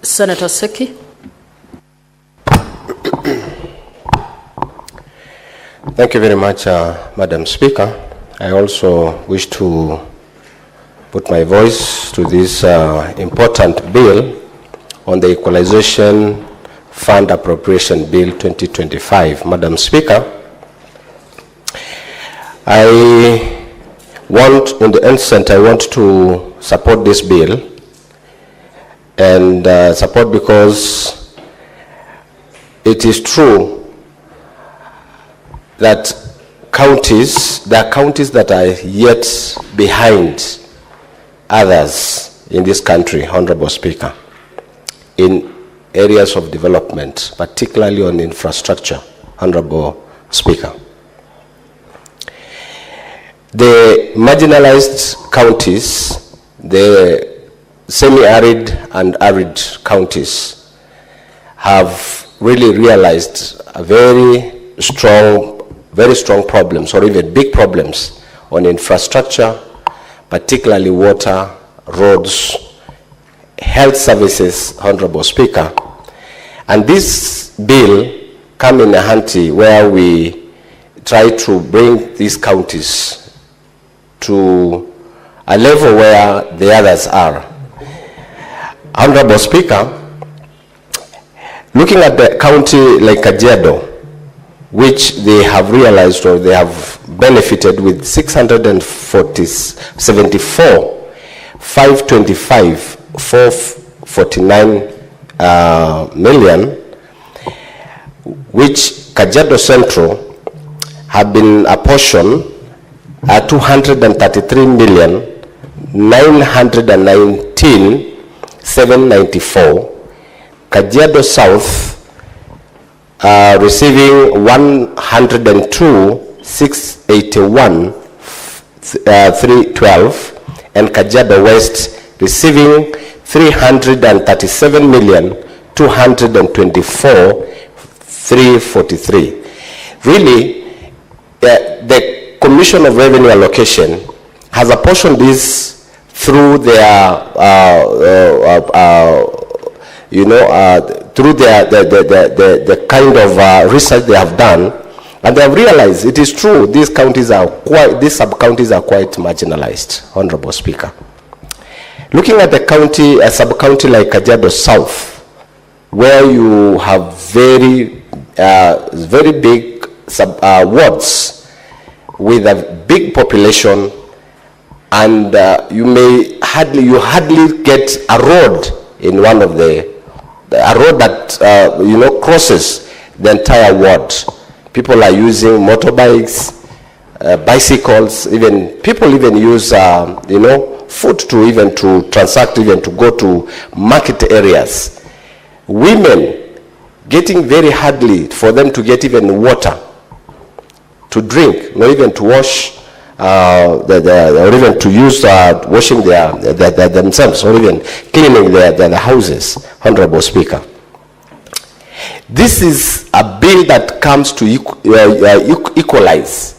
Senator Seki. Thank you very much, Madam Speaker. I also wish to put my voice to this important bill on the Equalization Fund Appropriation Bill 2025. Madam Speaker, on the onset, I want to support this bill and support because it is true that there are counties that are yet behind others in this country, Honorable Speaker, in areas of development, particularly on infrastructure, Honorable Speaker. The marginalized counties, the semi-arid and arid counties have really realized a very strong problems or even big problems on infrastructure, particularly water, roads, health services, Honorable Speaker. And this bill comes in a handy where we try to bring these counties to a level where the others are. Honorable Speaker, looking at the county like Kajiado, which they have realized or they have benefited with 449 million, which Kajiado Central have been apportioned at 233,919,794. Kajiado South receiving 102,681,312, and Kajiado West receiving 337,224,343. Really, the Commission of Revenue Allocation has apportioned this through their, through the kind of research they have done, and they have realized it is true these sub-counties are quite marginalized, Honorable Speaker. Looking at the county, a sub-county like Kajiado South, where you have very big wards with a big population, and you hardly get a road in one of a road that crosses the entire ward. People are using motorbikes, bicycles, people use foot to transact, to go to market areas. Women getting very hardly for them to get even water to drink, not even to wash, or even to use washing themselves, or even cleaning their houses, Honorable Speaker. This is a bill that comes to equalize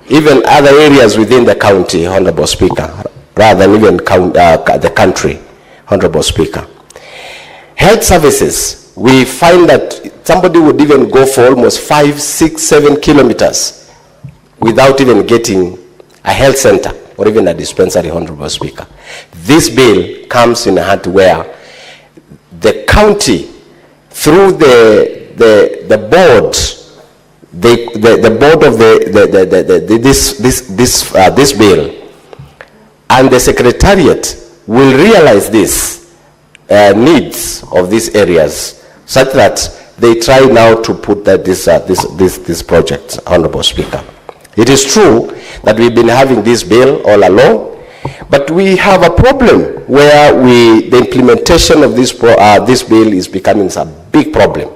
even other areas within the county, Honorable Speaker, rather than even the country, Honorable Speaker. Health services, we find that somebody would even go for almost 5, 6, 7 kilometers without even getting a health center or even a dispensary, Honorable Speaker. This bill comes in a hand where the county, through the board, the board of this bill and the secretariat will realize this needs of these areas, such that they try now to put that this project, Honorable Speaker. It is true that we've been having this bill all along, but we have a problem where the implementation of this bill is becoming a big problem.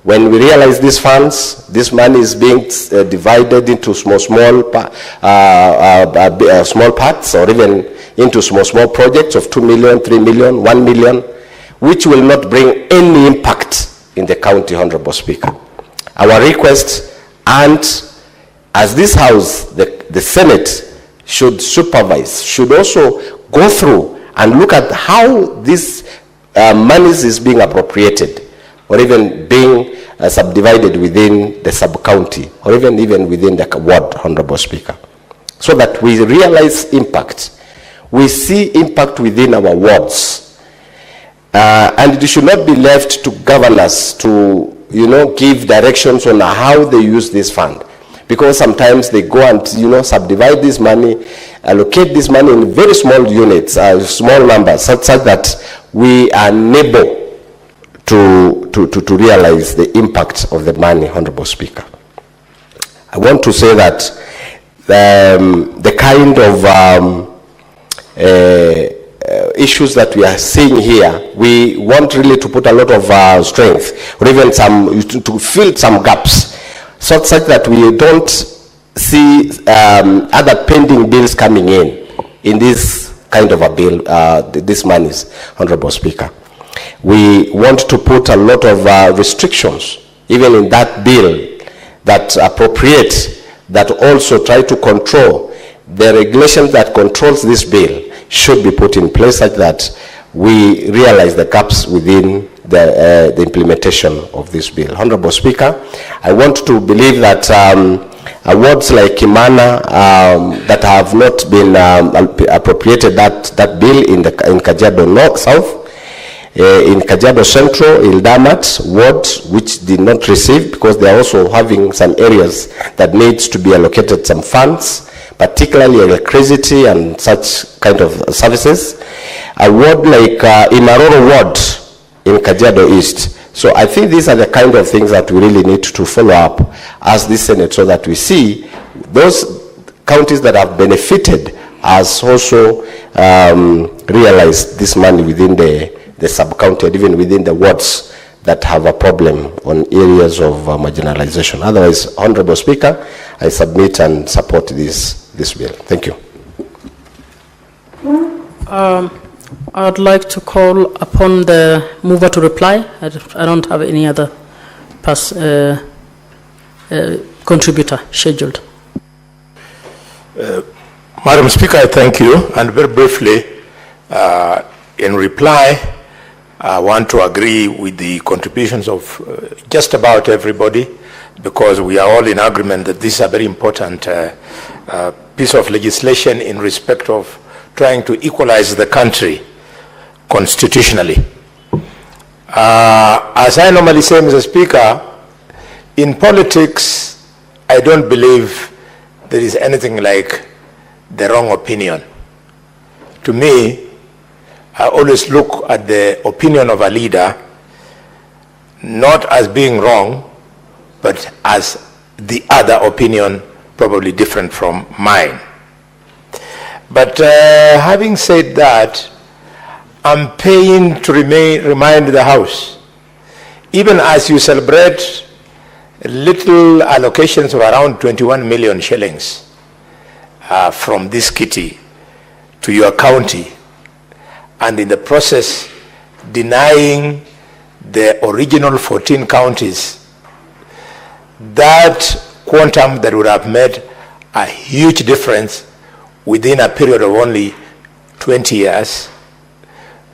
When we realize these funds, this money is being divided into small parts, or even into small projects of 2 million, 3 million, 1 million, which will not bring any impact in the county, Honorable Speaker. Our request, and as this House, the Senate should supervise, should also go through and look at how this money is being appropriated, or even being subdivided within the sub-county, or even within the ward, Honorable Speaker, so that we realize impact. We see impact within our wards. And it should not be left to governors to, give directions on how they use this fund. Because sometimes they go and, subdivide this money, allocate this money in very small units, small numbers, such that we are unable to realize the impact of the money, Honorable Speaker. I want to say that the kind of issues that we are seeing here, we want really to put a lot of strength, or even to fill some gaps, such that we don't see other pending bills coming in this kind of a bill, this monies, Honorable Speaker. We want to put a lot of restrictions, even in that bill, that appropriate, that also try to control the regulations that controls this bill should be put in place, such that we realize the gaps within the implementation of this bill. Honorable Speaker, I want to believe that awards like Kimana that have not been appropriated that bill in Kajiado North, South, in Kajiado Central, Ildamat ward, which did not receive, because they are also having some areas that needs to be allocated some funds, particularly electricity and such kind of services. A ward like Imaroro ward in Kajiado East. So I think these are the kind of things that we really need to follow up as the Senate, so that we see those counties that have benefited as also realize this money within the sub-county, and even within the wards that have a problem on areas of marginalization. Otherwise, Honorable Speaker, I submit and support this bill. Thank you. I'd like to call upon the mover to reply. I don't have any other contributor scheduled. Madam Speaker, I thank you. And very briefly, in reply, I want to agree with the contributions of just about everybody, because we are all in agreement that this is a very important piece of legislation in respect of trying to equalize the country constitutionally. As I normally say, Mr. Speaker, in politics, I don't believe there is anything like the wrong opinion. To me, I always look at the opinion of a leader not as being wrong, but as the other opinion probably different from mine. But having said that, I'm paying to remind the House, even as you celebrate little allocations of around 21 million shillings from this kitty to your county, and in the process denying the original 14 counties that quantum that would have made a huge difference within a period of only 20 years,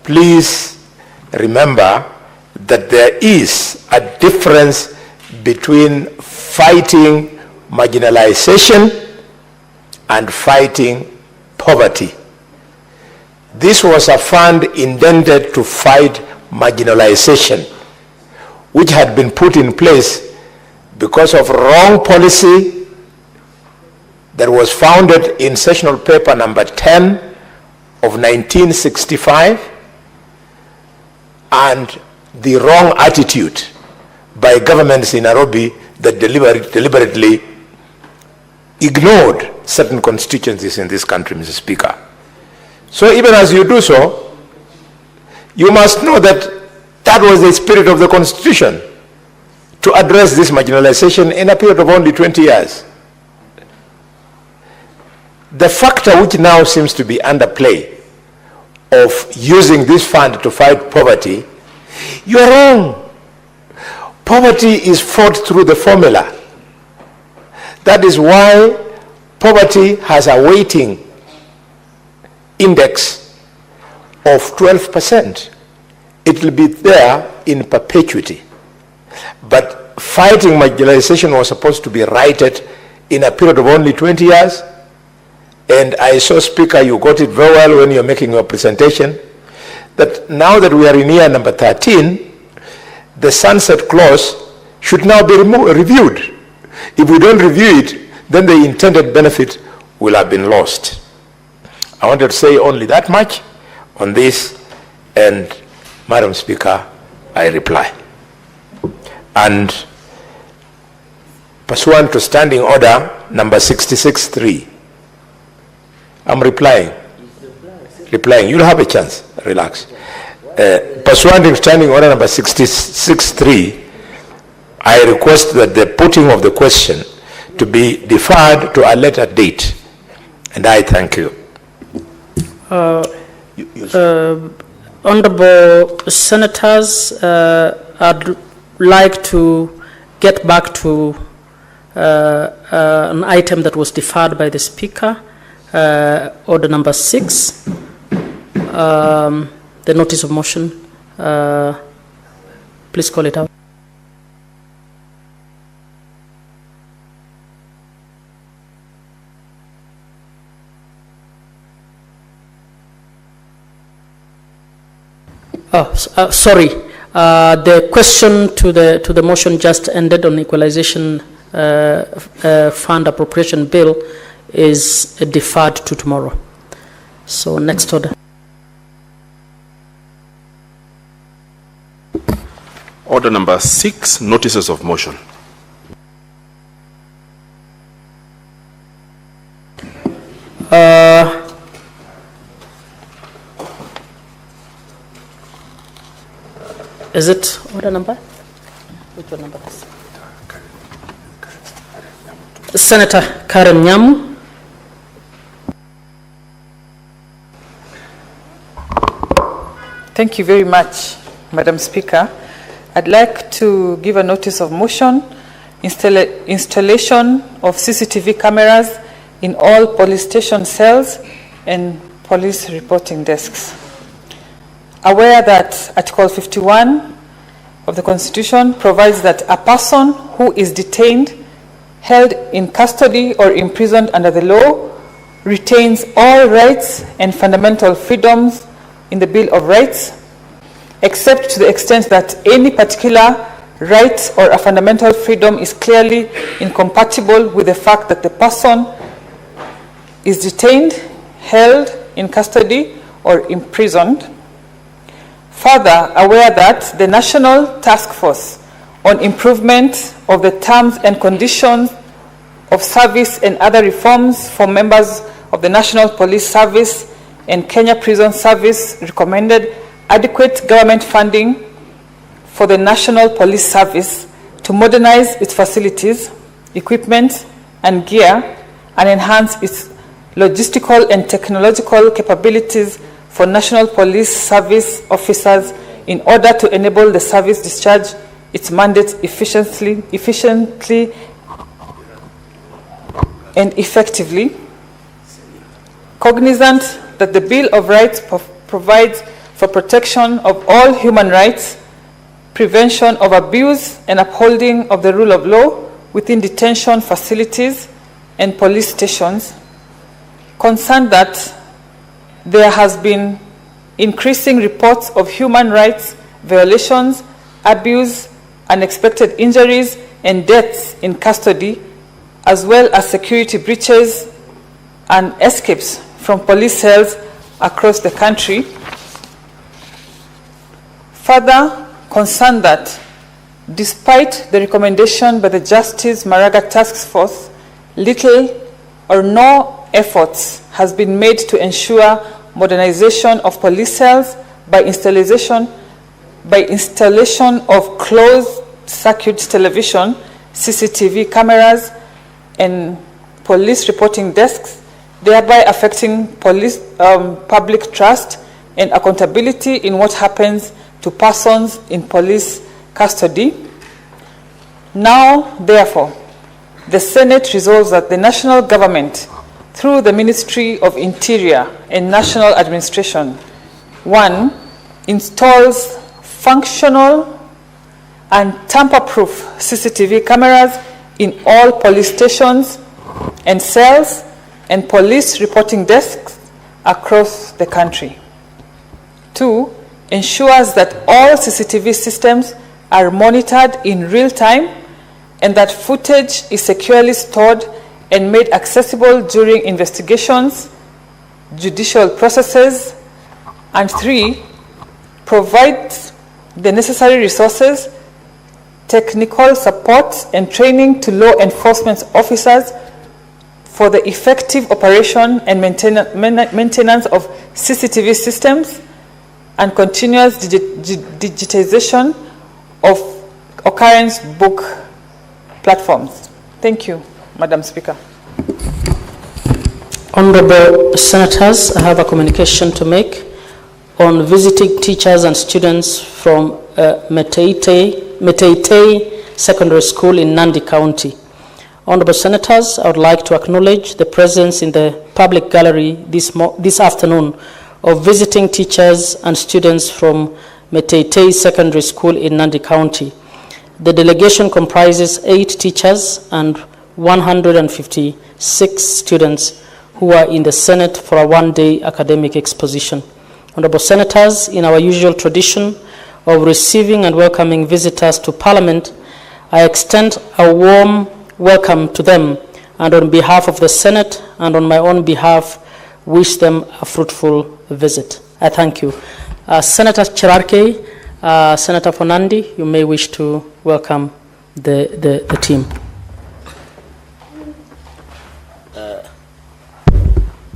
please remember that there is a difference between fighting marginalization and fighting poverty. This was a fund intended to fight marginalization, which had been put in place because of wrong policy that was founded in sessional paper number 10 of 1965 and the wrong attitude by governments in Nairobi that deliberately ignored certain constituencies in this country, Mr. Speaker. So even as you do so, you must know that that was the spirit of the Constitution, to address this marginalization in a period of only 20 years. The factor which now seems to be under play of using this fund to fight poverty, you are wrong. Poverty is fought through the formula. That is why poverty has a weighting index of 12%. It will be there in perpetuity. But fighting marginalization was supposed to be righted in a period of only 20 years. And I saw, Speaker, you got it very well when you're making your presentation, that now that we are in year number 13, the sunset clause should now be reviewed. If we don't review it, then the intended benefit will have been lost. I wanted to say only that much on this, and Madam Speaker, I reply. And pursuant to Standing Order number 66-3, I'm replying. You'll have a chance. Relax. Pursuant to Standing Order number 66-3, I request that the putting of the question to be deferred to a later date. And I thank you. Honorable Senators, I'd like to get back to an item that was deferred by the Speaker, order number 6, the notice of motion. Please call it out. Sorry. The question to the motion just ended on equalization fund appropriation bill is deferred to tomorrow. So next order. Order number 6, notices of motion. Is it order number? Which one number is it? Senator Karen Nyamu. Thank you very much, Madam Speaker. I'd like to give a notice of motion, installation of CCTV cameras in all police station cells and police reporting desks. Aware that Article 51 of the Constitution provides that a person who is detained, held in custody or imprisoned under the law retains all rights and fundamental freedoms in the Bill of Rights, except to the extent that any particular right or a fundamental freedom is clearly incompatible with the fact that the person is detained, held in custody or imprisoned. Further, aware that the National Task Force on Improvement of the Terms and Conditions of Service and other reforms for members of the National Police Service and Kenya Prison Service recommended adequate government funding for the National Police Service to modernize its facilities, equipment, and gear, and enhance its logistical and technological capabilities for National Police Service officers in order to enable the service discharge its mandate efficiently and effectively. Cognizant that the Bill of Rights provides for protection of all human rights, prevention of abuse, and upholding of the rule of law within detention facilities and police stations, concerned that there has been increasing reports of human rights violations, abuse, unexpected injuries, and deaths in custody, as well as security breaches and escapes from police cells across the country. Further, concerned that despite the recommendation by the Justice Maraga Task Force, little or no efforts has been made to ensure modernization of police cells by installation of closed-circuit television, CCTV cameras, and police reporting desks, thereby affecting public trust and accountability in what happens to persons in police custody. Now, therefore, the Senate resolves that the national government, through the Ministry of Interior and National Administration, 1, installs functional and tamper-proof CCTV cameras in all police stations and cells and police reporting desks across the country. 2, ensures that all CCTV systems are monitored in real time and that footage is securely stored and made accessible during investigations, judicial processes, and 3, provides the necessary resources, technical support, and training to law enforcement officers for the effective operation and maintenance of CCTV systems and continuous digitization of occurrence book platforms. Thank you, Madam Speaker. Honorable Senators, I have a communication to make on visiting teachers and students from Meteitei Secondary School in Nandi County. Honorable Senators, I would like to acknowledge the presence in the public gallery this afternoon of visiting teachers and students from Meteitei Secondary School in Nandi County. The delegation comprises 8 teachers and 156 students who are in the Senate for a one-day academic exposition. Honorable Senators, in our usual tradition of receiving and welcoming visitors to Parliament, I extend a warm welcome to them, and on behalf of the Senate and on my own behalf, wish them a fruitful visit. I thank you. Senator Cherarkei, Senator for Nandi, you may wish to welcome the team.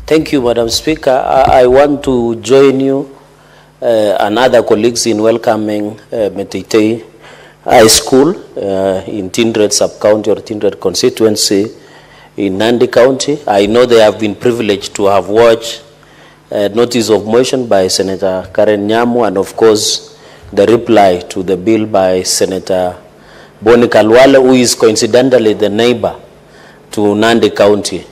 Thank you, Madam Speaker. I want to join you and other colleagues in welcoming Meteitei High School in Tindred Sub-County or Tindred Constituency in Nandi County. I know they have been privileged to have watched notice of motion by Senator Karen Nyamu and, of course, the reply to the bill by Senator Boni Kalwale, who is coincidentally the neighbor to Nandi County.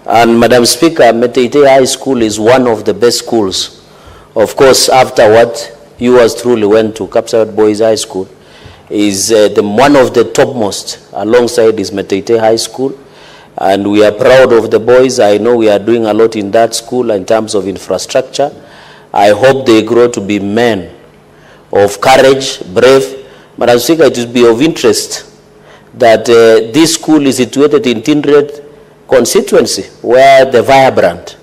And Madam Speaker, Meteitei High School is one of the best schools. Of course, after what yours truly went to Kapsawat Boys High School, is one of the topmost, alongside is Meteitei High School. And we are proud of the boys. I know we are doing a lot in that school in terms of infrastructure. I hope they grow to be men of courage, brave. Madam Speaker, it will be of interest that this school is situated in Tindred constituency, where the vibrant,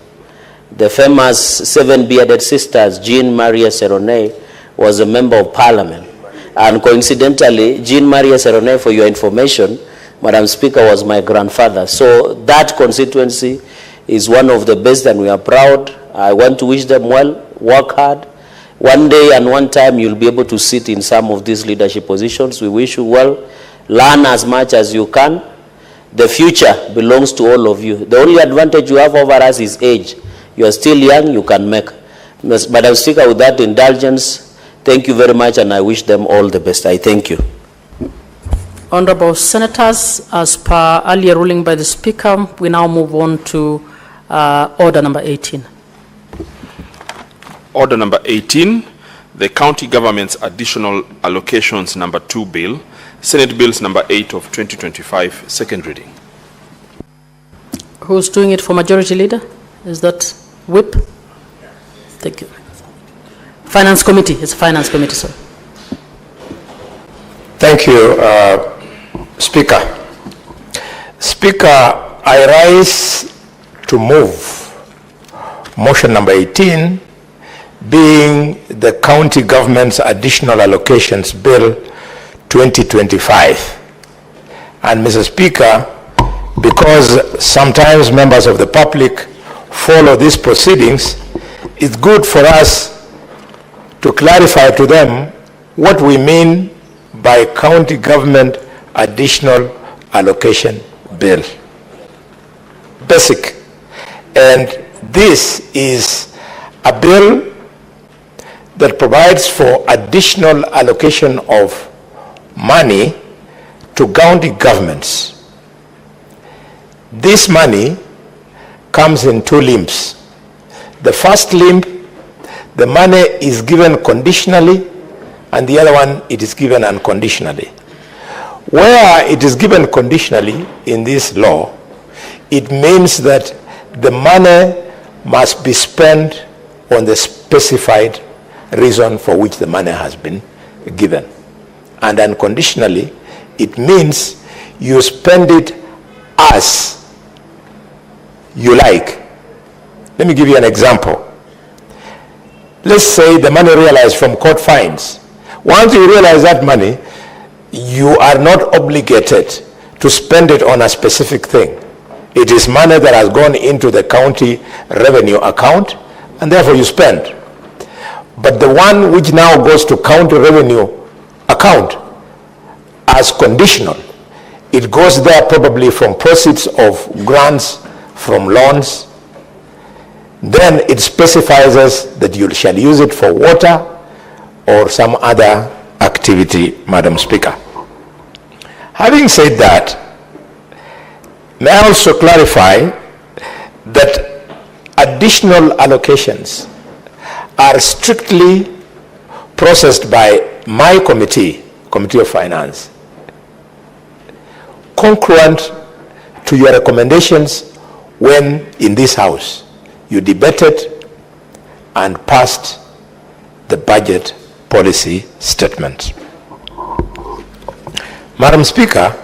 the famous 7 bearded sisters, Jean Maria Serone, was a member of Parliament. And coincidentally, Jean Maria Serone, for your information, Madam Speaker, was my grandfather. So that constituency is one of the best, and we are proud. I want to wish them well, work hard. One day and one time you'll be able to sit in some of these leadership positions. We wish you well. Learn as much as you can. The future belongs to all of you. The only advantage you have over us is age. You are still young, you can make. Madam Speaker, with that indulgence, thank you very much, and I wish them all the best. I thank you. Honorable Senators, as per earlier ruling by the Speaker, we now move on to order number 18. Order number 18, the County Government's Additional Allocations number 2 Bill, Senate Bills number 8 of 2025, second reading. Who's doing it for Majority Leader? Is that Whip? Thank you. Finance Committee. It's Finance Committee, sir. Thank you, Speaker. Speaker, I rise to move motion number 18, being the County Government's Additional Allocations Bill 2025. And Mr. Speaker, because sometimes members of the public follow these proceedings, it's good for us to clarify to them what we mean by County Government Additional Allocation Bill. Basic. And this is a bill that provides for additional allocation of money to county governments. This money comes in two limbs. The first limb, the money is given conditionally, and the other one, it is given unconditionally. Where it is given conditionally in this law, it means that the money must be spent on the specified reason for which the money has been given. And unconditionally, it means you spend it as you like. Let me give you an example. Let's say the money realized from court fines. Once you realize that money, you are not obligated to spend it on a specific thing. It is money that has gone into the county revenue account, and therefore you spend. But the one which now goes to county revenue account as conditional, it goes there probably from proceeds of grants, from loans. Then it specifies us that you shall use it for water or some other activity, Madam Speaker. Having said that, may I also clarify that additional allocations are strictly processed by my committee, Committee of Finance, concurrent to your recommendations when in this House you debated and passed the budget policy statement. Madam Speaker,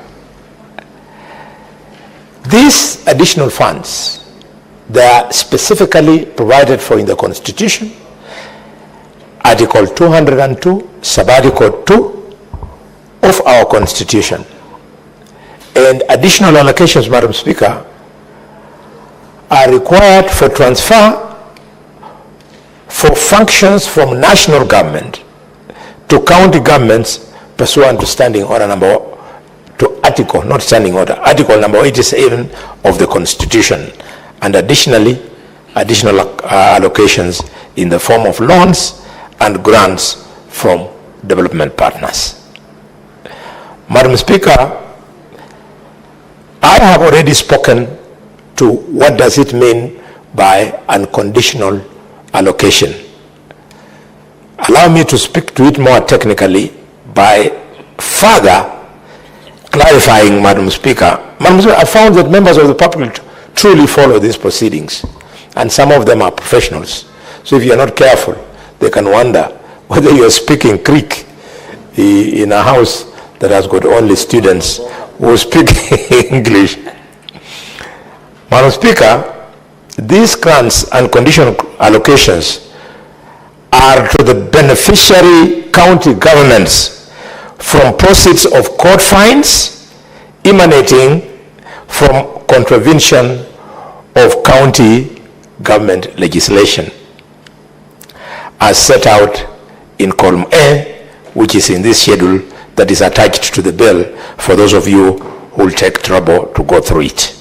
these additional funds, they are specifically provided for in the Constitution, Article 202, Sub-Article 2 of our Constitution. And additional allocations, Madam Speaker, are required for transfer for functions from national government to county governments pursuant to standing order article number 87 of the Constitution, and additionally, additional allocations in the form of loans and grants from development partners. Madam Speaker, I have already spoken to what does it mean by unconditional allocation. Allow me to speak to it more technically by further clarifying, Madam Speaker. Madam Speaker, I found that members of the public truly follow these proceedings, and some of them are professionals. So if you're not careful, they can wonder whether you're speaking Greek in a house that has got only students who speak English. Madam Speaker, these grants and conditional allocations are to the beneficiary county governments from proceeds of court fines emanating from contravention of county government legislation as set out in column A, which is in this schedule that is attached to the bill for those of you who will take trouble to go through it.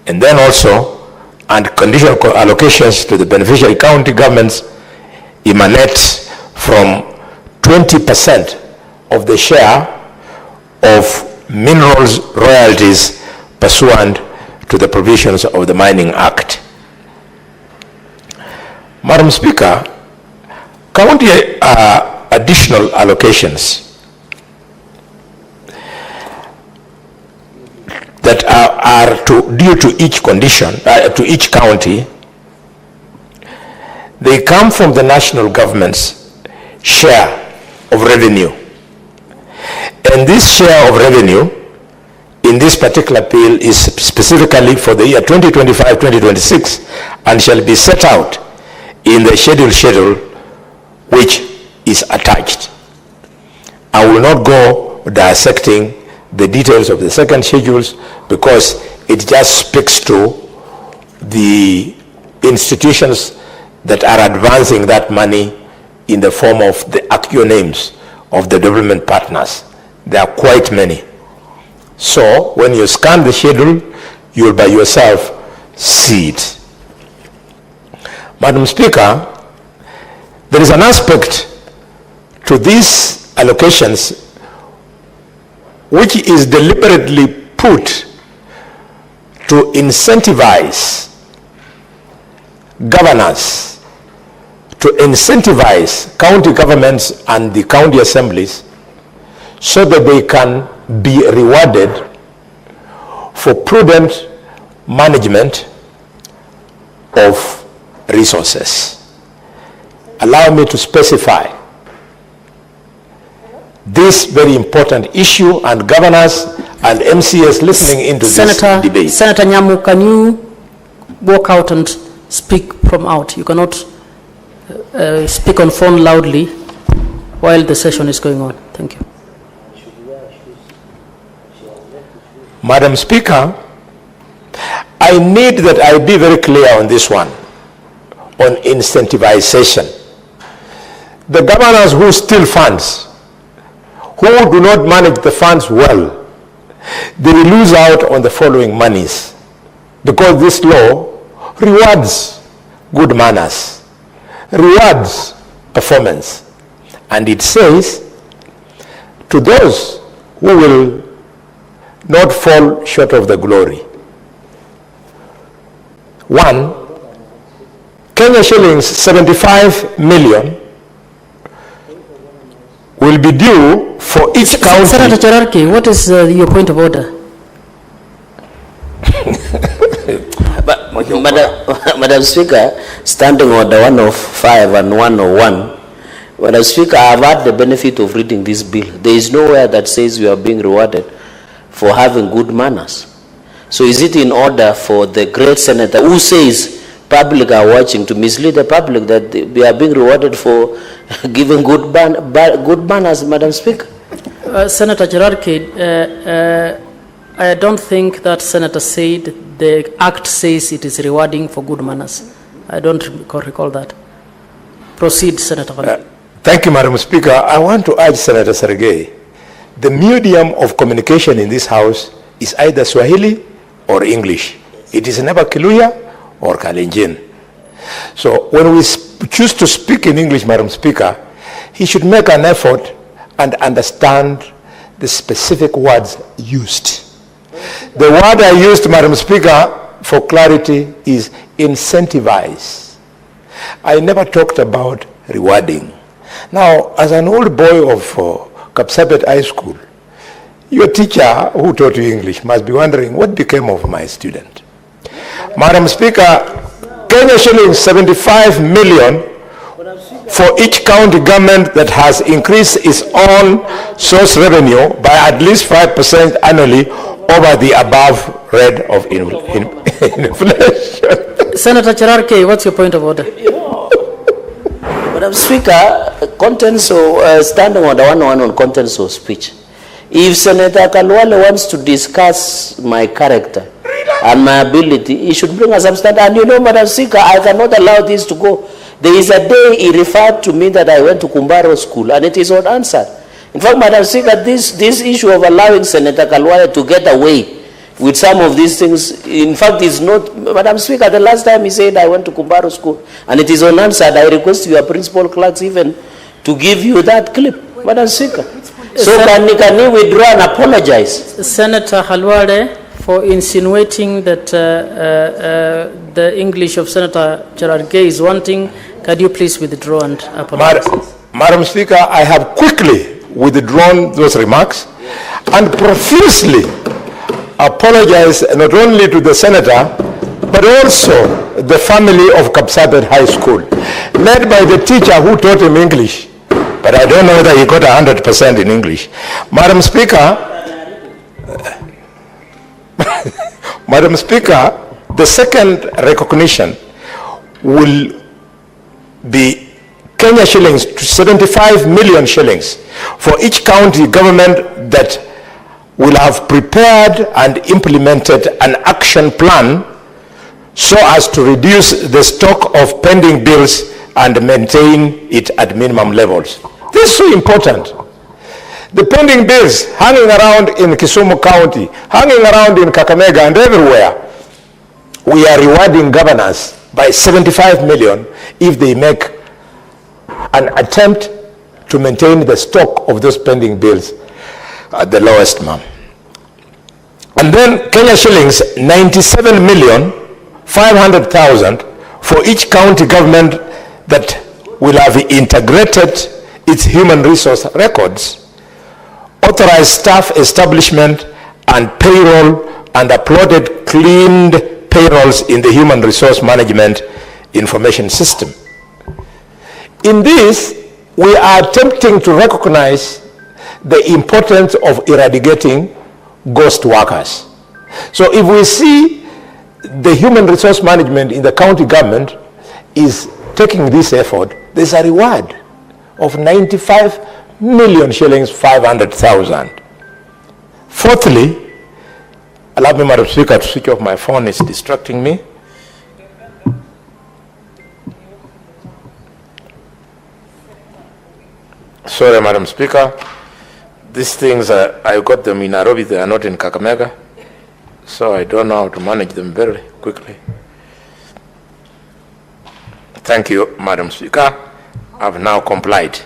And then also, and conditional allocations to the beneficiary county governments emanate from 20% of the share of minerals royalties pursuant to the provisions of the Mining Act. Madam Speaker, county additional allocations that are due to each condition, to each county, they come from the national government's share of revenue And this share of revenue in this particular bill is specifically for the year 2025-2026 and shall be set out in the schedule which is attached. I will not go dissecting the details of the second schedules because it just speaks to the institutions that are advancing that money in the form of the actual names of the development partners. There are quite many. So when you scan the schedule, you will by yourself see it. Madam Speaker, there is an aspect to these allocations which is deliberately put to incentivize governors, to incentivize county governments and the county assemblies so that they can be rewarded for prudent management of resources. Allow me to specify this very important issue, and governors and MCS listening into this debate. Senator Nyamu, can you walk out and speak from out? You cannot speak on phone loudly while the session is going on. Thank you. Madam Speaker, I need that I be very clear on this one, on incentivization. The governors who steal funds, who do not manage the funds well, they will lose out on the following monies, because this law rewards good manners, rewards performance, and it says to those who will not fall short of the glory. 1, Kenya shillings 75 million will be due for each county. Senator Cherarki, what is your point of order? Madam Speaker, Standing Order 105 and 101, Madam Speaker, I have had the benefit of reading this bill. There is nowhere that says you are being rewarded for having good manners. So is it in order for the great senator who says public are watching to mislead the public that we are being rewarded for giving good manners, Madam Speaker? Senator Cherarki, I don't think that Senator said the Act says it is rewarding for good manners. I don't recall that. Proceed, Senator. Thank you, Madam Speaker. I want to urge Senator Sergei, the medium of communication in this House is either Swahili or English. It is never Kiluya or Kalenjin. So when we choose to speak in English, Madam Speaker, he should make an effort and understand the specific words used. The word I used, Madam Speaker, for clarity is incentivize. I never talked about rewarding. Now, as an old boy of Kapsabet High School, your teacher who taught you English must be wondering what became of my student. Madam Speaker, Kenya shillings 75 million for each county government that has increased its own source revenue by at least 5% annually over the above rate of inflation. Senator Cherarki, what's your point of order? Madam Speaker, contents of Standing Order 101 on contents of speech. If Senator Kalwale wants to discuss my character and my ability, he should bring a substance. And you know, Madam Speaker, I cannot allow this to go. There is a day he referred to me that I went to Kumbaro School, and it is not answered. In fact, Madam Speaker, this issue of allowing Senator Kalwale to get away with some of these things, in fact, is not, Madam Speaker, the last time he said I went to Kumbaro School, and it is unanswered. I request your principal clerks even to give you that clip, Madam Speaker. So can he withdraw and apologize? Senator Halwale, for insinuating that the English of Senator Cherarki is wanting, can you please withdraw and apologize? Madam Speaker, I have quickly withdrawn those remarks and profusely apologize not only to the senator but also the family of Kapsabet High School, led by the teacher who taught him English, but I don't know whether he got 100% in English. Madam Speaker, Madam Speaker, the second recognition will be Kenya shillings, 75 million shillings for each county government that will have prepared and implemented an action plan so as to reduce the stock of pending bills and maintain it at minimum levels. This is so important. The pending bills hanging around in Kisumu County, hanging around in Kakamega and everywhere, we are rewarding governors by 75 million if they make an attempt to maintain the stock of those pending bills at the lowest amount. And then Kenya shillings 97,500,000 for each county government that will have integrated its human resource records, authorized staff establishment and payroll, and uploaded cleaned payrolls in the human resource management information system. In this, we are attempting to recognize the importance of eradicating ghost workers. So if we see the human resource management in the county government is taking this effort, there's a reward of 95 million shillings 500,000. Fourthly, allow me, Madam Speaker, to switch off my phone, it's distracting me. Sorry, Madam Speaker. These things, I got them in Nairobi, they are not in Kakamega, so I don't know how to manage them very quickly. Thank you, Madam Speaker. I've now complied.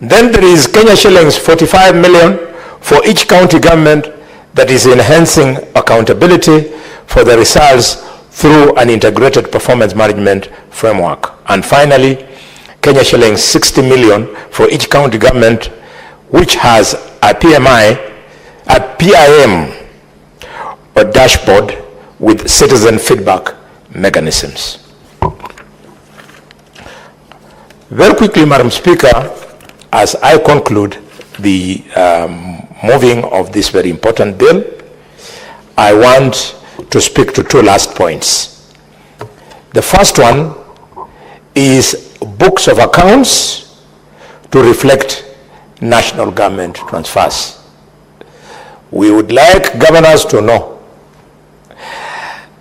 Then there is Kenya shillings 45 million for each county government that is enhancing accountability for the results through an integrated performance management framework. And finally, Kenya shillings 60 million for each county government which has a PIM or dashboard with citizen feedback mechanisms. Very quickly, Madam Speaker, as I conclude the moving of this very important bill, I want to speak to two last points. The first one is books of accounts to reflect national government transfers. We would like governors to know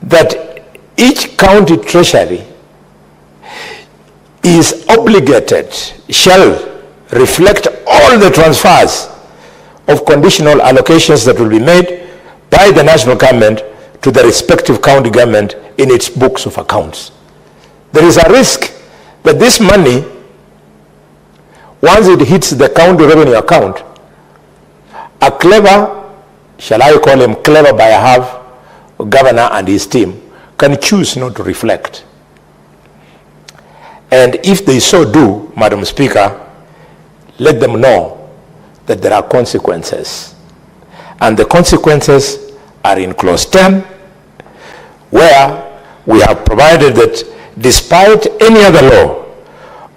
that each county treasury is obligated, shall reflect all the transfers of conditional allocations that will be made by the national government to the respective county government in its books of accounts. There is a risk that this money, once it hits the county revenue account, a clever, shall I call him clever by half, governor and his team can choose not to reflect. And if they so do, Madam Speaker, let them know that there are consequences. And the consequences are in clause 10, where we have provided that despite any other law,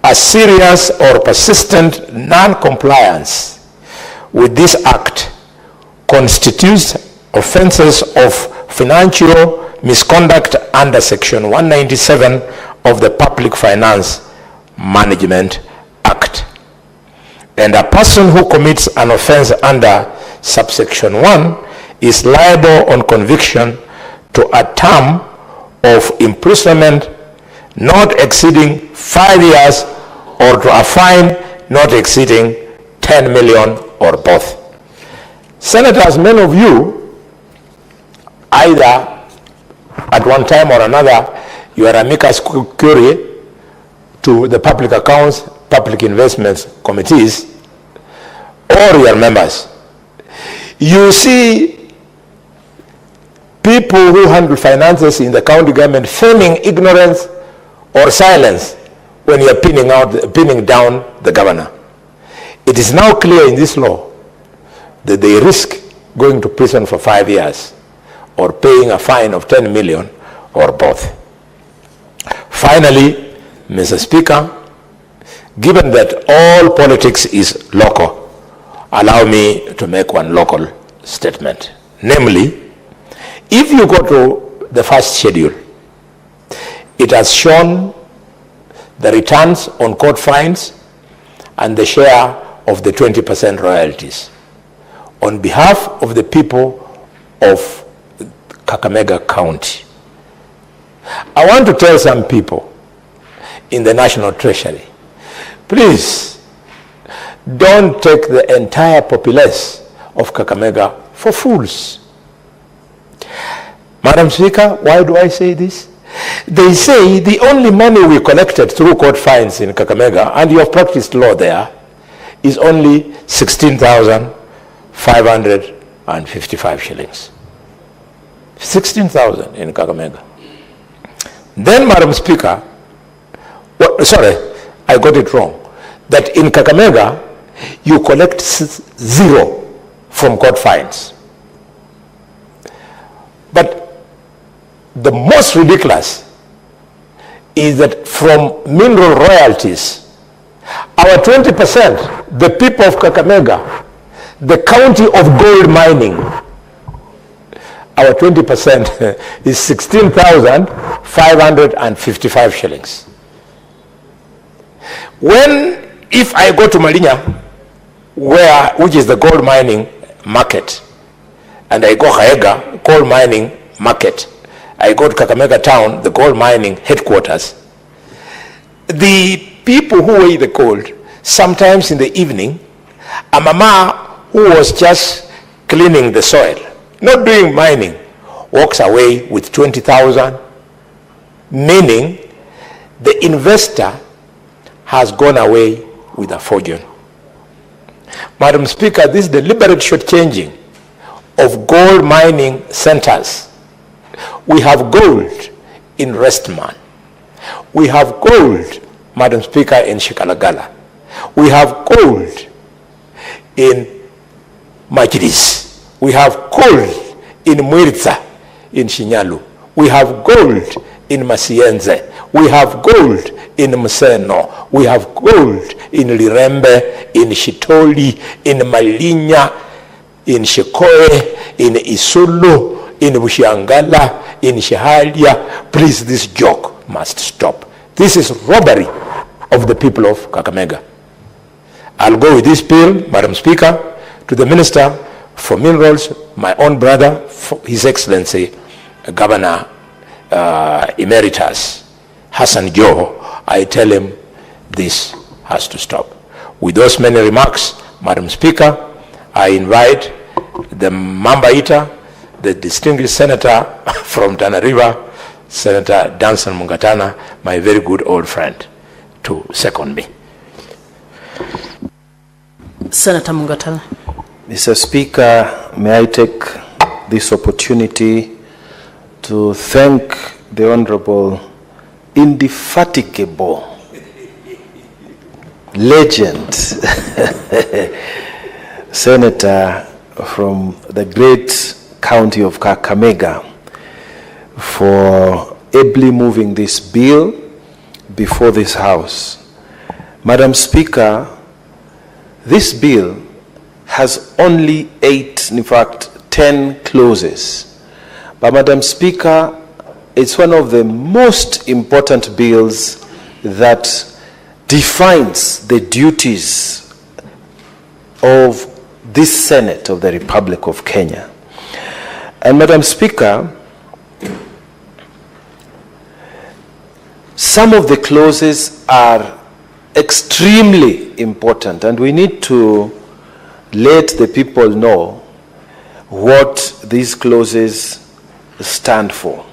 a serious or persistent non-compliance with this act constitutes offenses of financial misconduct under Section 197 of the Public Finance Management Act. And a person who commits an offense under subsection 1 is liable on conviction to a term of imprisonment not exceeding 5 years or to a fine not exceeding 10 million or both. Senators, many of you, either at one time or another, you are amicus curiae to the public accounts, public investments committees, or your members. You see people who handle finances in the county government feigning ignorance or silence when you are pinning down the governor. It is now clear in this law that they risk going to prison for 5 years or paying a fine of 10 million or both. Finally, Mr. Speaker, given that all politics is local, allow me to make one local statement. Namely, if you go to the first schedule, it has shown the returns on court fines and the share of the 20% royalties on behalf of the people of Kakamega County. I want to tell some people in the National Treasury, please don't take the entire populace of Kakamega for fools. Madam Speaker, why do I say this? They say the only money we collected through court fines in Kakamega, and you have practiced law there, is only 16,555 shillings. 16,000 in Kakamega. Then, Madam Speaker, sorry, I got it wrong, that in Kakamega, you collect 0 from court fines. But the most ridiculous is that from mineral royalties, our 20%, the people of Kakamega, the county of gold mining, our 20% is 16,555 shillings. If I go to Malinya, which is the gold mining market, and I go Haega, gold mining market, I go to Kakamega town, the gold mining headquarters, the people who weigh the gold, sometimes in the evening, a mama who was just cleaning the soil, not doing mining, walks away with 20,000, meaning the investor has gone away with a fortune. Madam Speaker, this deliberate shortchanging of gold mining centers. We have gold in Restman. We have gold, Madam Speaker, in Shikalagala. We have gold in Majiris. We have gold in Mwiritza, in Shinyalu. We have gold in Masienze. We have gold in Museno. We have gold in Lirembe, in Shitoli, in Malinya, in Shikoe, in Isulu, in Bushiangala, in Shahalia. Please, this joke must stop. This is robbery of the people of Kakamega. I'll go with this bill, Madam Speaker, to the Minister for Minerals, my own brother, His Excellency, Governor Emeritus Hassan Joho. I tell him this has to stop. With those many remarks, Madam Speaker, I invite the Mamba Eater, the distinguished senator from Tana River, Senator Danson Mungatana, my very good old friend, to second me. Senator Mungatana. Mr. Speaker, may I take this opportunity to thank the Honorable, indefatigable legend, Senator from the great county of Kakamega, for ably moving this bill before this House. Madam Speaker, this bill has only 8, in fact 10 clauses. But Madam Speaker, it's one of the most important bills that defines the duties of this Senate of the Republic of Kenya. And Madam Speaker, some of the clauses are extremely important, and we need to let the people know what these clauses stand for.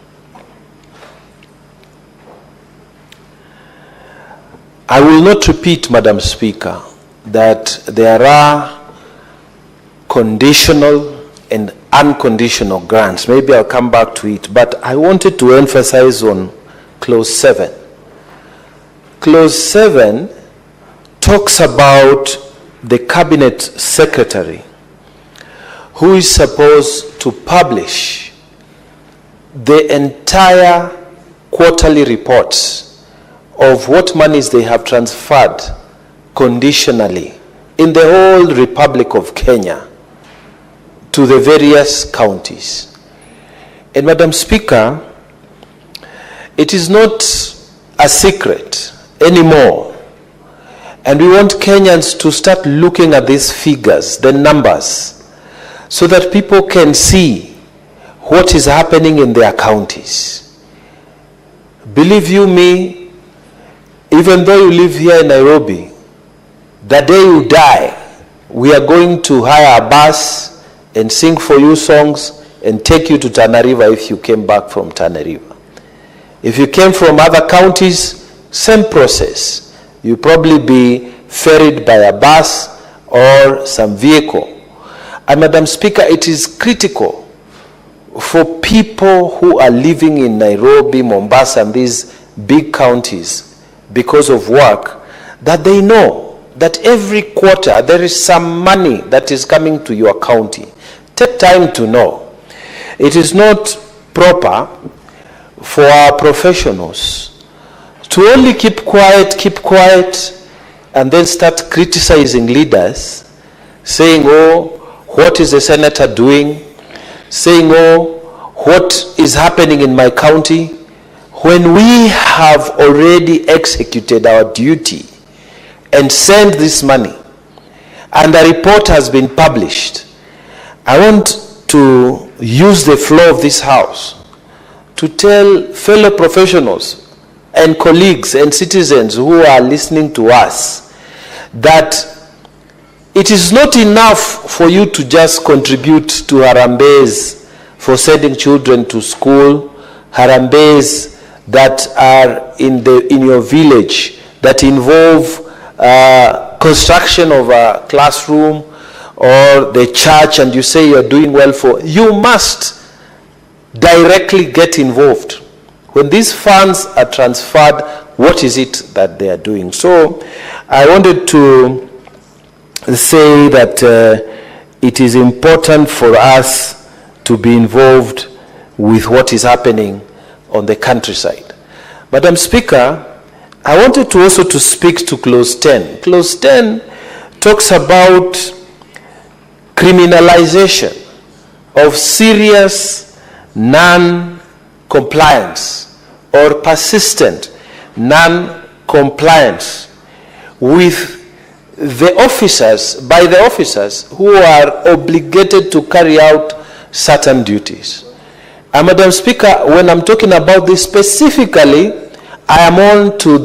I will not repeat, Madam Speaker, that there are conditional and unconditional grants. Maybe I'll come back to it, but I wanted to emphasize on Clause 7. Clause 7 talks about the Cabinet Secretary who is supposed to publish the entire quarterly reports of what monies they have transferred conditionally in the whole Republic of Kenya to the various counties. And Madam Speaker, it is not a secret anymore. And we want Kenyans to start looking at these figures, the numbers, so that people can see what is happening in their counties. Believe you me, even though you live here in Nairobi, the day you die, we are going to hire a bus and sing for you songs and take you to Tana River if you came back from Tana River. If you came from other counties, same process. You'll probably be ferried by a bus or some vehicle. And Madam Speaker, it is critical for people who are living in Nairobi, Mombasa, and these big counties because of work, that they know that every quarter there is some money that is coming to your county. Take time to know. It is not proper for our professionals to only keep quiet, and then start criticizing leaders, saying, oh, what is the senator doing? Saying, oh, what is happening in my county? When we have already executed our duty and sent this money, and the report has been published, I want to use the floor of this House to tell fellow professionals and colleagues and citizens who are listening to us that it is not enough for you to just contribute to harambees for sending children to school, harambees that are in your village that involve construction of a classroom or the church, and you say you're doing well for, you must directly get involved. When these funds are transferred, what is it that they are doing? So I wanted to say that it is important for us to be involved with what is happening on the countryside. Madam Speaker, I wanted to also to speak to Clause 10. Clause 10 talks about criminalization of serious non-compliance or persistent non-compliance with the officers, by the officers who are obligated to carry out certain duties. And Madam Speaker, when I'm talking about this specifically, I am on to the